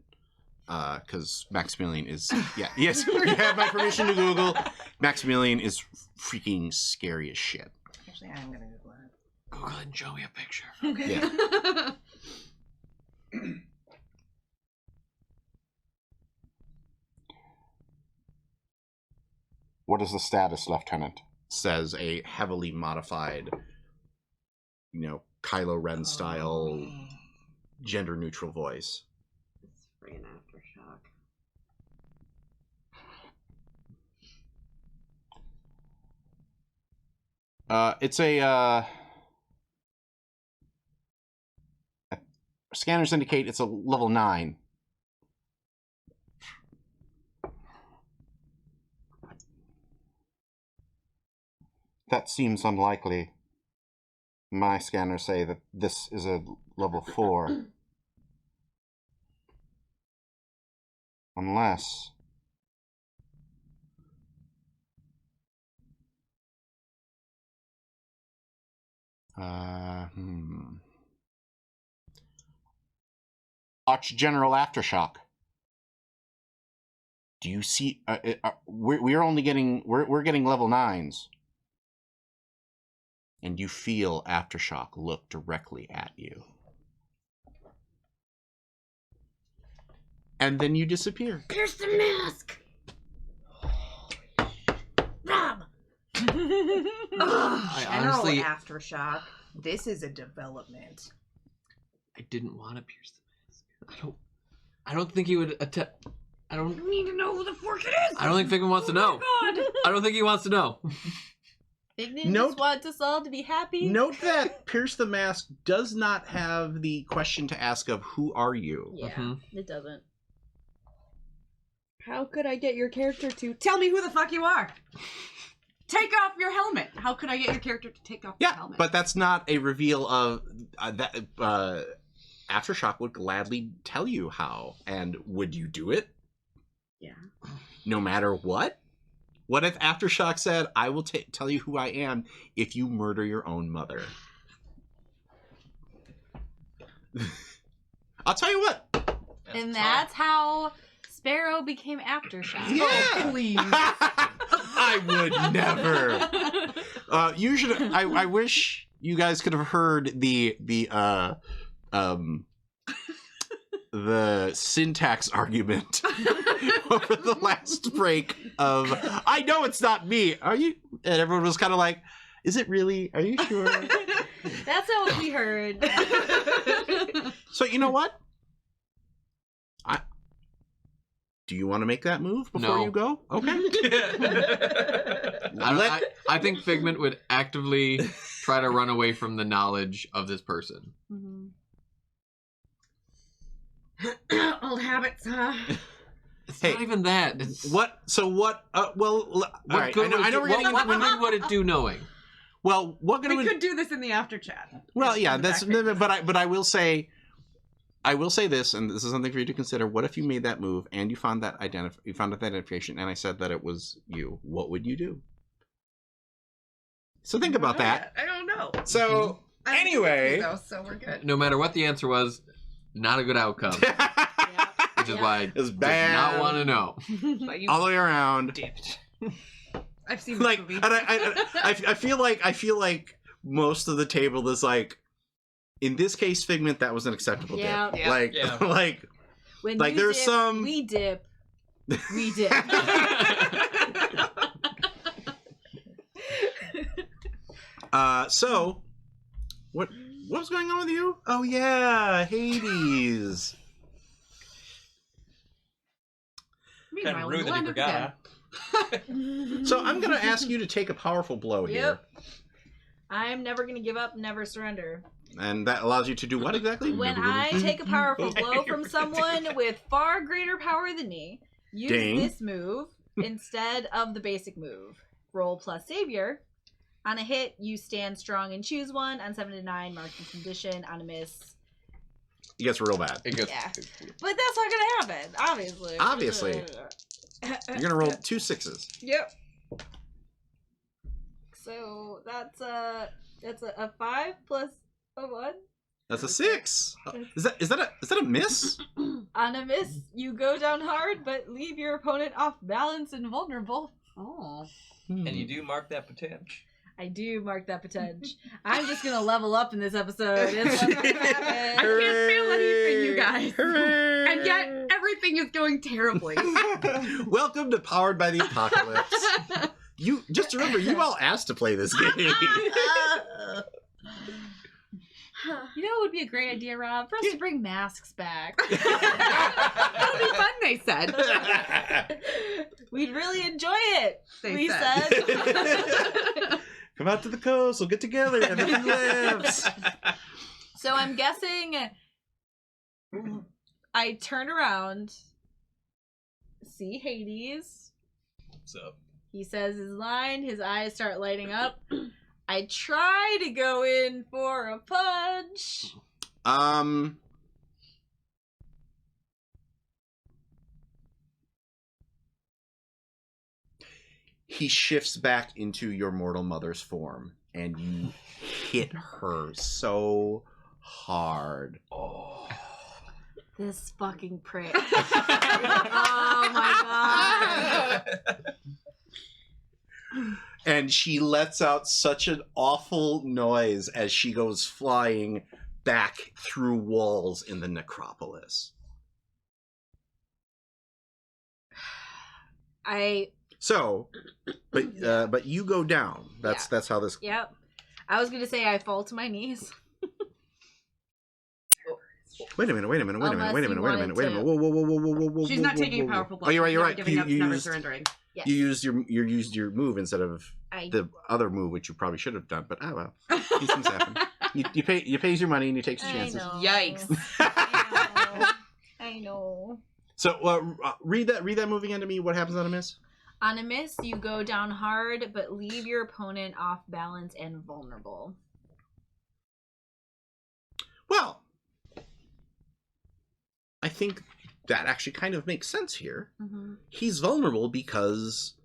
Because Maximilian is, yes, you have my permission to Google. Maximilian is freaking scary as shit. Actually, I'm gonna Google it. Google and show me a picture. Okay. Yeah. What is the status, Lieutenant? Says a heavily modified, Kylo Ren style, gender neutral voice. It's free and aftershock. It's scanners indicate it's a level 9. That seems unlikely. My scanners say that this is a level 4. Unless... Arch General Aftershock. Do you see? We're only getting we're getting level 9s, and you feel Aftershock look directly at you, and then you disappear. Pierce the mask. Rob. I General honestly, Aftershock. This is a development. I didn't want to pierce the mask. I don't think he would attempt. I don't need to know who the fork it is. I don't think Figment wants to know. God. I don't think he wants to know. Figment Note- just wants us all to be happy. Note that Pierce the Mask does not have the question to ask of who are you. Yeah, Mhm. it doesn't. How could I get your character to tell me who the fuck you are? Take off your helmet. How could I get your character to take off your Yeah, helmet? but that's not a reveal of that. Aftershock would gladly tell you how, and would you do it? Yeah. No matter what? What if Aftershock said, I will tell you who I am if you murder your own mother? I'll tell you what. And that's how Sparrow became Aftershock. Yeah. Please. I would never. You should. I wish you guys could have heard the syntax argument over the last break of I know it's not me. Are you? And everyone was kind of like, is it really? Are you sure? That's not what we heard. So you know what? Do you want to make that move before No. you go? Okay. I think Figment would actively try to run away from the knowledge of this person. Old habits, huh? It's Hey, not even that. It's, What? So what? Well, all right. good I know we're getting what into. good would it do knowing? Well, what We gonna? could do this in the after chat. Well, yeah. In the That's. back pages. But I will say this, and this is something for you to consider. What if you made that move and you found that identification, and I said that it was you? What would you do? So think about that. I don't know. So anyway, Though, so we're good. No matter what the answer was, not a good outcome. Which is why I it's did bad. not want to know. But you All the way around. dipped. I've seen this Like, movie. and I feel like most of the table is like, in this case, Figment, that was an acceptable Yeah. dip. Yeah. Like, Yeah. like, When Like, you there's dip, some- we dip. We dip. so, what was going on with you? Oh yeah, Hades. Kind Meanwhile, of rude that Glenn you is forgot, dead. huh? So I'm gonna ask you to take a powerful blow here, Yep. I'm never gonna give up, never surrender. and that allows you to do what exactly? When I take a powerful blow from someone with far greater power than me, use Ding. this move instead of the basic move. Roll plus savior. On a hit, you stand strong and choose one. On 7 to 9, mark the condition. On a miss. It gets real bad. It gets, Yeah. But that's not gonna happen, obviously. Obviously. You're gonna roll 2 6s. Yep. So that's a 5 plus a 1. That's a 6. Is that a miss? On a miss, you go down hard, but leave your opponent off balance and vulnerable. Oh. And you do mark that potential. I do mark that potential. I'm just gonna level up in this episode. It's what's gonna I happen. can't feel anything, you guys. Hooray! And yet, everything is going terribly. Welcome to Powered by the Apocalypse. You just remember, you all asked to play this game. You know what would be a great idea, Rob? For us to bring masks back. That'll be fun, they said. We'd really enjoy it, They we said. said. Come out to the coast. We'll get together. Everything lives. So I'm guessing I turn around, see Hades, What's up? He says his line, his eyes start lighting up. I try to go in for a punch. He shifts back into your mortal mother's form, and you hit her so hard. This fucking prick. Oh my god. And she lets out such an awful noise as she goes flying back through walls in the necropolis. But you go down. That's how this. Yep. I was gonna say I fall to my knees. Wait a minute. Whoa. She's not taking a powerful blow. Oh, you're She's not right. Giving up, never surrendering. Yes. You used your move instead of the other move, which you probably should have done. But well, these things happen. You pays your money and you take your chances. Yikes. I know. So read that move again to me. What happens on a miss? On a miss, you go down hard, but leave your opponent off balance and vulnerable. Well, I think that actually kind of makes sense here. Mm-hmm. He's vulnerable because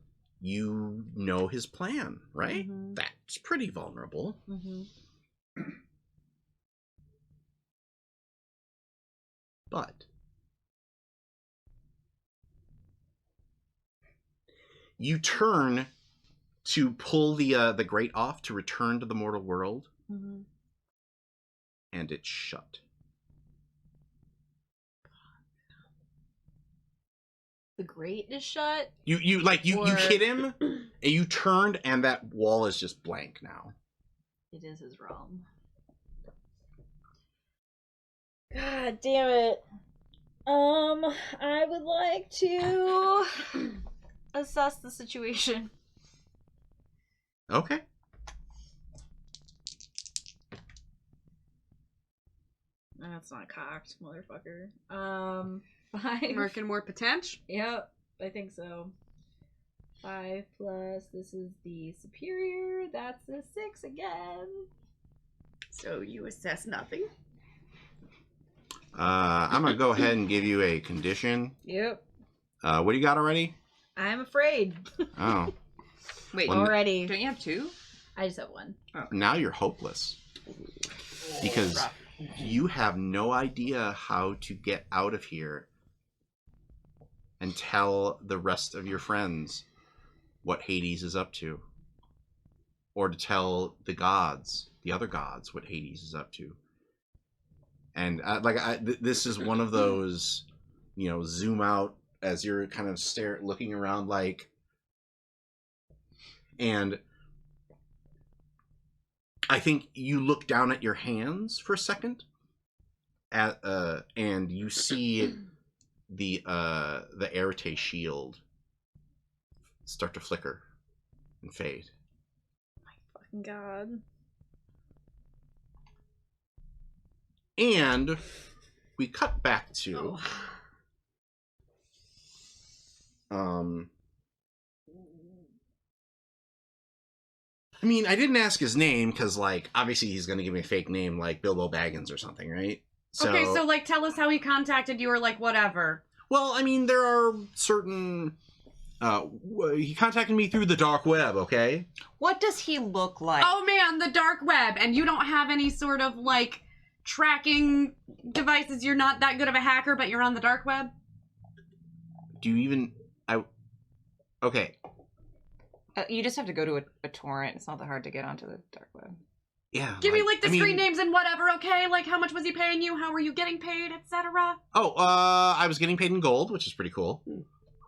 you know his plan, right? Mm-hmm. That's pretty vulnerable. Mm-hmm. But you turn to pull the grate off to return to the mortal world, Mm-hmm. and it's shut. The grate is shut. You hit him, and you turned, and that wall is just blank now. It is his realm. God damn it. I would like to assess the situation. Okay. That's not cocked, motherfucker. 5. Working more potential. Yep, I think so. 5 plus, this is the superior, that's a 6 again. So you assess nothing. I'm gonna go ahead and give you a condition. Yep. What do you got already? I'm afraid. Oh, Wait, Well, Already. don't you have 2? I just have 1. now you're hopeless because you have no idea how to get out of here and tell the rest of your friends what Hades is up to, or to tell the other gods, what Hades is up to. And this is one of those, zoom out as you're kind of looking around, and I think you look down at your hands for a second, and you see the Arete shield start to flicker and fade. Fucking god. And we cut back to I mean, I didn't ask his name because, obviously he's going to give me a fake name like Bilbo Baggins or something, right? Okay, so tell us how he contacted you or whatever. Well, I mean, there are certain... he contacted me through the dark web, okay? What does he look like? Oh man, the dark web, and you don't have any sort of tracking devices. You're not that good of a hacker, but you're on the dark web. Do you even... Okay. You just have to go to a torrent. It's not that hard to get onto the dark web. Yeah. Give me the screen names and whatever, okay? How much was he paying you? How were you getting paid, etc.? Oh, I was getting paid in gold, which is pretty cool.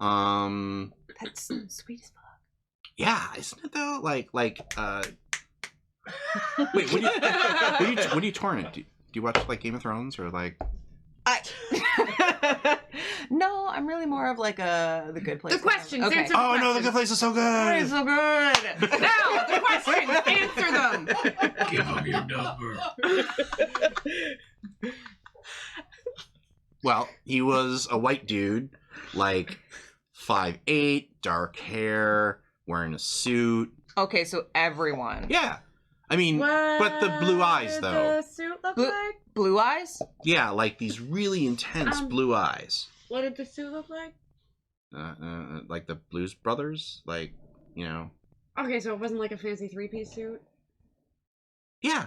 That's sweet as fuck. Yeah, isn't it though? Wait, what do you torrent? Do you watch Game of Thrones or No, I'm really more of the Good Place. The questions, Okay. answer the Oh no, the questions. Good Place is so good. It's so good. Now, the questions, answer them. Give him your number. Well, he was a white dude, 5'8", dark hair, wearing a suit. Okay, so everyone. Yeah. I mean, but the blue eyes, What though. did the suit look Blue- like? Blue eyes? Yeah, like these really intense blue eyes. What did the suit look like? Like the Blues Brothers, like, you know. Okay, so it wasn't like a fancy 3-piece suit. Yeah,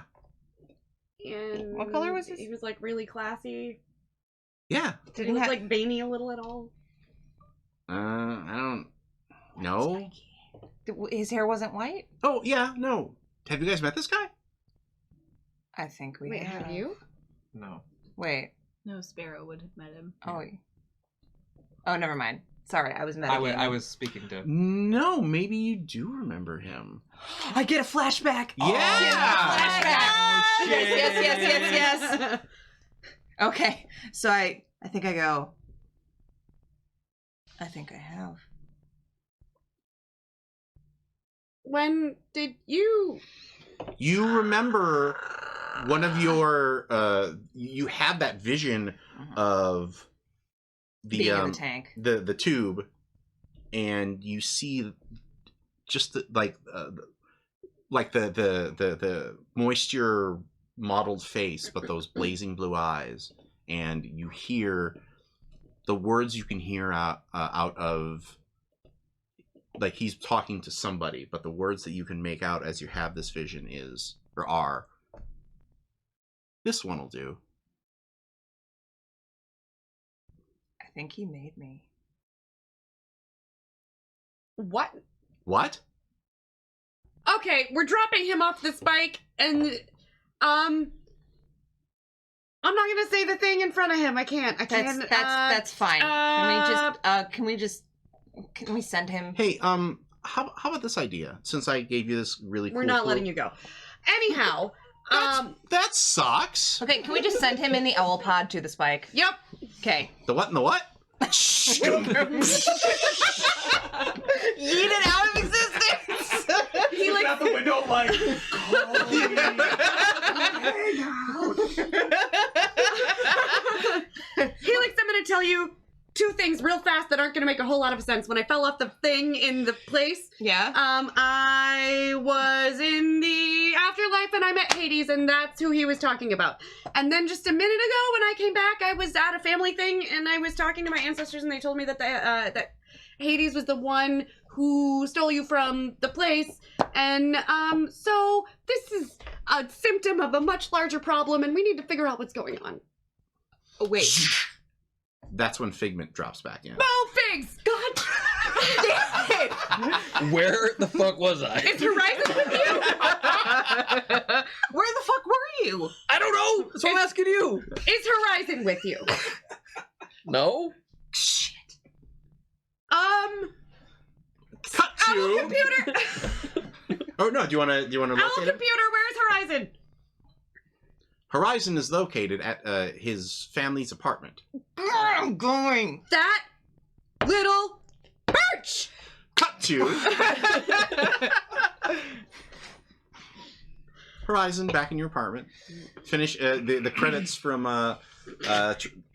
And What color was his? He was like really classy. yeah. Did he look like veiny a little at all? I don't know. His hair wasn't white? Oh, yeah, no. Have you guys met this guy? I think we Wait, have you? No. Wait. No, Sparrow would have met him. Oh, never mind. Sorry, I was I metagaming. I was speaking to. No, maybe you do remember him. I get a flashback. Yeah! Flashback. Oh, shit. Yes. Okay, so I think I go. I think I have. When did you? You remember one of your you have that vision of the Being in the tank. the tube, and you see just like the moisture mottled face, but those blazing blue eyes, and you hear the words you can hear out of, like he's talking to somebody, but the words that you can make out as you have this vision are, this one will do. I think he made me. What? What? Okay, we're dropping him off this bike, and I'm not gonna say the thing in front of him. I can't. That's fine. Can we send him? Hey, how about this idea? Since I gave you this really cool We're not clue. letting you go. Anyhow, that sucks. Okay, can we just send him in the owl pod to the spike? Yep. Okay. The what and the what? Yeet it out of existence. He like out the window like. Helix, I'm gonna tell you two things real fast that aren't gonna make a whole lot of sense. When I fell off the thing in the place, Yeah. I was in the afterlife and I met Hades, and that's who he was talking about. And then just a minute ago, when I came back, I was at a family thing and I was talking to my ancestors, and they told me that that Hades was the one who stole you from the place. And so this is a symptom of a much larger problem, and we need to figure out what's going on. Oh, wait. That's when Figment drops back in. Oh, Figs! God damn it! Where the fuck was I? Is Horizon with you? Where the fuck were you? I don't know. So I'm asking you. Is Horizon with you? No. Shit. Cut Owl to. computer! Oh no! Do you want to Owl locate computer, him? where's Horizon? Horizon is located at his family's apartment. I'm going. That little birch! Cut to. Horizon back in your apartment. Finish the credits from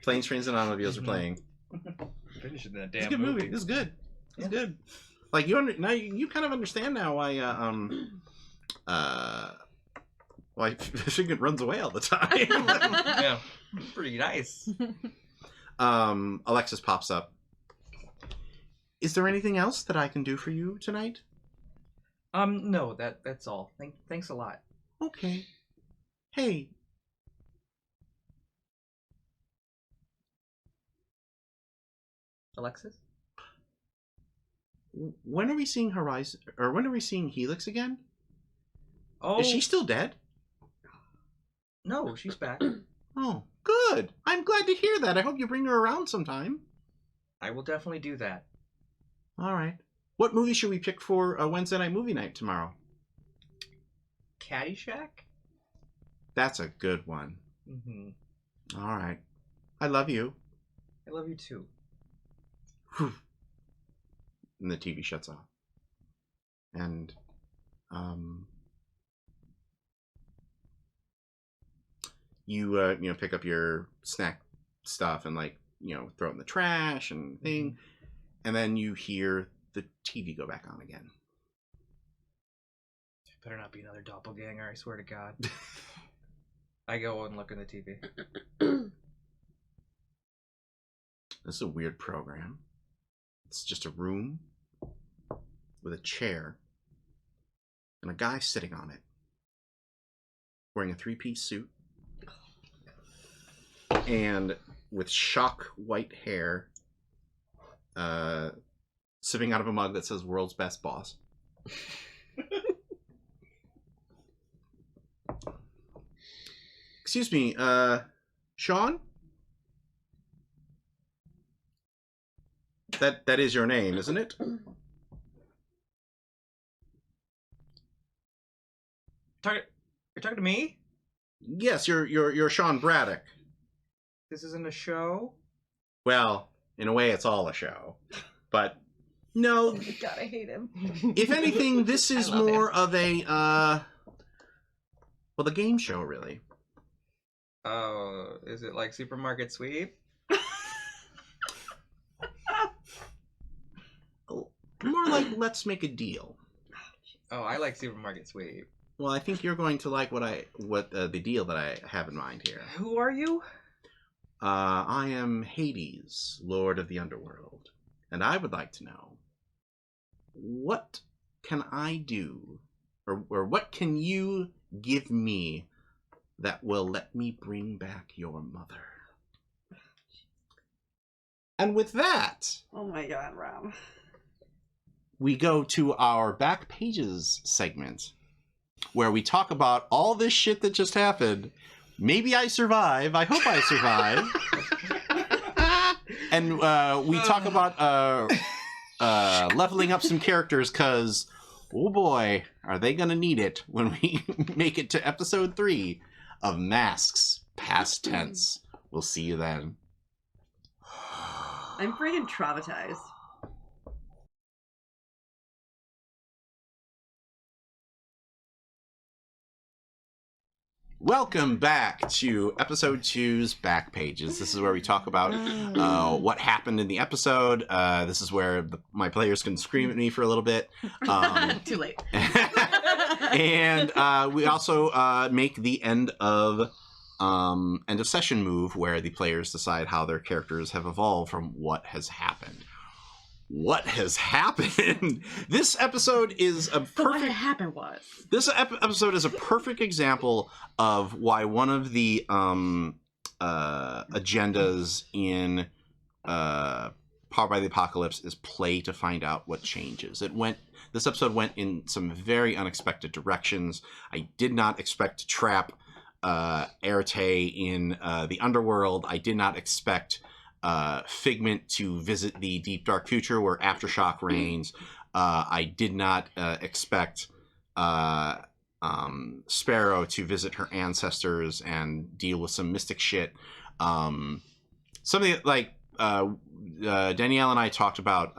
Planes, Trains, and Automobiles are playing. Finishing that It's a damn good movie. It's good. It's good. Like now you kind of understand now why why Figment runs away all the time. Yeah, pretty nice. Alexis pops up. Is there anything else that I can do for you tonight? No, that's all. Thanks a lot. Okay. Hey. Alexis? When are we seeing Horizon, or when are we seeing Helix again? Oh, Is she still dead? No, she's back. Oh, good. I'm glad to hear that. I hope you bring her around sometime. I will definitely do that. All right. What movie should we pick for a Wednesday night movie night tomorrow? Caddyshack? That's a good one. Mm-hmm. All right. I love you. I love you too. Whew. And the TV shuts off. And, you pick up your snack stuff and, throw it in the trash and thing. And then you hear the TV go back on again. Better not be another doppelganger, I swear to God. I go and look in the TV. This is a weird program. It's just a room with a chair and a guy sitting on it wearing a three-piece suit and with shock white hair, sipping out of a mug that says "World's Best Boss." Excuse me, Sean? That is your name, isn't it? You're talking to me? Yes, you're Sean Braddock. This isn't a show? Well, in a way, it's all a show, but no. God, I hate him. If anything, this is I love more of a well, the game show, really. Oh, is it like Supermarket Sweep? More like Let's Make a Deal. Oh, I like Supermarket Sweep. Well, I think you're going to like what the deal that I have in mind here. Who are you? I am Hades, Lord of the Underworld, and I would like to know, what can I do, or what can you give me that will let me bring back your mother? And with that, Oh my god, Rob. we go to our Back Pages segment, where we talk about all this shit that just happened. Maybe I survive. I hope I survive. And we talk about leveling up some characters, because, oh boy, are they going to need it when we make it to episode 3 of Masks Past Tense. We'll see you then. I'm freaking traumatized. Welcome back to episode 2's Back Pages. This is where we talk about what happened in the episode. This is where my players can scream at me for a little bit. Too late. And we also make the end of session move, where the players decide how their characters have evolved from what has happened. What has happened? This episode is a perfect. What happened was This episode is a perfect example of why one of the agendas in Powered by the Apocalypse is play to find out what changes. This episode went in some very unexpected directions. I did not expect to trap Erte in the underworld. I did not expect Figment to visit the deep dark future where Aftershock reigns. I did not expect Sparrow to visit her ancestors and deal with some mystic shit. Something like Danielle and I talked about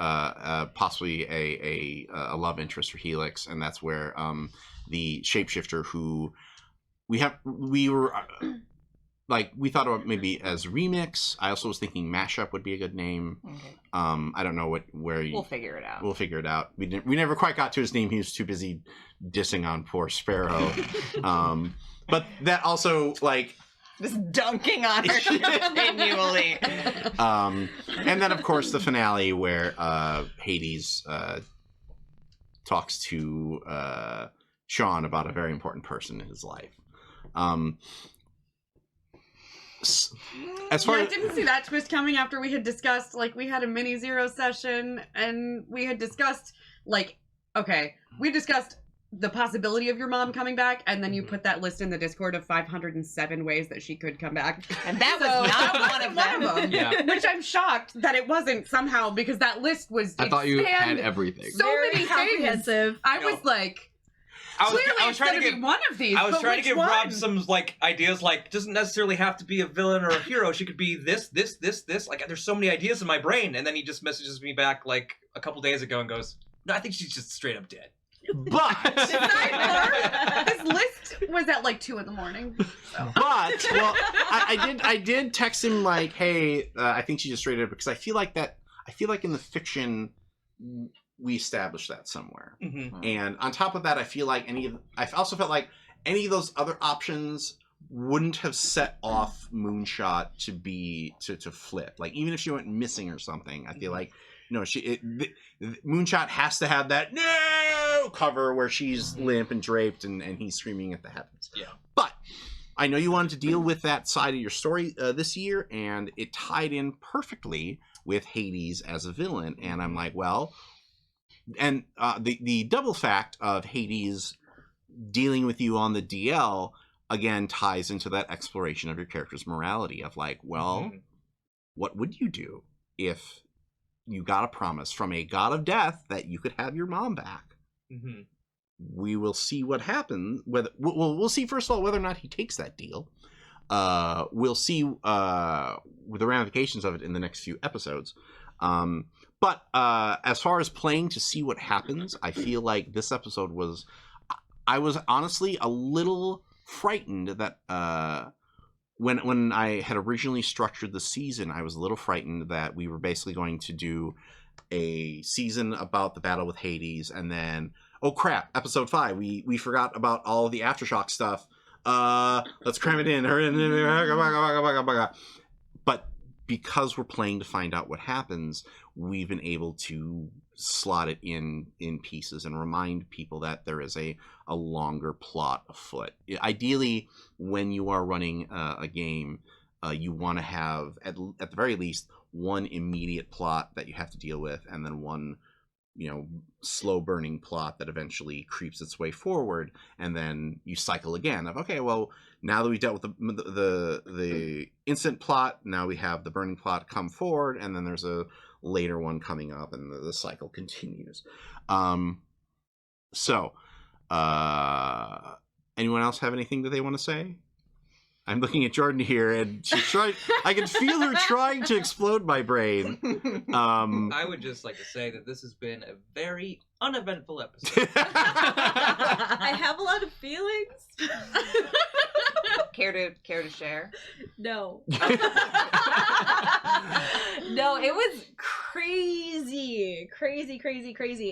possibly a love interest for Helix, and that's where the shapeshifter who we thought about maybe as remix. I also was thinking mashup would be a good name. Okay. I don't know We'll figure it out. We'll figure it out. We never quite got to his name. He was too busy dissing on poor Sparrow. But that also, like, Just dunking on her continually. and then of course the finale where Hades talks to Sean about a very important person in his life. As far I as didn't see that twist coming after we had discussed, like, we had a mini zero session and we had discussed, like, okay, we discussed the possibility of your mom coming back, and then you put that list in the Discord of 507 ways that she could come back. And that was So, not that one of wasn't them. Yeah. Which I'm shocked that it wasn't somehow, because that list was I thought you had spanned everything. so Very many things. comprehensive. I was like, I clearly was it's trying going to to give be one of these. I was but trying to which give one? Rob some like ideas. Like, doesn't necessarily have to be a villain or a hero. She could be this. Like, there's so many ideas in my brain. And then he just messages me back like a couple days ago and goes, "No, I think she's just straight up dead." but This list was at like 2 a.m. So. But well, I did text him like, hey, I think she just straight up, because I feel like in the fiction, we establish that somewhere. Mm-hmm. And on top of that, I feel like I also felt like any of those other options wouldn't have set off Moonshot to flip. Like even if she went missing or something, I feel like Moonshot has to have that no cover where she's limp and draped and he's screaming at the heavens. Yeah. But I know you wanted to deal with that side of your story this year, and it tied in perfectly with Hades as a villain. And I'm like, well, and the double fact of Hades dealing with you on the DL again ties into that exploration of your character's morality of like, well, what would you do if you got a promise from a god of death that you could have your mom back? Mm-hmm. We will see what happens. We'll see first of all whether or not he takes that deal. We'll see the ramifications of it in the next few episodes. But as far as playing to see what happens, I feel like this episode was. I was honestly a little frightened that when I had originally structured the season, I was a little frightened that we were basically going to do a season about the battle with Hades, and then oh crap, episode 5, we forgot about all of the Aftershock stuff. Let's cram it in. But because we're playing to find out what happens, we've been able to slot it in pieces and remind people that there is a longer plot afoot. Ideally, when you are running a game, you want to have at the very least one immediate plot that you have to deal with, and then one slow burning plot that eventually creeps its way forward, and then you cycle again of, okay, well, now that we've dealt with the instant plot, now we have the burning plot come forward, and then there's a later one coming up, and the cycle continues. So anyone else have anything that they want to say? I'm looking at Jordan here, and she's trying. I can feel her trying to explode my brain. I would just like to say that this has been a very uneventful episode. I have a lot of feelings. Care to share? No. No, it was crazy.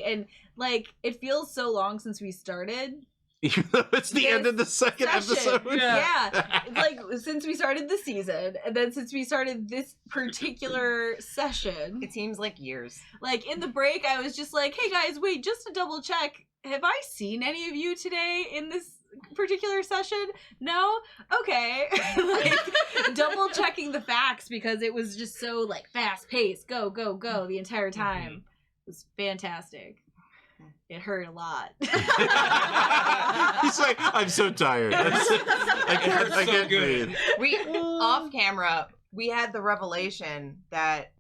And like, it feels so long since we started. Even though it's the end of the second episode. Yeah. Like, since we started the season, and then since we started this particular session. It seems like years. Like, in the break, I was just like, hey guys, wait, just to double check, have I seen any of you today in this particular session? No? Okay. Like, double checking the facts because it was just so, like, fast paced, go the entire time. It was fantastic. It hurt a lot. He's like, I'm so tired. I can't breathe. We off camera, we had the revelation that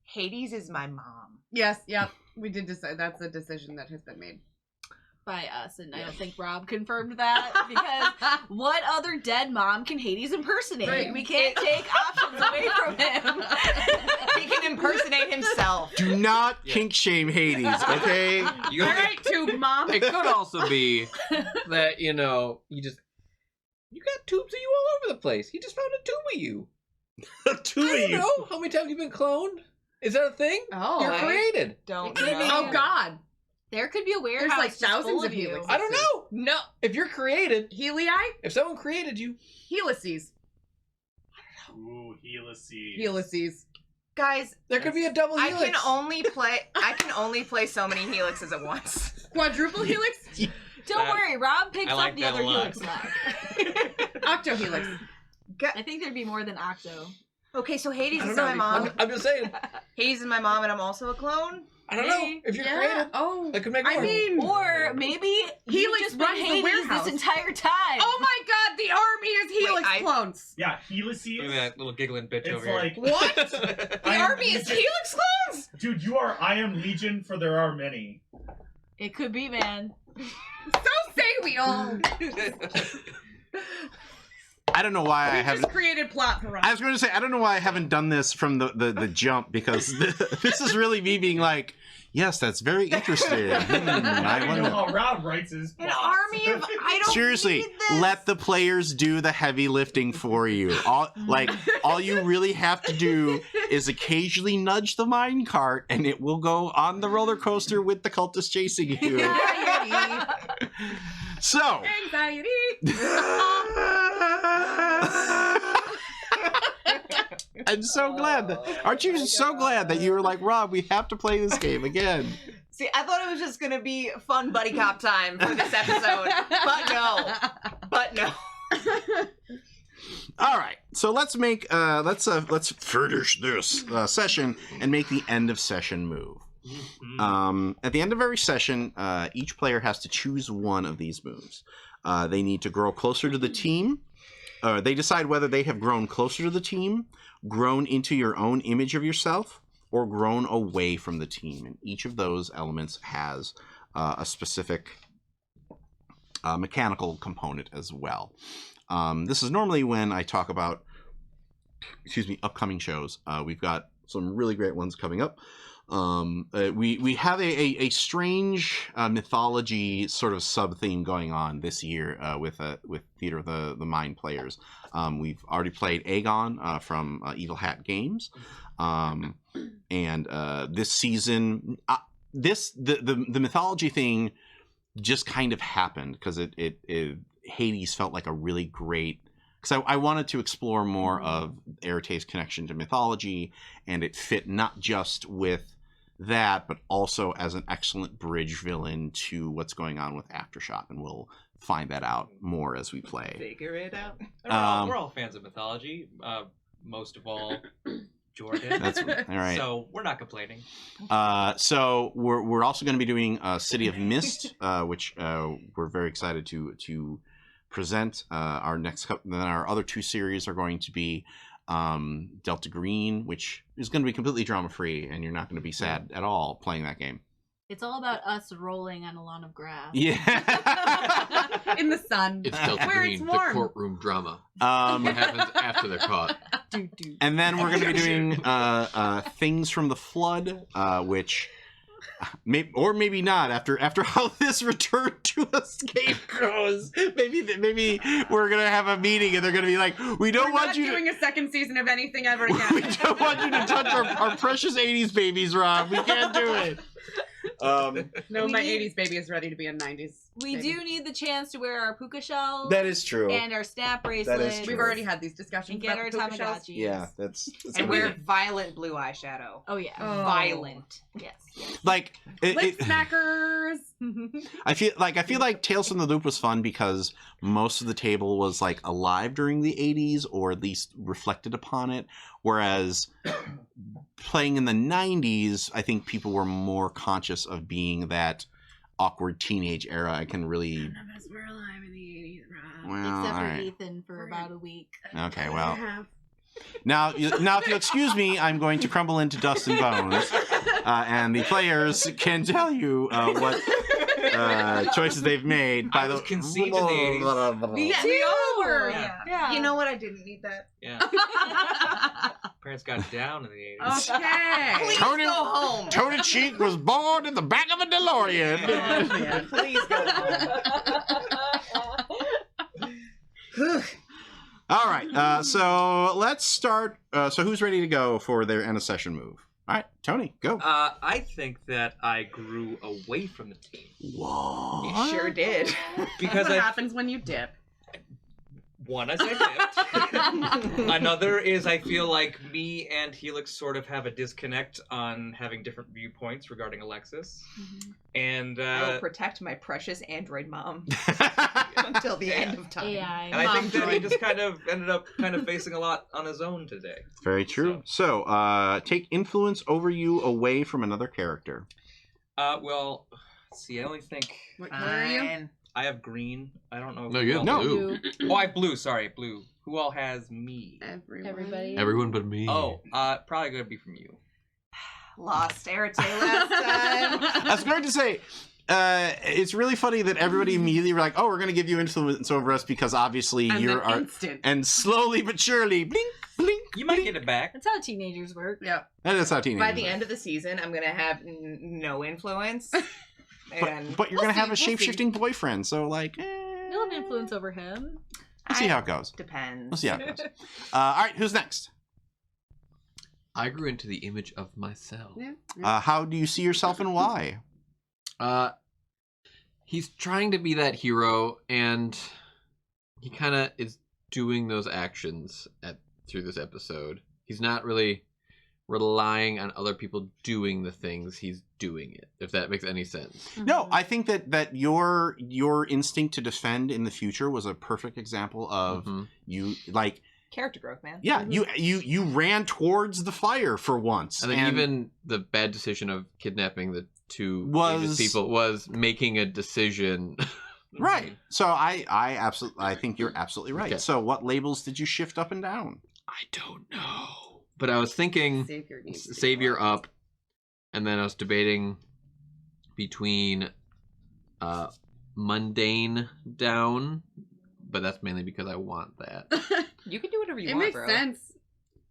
Hades is my mom. Yes, yep. We did decide that's a decision that has been made by us, and I don't think Rob confirmed that, because what other dead mom can Hades impersonate? Right. We can't take options away from him. He can impersonate himself. Do not kink shame Hades, okay? All right, tube mom. It could also be that, you got tubes of you all over the place. He just found a tube of you. A tube of I you? don't know. How many times have you been cloned? Is that a thing? Oh, You're created. Don't Could know. be. Oh God. There could be a warehouse There's like just thousands full of you. Helixes. I don't know. No. If you're created, Helii? if someone created you, Helices. Ooh, Helices. Helices. Guys, there could be a double I helix. can only play so many helixes at once. Quadruple helix? Don't worry, Rob picks I like up the that other a lot. helix left. Octo helix. I think there'd be more than Octo. Okay, so Hades I is don't my know. mom. I'm just saying. Hades is my mom, and I'm also a clone. I don't know. If you're created, Oh. that could make more. I mean, Or maybe Helix you've just been runs the Hades warehouse. this entire time. oh my God, the army is helix clones. Yeah, Helices. Look at that little giggling bitch It's over here. like What? The I am army is Legion. helix clones? Dude, I am Legion, for there are many. It could be, man. So say we all. I don't know why I We haven't. just created plot for us. I was going to say I don't know why I haven't done this from the jump because this is really me being like, yes, that's very interesting. I I don't know wonder. how Rob writes his An plots. army of I don't Seriously, need this. let the players do the heavy lifting for you. All you really have to do is occasionally nudge the minecart, and it will go on the roller coaster with the cultists chasing you. So, Anxiety. I'm so glad that aren't you so glad that you were like, Rob, we have to play this game again. See, I thought it was just gonna be fun buddy cop time for this episode, but no. All right, so let's make let's finish this session and make the end of session move. At the end of every session, each player has to choose one of these moves. They need to grow closer to the team. They decide whether they have grown closer to the team, grown into your own image of yourself, or grown away from the team. And each of those elements has a specific mechanical component as well. This is normally when I talk about, upcoming shows. We've got some really great ones coming up. We have a strange mythology sort of sub theme going on this year with Theater of the Mind players. We've already played Aegon from Evil Hat Games, and this season, the mythology thing just kind of happened because it Hades felt like a really great. Because I wanted to explore more of Arate's connection to mythology, and it fit not just with that, but also as an excellent bridge villain to what's going on with Aftershock, and we'll find that out more as we play. Figure it out. We're all fans of mythology. Most of all, Jordan. That's all right. So we're not complaining. So we're also going to be doing City of Mist, which we're very excited to present. Our next couple, then our other two series are going to be Delta Green, which is going to be completely drama free, and you're not going to be sad at all playing that game. It's all about us rolling on a lawn of grass. Yeah. In the sun. It's Delta Where Green, it's the warm. courtroom drama. What happens after they're caught? And then we're going to be doing Things from the Flood, which maybe not after how this Return to Escape goes. Maybe we're going to have a meeting and they're going to be like, we don't We're want not you doing a second season of anything ever we again. don't want you to touch our precious 80s babies, Rob. We can't do it. No, We my need- 80s baby is ready to be a 90s. We baby. do need the chance to wear our puka shells That is true. and our snap bracelets. true. We've already had these discussions And get about our the puka shells. Tamagotchis. Yeah, that's And wear violent blue eyeshadow. Oh yeah. Oh. Violent. Yes. like Lip smackers. I feel like Tales from the Loop was fun because most of the table was like alive during the 80s or at least reflected upon it, whereas playing in the 90s, I think people were more conscious of being that awkward teenage era. I can really None of us were alive in the 80s, Rob. well, Except all for right. Ethan for about a week. Okay, well. Now, if you'll excuse me, I'm going to crumble into dust and bones, and the players can tell you what choices they've made. I was conceived in the 80s. Me Yeah, too. we all were. Yeah. You know what? I didn't need that. Yeah. Parents got down in the 80s. Okay. Please Tony- go home. Tony Cheek was born in the back of a DeLorean. Please go home. All right, so let's start. So who's ready to go for their end of session move? All right, Tony, go. I think that I grew away from the team Whoa. You sure did. because what I happens when you dip? one as I dipped. Another is I feel like me and Helix sort of have a disconnect on having different viewpoints regarding Alexis, and I will protect my precious android mom Oh, until the end of time. AI. and I think that he just kind of ended up facing a lot on his own today. Very true. So, take influence over you away from another character. Well, see, I only think What color are you? Fine. I have green. I don't know. No, who you have all- blue. Oh, I have blue. Sorry, blue. Who all has me? Everybody. Everyone but me. Oh, probably gonna be from you. Lost Arate last time. I was going to say, it's really funny that everybody immediately were like, "Oh, we're going to give you influence over us because obviously And you're then our." instant. And slowly but surely, blink, blink. You might get it back. That's how teenagers work. Yeah. That is how teenagers. By the are. end of the season, I'm gonna have no influence. And But you're We'll going to have a see, we'll shape-shifting boyfriend, so like, You'll have influence over him. we'll see how it goes. Depends. We'll see how it goes. All right, who's next? I grew into the image of myself. Yeah. How do you see yourself and why? He's trying to be that hero, and he kind of is doing those actions through this episode. He's not really relying on other people doing the things. He's doing it, if that makes any sense. No, I think that your instinct to defend in the future was a perfect example of Mhm. you like. Character growth, man. Yeah, you ran towards the fire for once, And then even the bad decision of kidnapping the two Was- Aegis people was making a decision. right. So I think you're absolutely right. Okay. So what labels did you shift up and down? I don't know. But I was thinking Savior needs to be Savior loved. up, and then I was debating between mundane down, but that's mainly because I want that. You can do whatever you It want, makes bro. sense.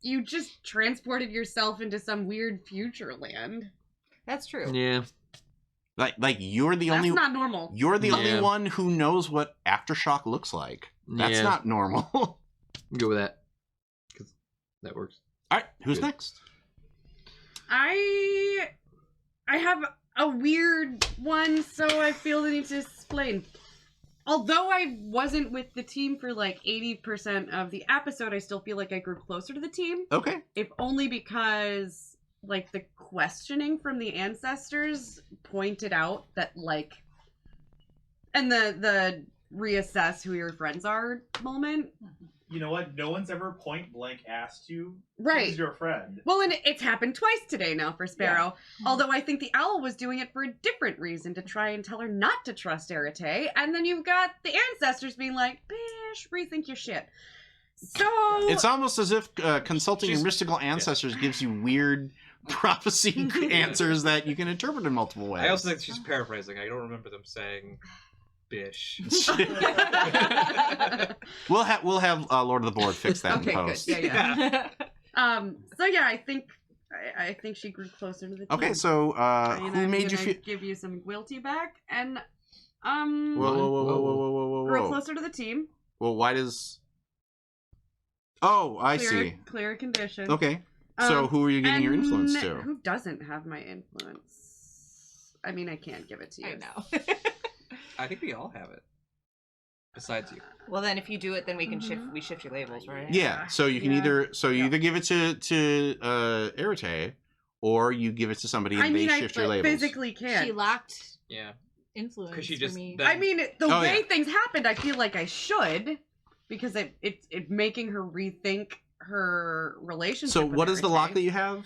You just transported yourself into some weird future land. That's true. Yeah. Like you're the That's only not normal. you're the only Yeah. one who knows what aftershock looks like. That's Yeah. not normal. All Go with that. Because that works. right, who's Good. next? I have a weird one, so I feel the need to explain. Although I wasn't with the team for like 80% of the episode, I still feel like I grew closer to the team. Okay. If only because like the questioning from the ancestors pointed out that like, and the reassess who your friends are moment. You know what? No one's ever point blank asked you Right. who's your friend. Well, and it's happened twice today now for Sparrow. Although I think the owl was doing it for a different reason, to try and tell her not to trust Arete. And then you've got the ancestors being like, "Bish, rethink your shit." So It's almost as if consulting your She's- mystical ancestors gives you weird prophecy answers that you can interpret in multiple ways. I also think she's paraphrasing. I don't remember them saying bish. we'll have Lord of the Board fix that okay, in good. post. Yeah. So yeah, I think she grew closer to the team. Okay, so And who I'm made you gonna feel? give you some wilty back and Whoa. grow closer to the team. Well, why does? Oh, I Clear, see. Clear condition. Okay, so who are you giving your influence and to? Who doesn't have my influence? I mean, I can't give it to you. I know. I think we all have it. Besides you. Well, then if you do it, then we can shift your labels, right? Yeah, so you can Yeah. either give it to Arete, or you give it to somebody and I mean, they I shift your labels. physically can't. She locked Yeah. influence 'Cause she for just- me. that- I mean, the Oh, way yeah. things happened, I feel like I should, because it's making her rethink her relationship. So with what is the lock Arete. that you have?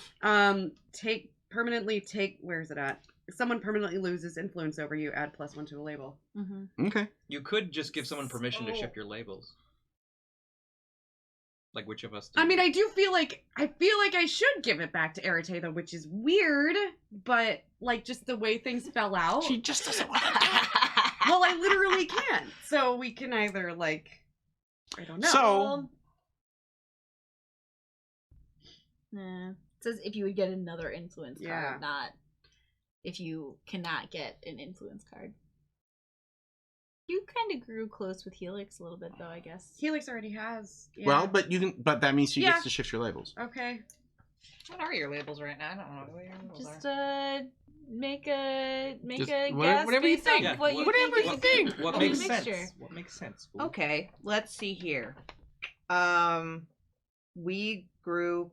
Permanently take. Where's it at? If someone permanently loses influence over you, add +1 to a label. Mm-hmm. Okay. You could just give someone permission to So- shift your labels. Like which of us do? I mean, I feel like I should give it back to Arete though, which is weird, but like just the way things fell out. She just doesn't want to. Well, I literally can't. So we can either like, I don't know. So Nah. It says if you would get another influence Yeah. card, not if you cannot get an influence card. You kind of grew close with Helix a little bit, though, I guess. Helix already has. Yeah. well, but that means she Yeah. gets to shift your labels. Okay. What are your labels right now? I don't know what your labels Just are. make a Just guess whatever you based on think. Yeah, what you whatever think you is think. in What the makes mixture. sense? What makes sense? Fool? Okay, let's see here. We grew.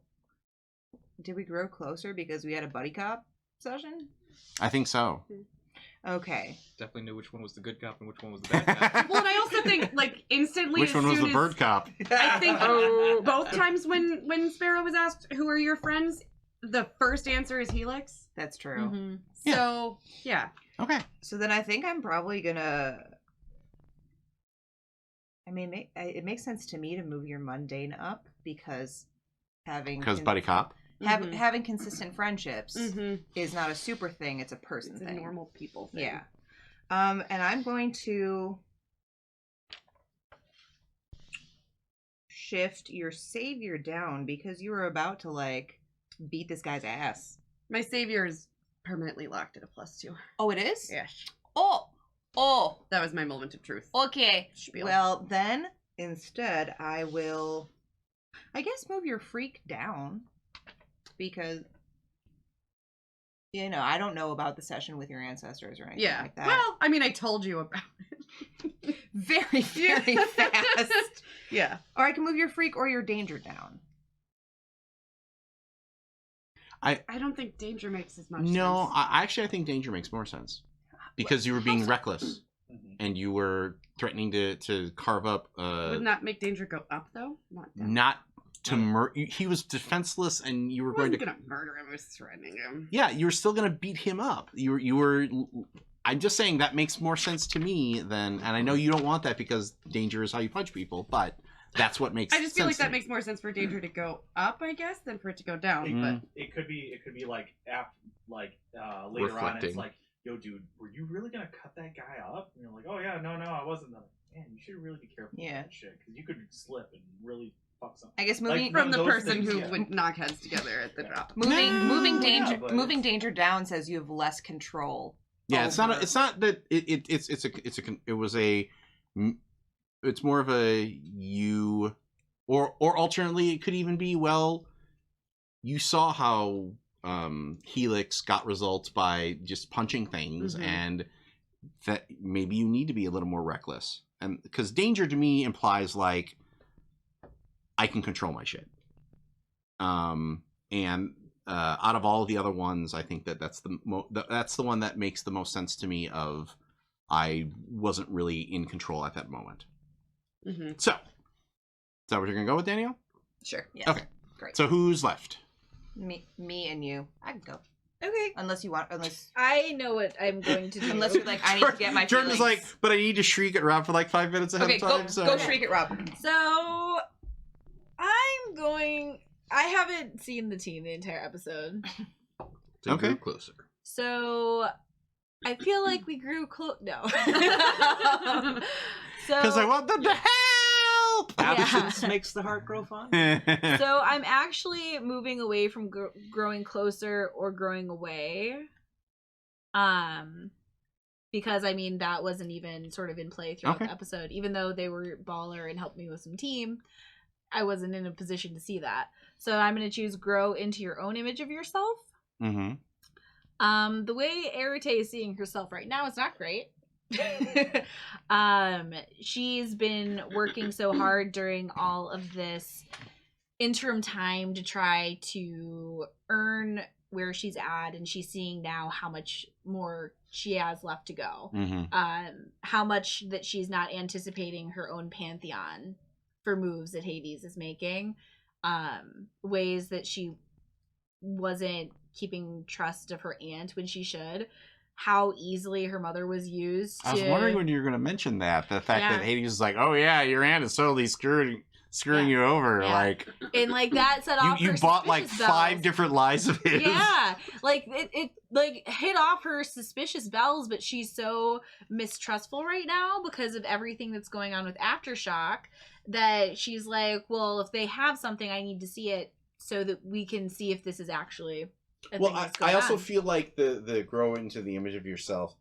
Did we grow closer because we had a buddy cop session? I think so. Okay. Definitely knew which one was the good cop and which one was the bad cop. Well, and I also think like instantly. Which as one was soon the as- bird cop? I think both times when Sparrow was asked who are your friends, the first answer is Helix. That's true. Mhm. So yeah. Okay. So then I think I'm probably gonna. I mean, it makes sense to me to move your mundane up because Because buddy cop. Mhm. having consistent friendships Mhm. is not a super thing; it's a person It's a thing. normal people thing. Yeah. And I'm going to shift your savior down because you were about to like beat this guy's ass. My savior is permanently locked at a +2. Oh, it is? Yes. Oh. That was my moment of truth. Okay. Spiel. Well, then instead I will, I guess, move your freak down because, you know, I don't know about the session with your ancestors or anything Yeah. like that. Well, I mean, I told you about it. very, very fast. Yeah. Or I can move your freak or your danger down. I don't think danger makes as much No, sense. I think danger makes more sense because you were being reckless and you were threatening to carve up. Would not make danger go up, though? Not down. Not to murder. He was defenseless, and you were I going wasn't to. gonna murder him. I was threatening him. Yeah, you were still going to beat him up. You were. I'm just saying that makes more sense to me than, and I know you don't want that because danger is how you punch people, but that's what makes. I just feel like sense to that me. makes more sense for danger to go up, I guess, than for it to go down. But It could be like after, later on. Reflecting. It's like, yo, dude, were you really gonna cut that guy up? And you're like, oh yeah, no, I wasn't. I'm like, man, you should really be careful with that shit because you could slip and really fuck something. I guess Like, moving from the those person things, who yeah. would knock heads together at the drop. moving danger but moving danger down says you have less control. Yeah, it's not. over- It's not that. It's more of a you, or alternately, it could even be, well, you saw how Helix got results by just punching things, Mhm. and that maybe you need to be a little more reckless. And because danger to me implies like I can control my shit. And out of all of the other ones, I think that's the one that makes the most sense to me. Of I wasn't really in control at that moment. Mm-hmm. So, is that what you're gonna go with, Danielle? Sure. Yes. Okay. Great. So who's left? Me and you. I can go. Okay. Unless you want, unless I know what I'm going to do. unless you're like, I need to get my Jordan is feelings. like, but I need to shriek at Rob for like 5 minutes ahead Okay, of time. go shriek it, Rob. So I'm going. I haven't seen the team the entire episode, So Okay. move closer. so I feel like we grew close. No. Because I want them to help. Absence makes the heart grow fond. So I'm actually moving away from growing closer or growing away. Because I mean that wasn't even sort of in play throughout Okay. the episode. Even though they were baller and helped me with some team, I wasn't in a position to see that. So I'm gonna choose grow into your own image of yourself. Mm-hmm. The way Arite is seeing herself right now is not great. She's been working so hard during all of this interim time to try to earn where she's at, and she's seeing now how much more she has left to go. Mm-hmm. How much that she's not anticipating her own pantheon for moves that Hades is making. Ways that she wasn't keeping trust of her aunt when she should. How easily her mother was used to... I was wondering when you were going to mention that. The fact Yeah. that Hades is like, oh yeah, your aunt is totally screwing you over. Yeah. Like, And like that set off you her bought like suspicious 5 bells. different lies of his. Yeah, like it like hit off her suspicious bells, but she's so mistrustful right now because of everything that's going on with Aftershock that she's like, well, if they have something, I need to see it so that we can see if this is actually a Well, thing that's I going also on. feel like the grow into the image of yourself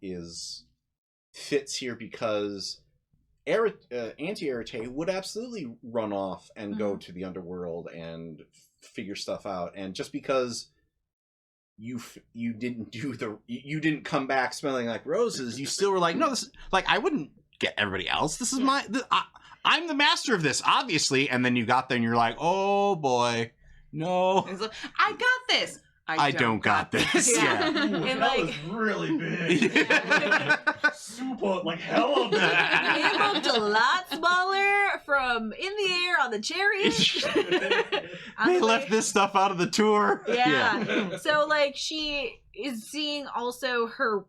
fits here because Anti-Arite would absolutely run off and go to the underworld and figure stuff out, and just because you didn't come back smelling like roses, you still were like, no, this, like, I wouldn't get everybody else. This is I'm the master of this, obviously. And then you got there and you're like, oh boy, no, It's like, I got this. I don't got this. Yeah. Yeah. Ooh, And, that like- was really big. Super, like hella big. It looked a lot smaller from in the air on the cherries. They left this stuff out of the tour. Yeah. So like she is seeing also her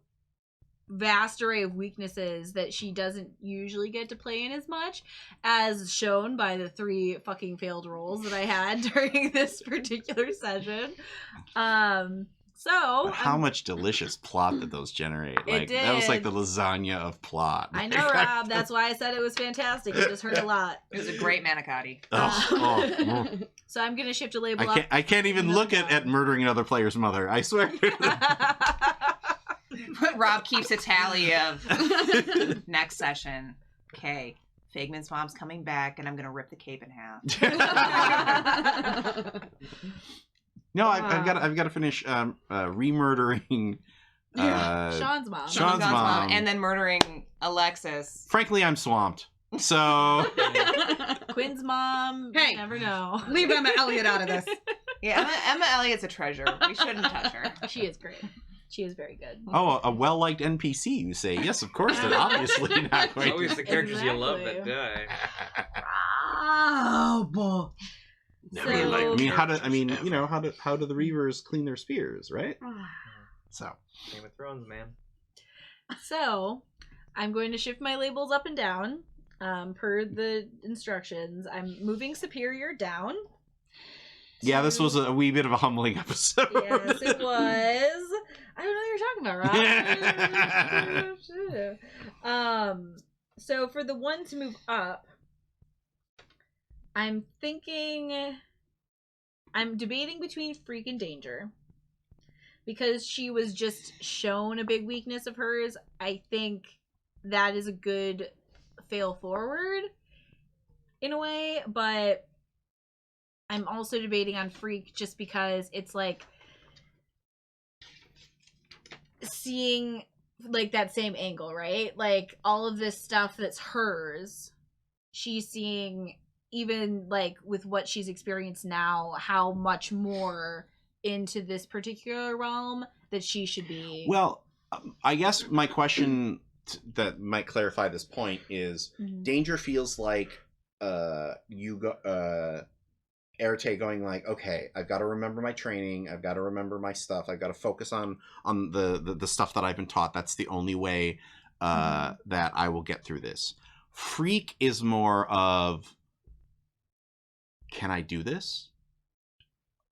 vast array of weaknesses that she doesn't usually get to play in as much, as shown by the 3 fucking failed rolls that I had during this particular session. So How much delicious plot did those generate? It That was like the did. lasagna of plot. I know, Rob. That's why I said it was fantastic. You just heard a lot. It was a great manicotti. So I'm gonna shift a label up. I can't even look at murdering another player's mother. I swear. Rob keeps a tally of next session. Okay, Figman's mom's coming back, and I'm gonna rip the cape in half. No, I've got to finish remurdering Sean's mom. Sean's mom, and then murdering Alexis. Frankly, I'm swamped. So Quinn's mom. Hey. You never know. Leave Emma Elliott out of this. Yeah, Emma Elliott's a treasure. We shouldn't touch her. She is great. She is very good. oh, a well-liked NPC, you say? Yes, of course. They're obviously not It's going always to. the characters you love Exactly. that die. Oh, boy. I mean, So- how do the Reavers clean their spears, right? So Game of Thrones, man. So, I'm going to shift my labels up and down per the instructions. I'm moving Superior down. yeah, this was a wee bit of a humbling episode. Yes, it was. I don't know what you're talking about, Rob. So for the one to move up, I'm debating between Freak and Danger. Because she was just shown a big weakness of hers, I think that is a good fail forward in a way, but I'm also debating on Freak just because it's like seeing like that same angle, right? Like all of this stuff that's hers, she's seeing, even like with what she's experienced now, how much more into this particular realm that she should be. Well, I guess my question that might clarify this point is Mhm. Danger feels like Arete going like, okay, I've got to remember my training, I've got to remember my stuff, I've got to focus on the stuff that I've been taught. That's the only way that I will get through this. Freak is more of, can I do this?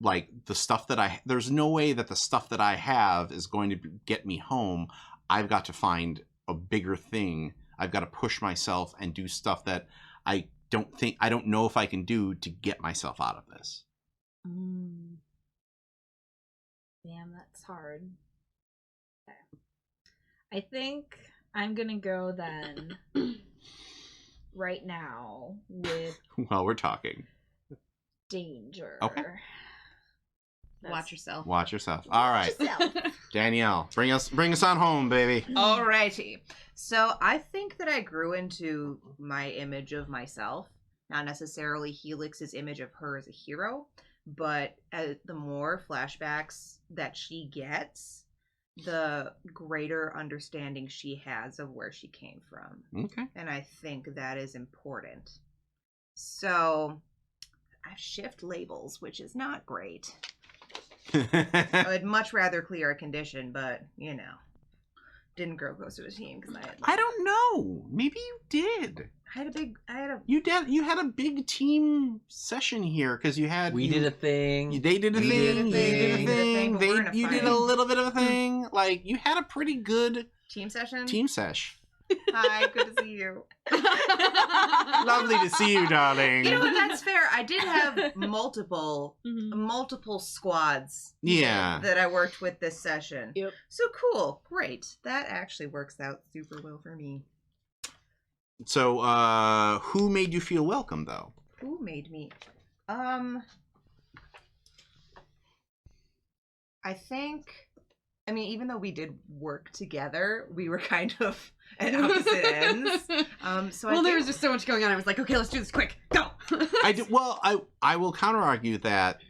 Like the stuff that there's no way that the stuff that I have is going to get me home. I've got to find a bigger thing. I've got to push myself and do stuff that I don't know if I can do to get myself out of this. Mm. Damn, that's hard. Okay. I think I'm gonna go then right now with Well, we're talking. Danger. Okay. Watch yourself. Watch yourself. All right, Yourself. Danielle, bring us on home, baby. Alrighty. So I think that I grew into my image of myself, not necessarily Helix's image of her as a hero, but the more flashbacks that she gets, the greater understanding she has of where she came from. Okay. And I think that is important. So I shift labels, which is not great. I would much rather clear a condition, but didn't grow close to a team because I don't know. Maybe you did. You had a big team session here because you had. We did a thing. They did a We thing. did a You did a thing. thing. We're in a You did fight. a little bit of a thing. Like you had a pretty good team session. team sesh. Hi, good to see you. Lovely to see you, darling. You know what? That's fair. I did have multiple Mhm. squads Yeah. that I worked with this session. Yep. So cool, great. That actually works out super well for me. So, who made you feel welcome, though? Who made me? I think. I mean, even though we did work together, we were kind of at opposite ends. So Well, I there think was just so much going on. I was like, okay, let's do this quick. Go. I will counter argue that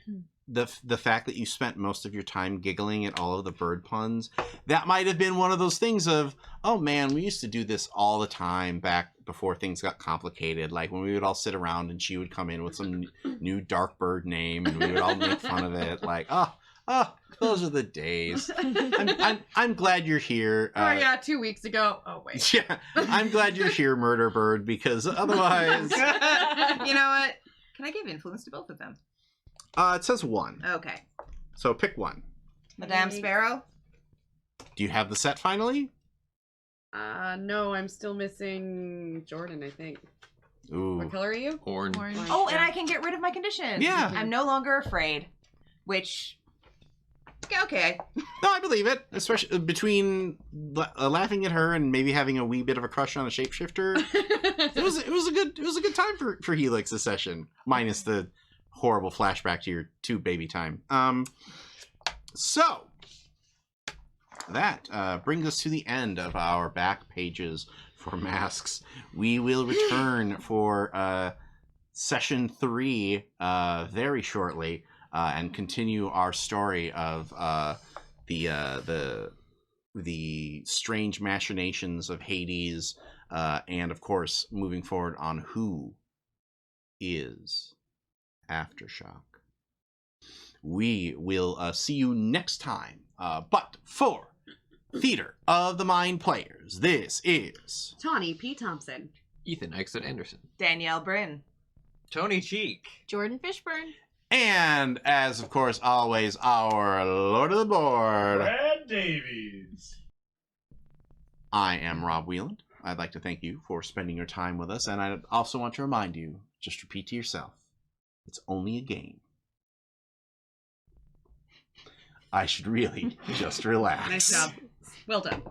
the fact that you spent most of your time giggling at all of the bird puns, that might have been one of those things of, oh man, we used to do this all the time back before things got complicated. Like when we would all sit around and she would come in with some new dark bird name and we would all make fun of it. Like, oh, those are the days. I'm glad you're here. Oh yeah, 2 weeks ago. Oh wait. Yeah, I'm glad you're here, Murder Bird, because otherwise, you know what? Can I give influence to both of them? it says one. Okay. So pick one. Madame Sparrow? Do you have the set finally? No, I'm still missing Jordan, I think. Ooh. What color are you? Orange. Oh, and I can get rid of my condition. Yeah. I'm no longer afraid. Which, okay. No, I believe it. Especially between laughing at her and maybe having a wee bit of a crush on a shapeshifter. it was a good time for Helix this session, minus the horrible flashback to your 2 baby time. So that brings us to the end of our back pages for masks. We will return for session 3 very shortly and continue our story of the strange machinations of Hades, and of course moving forward on who is Aftershock. We will see you next time. But for Theater of the Mind players, this is Tawny P. Thompson. Ethan Exit Anderson. Danielle Bryn. Tony Cheek. Jordan Fishburne. and as of course always our Lord of the Board. Brad Davies. I am Rob Wheeland. I'd like to thank you for spending your time with us, and I also want to remind you, just repeat to yourself, it's only a game. I should really just relax. Nice job. Well done.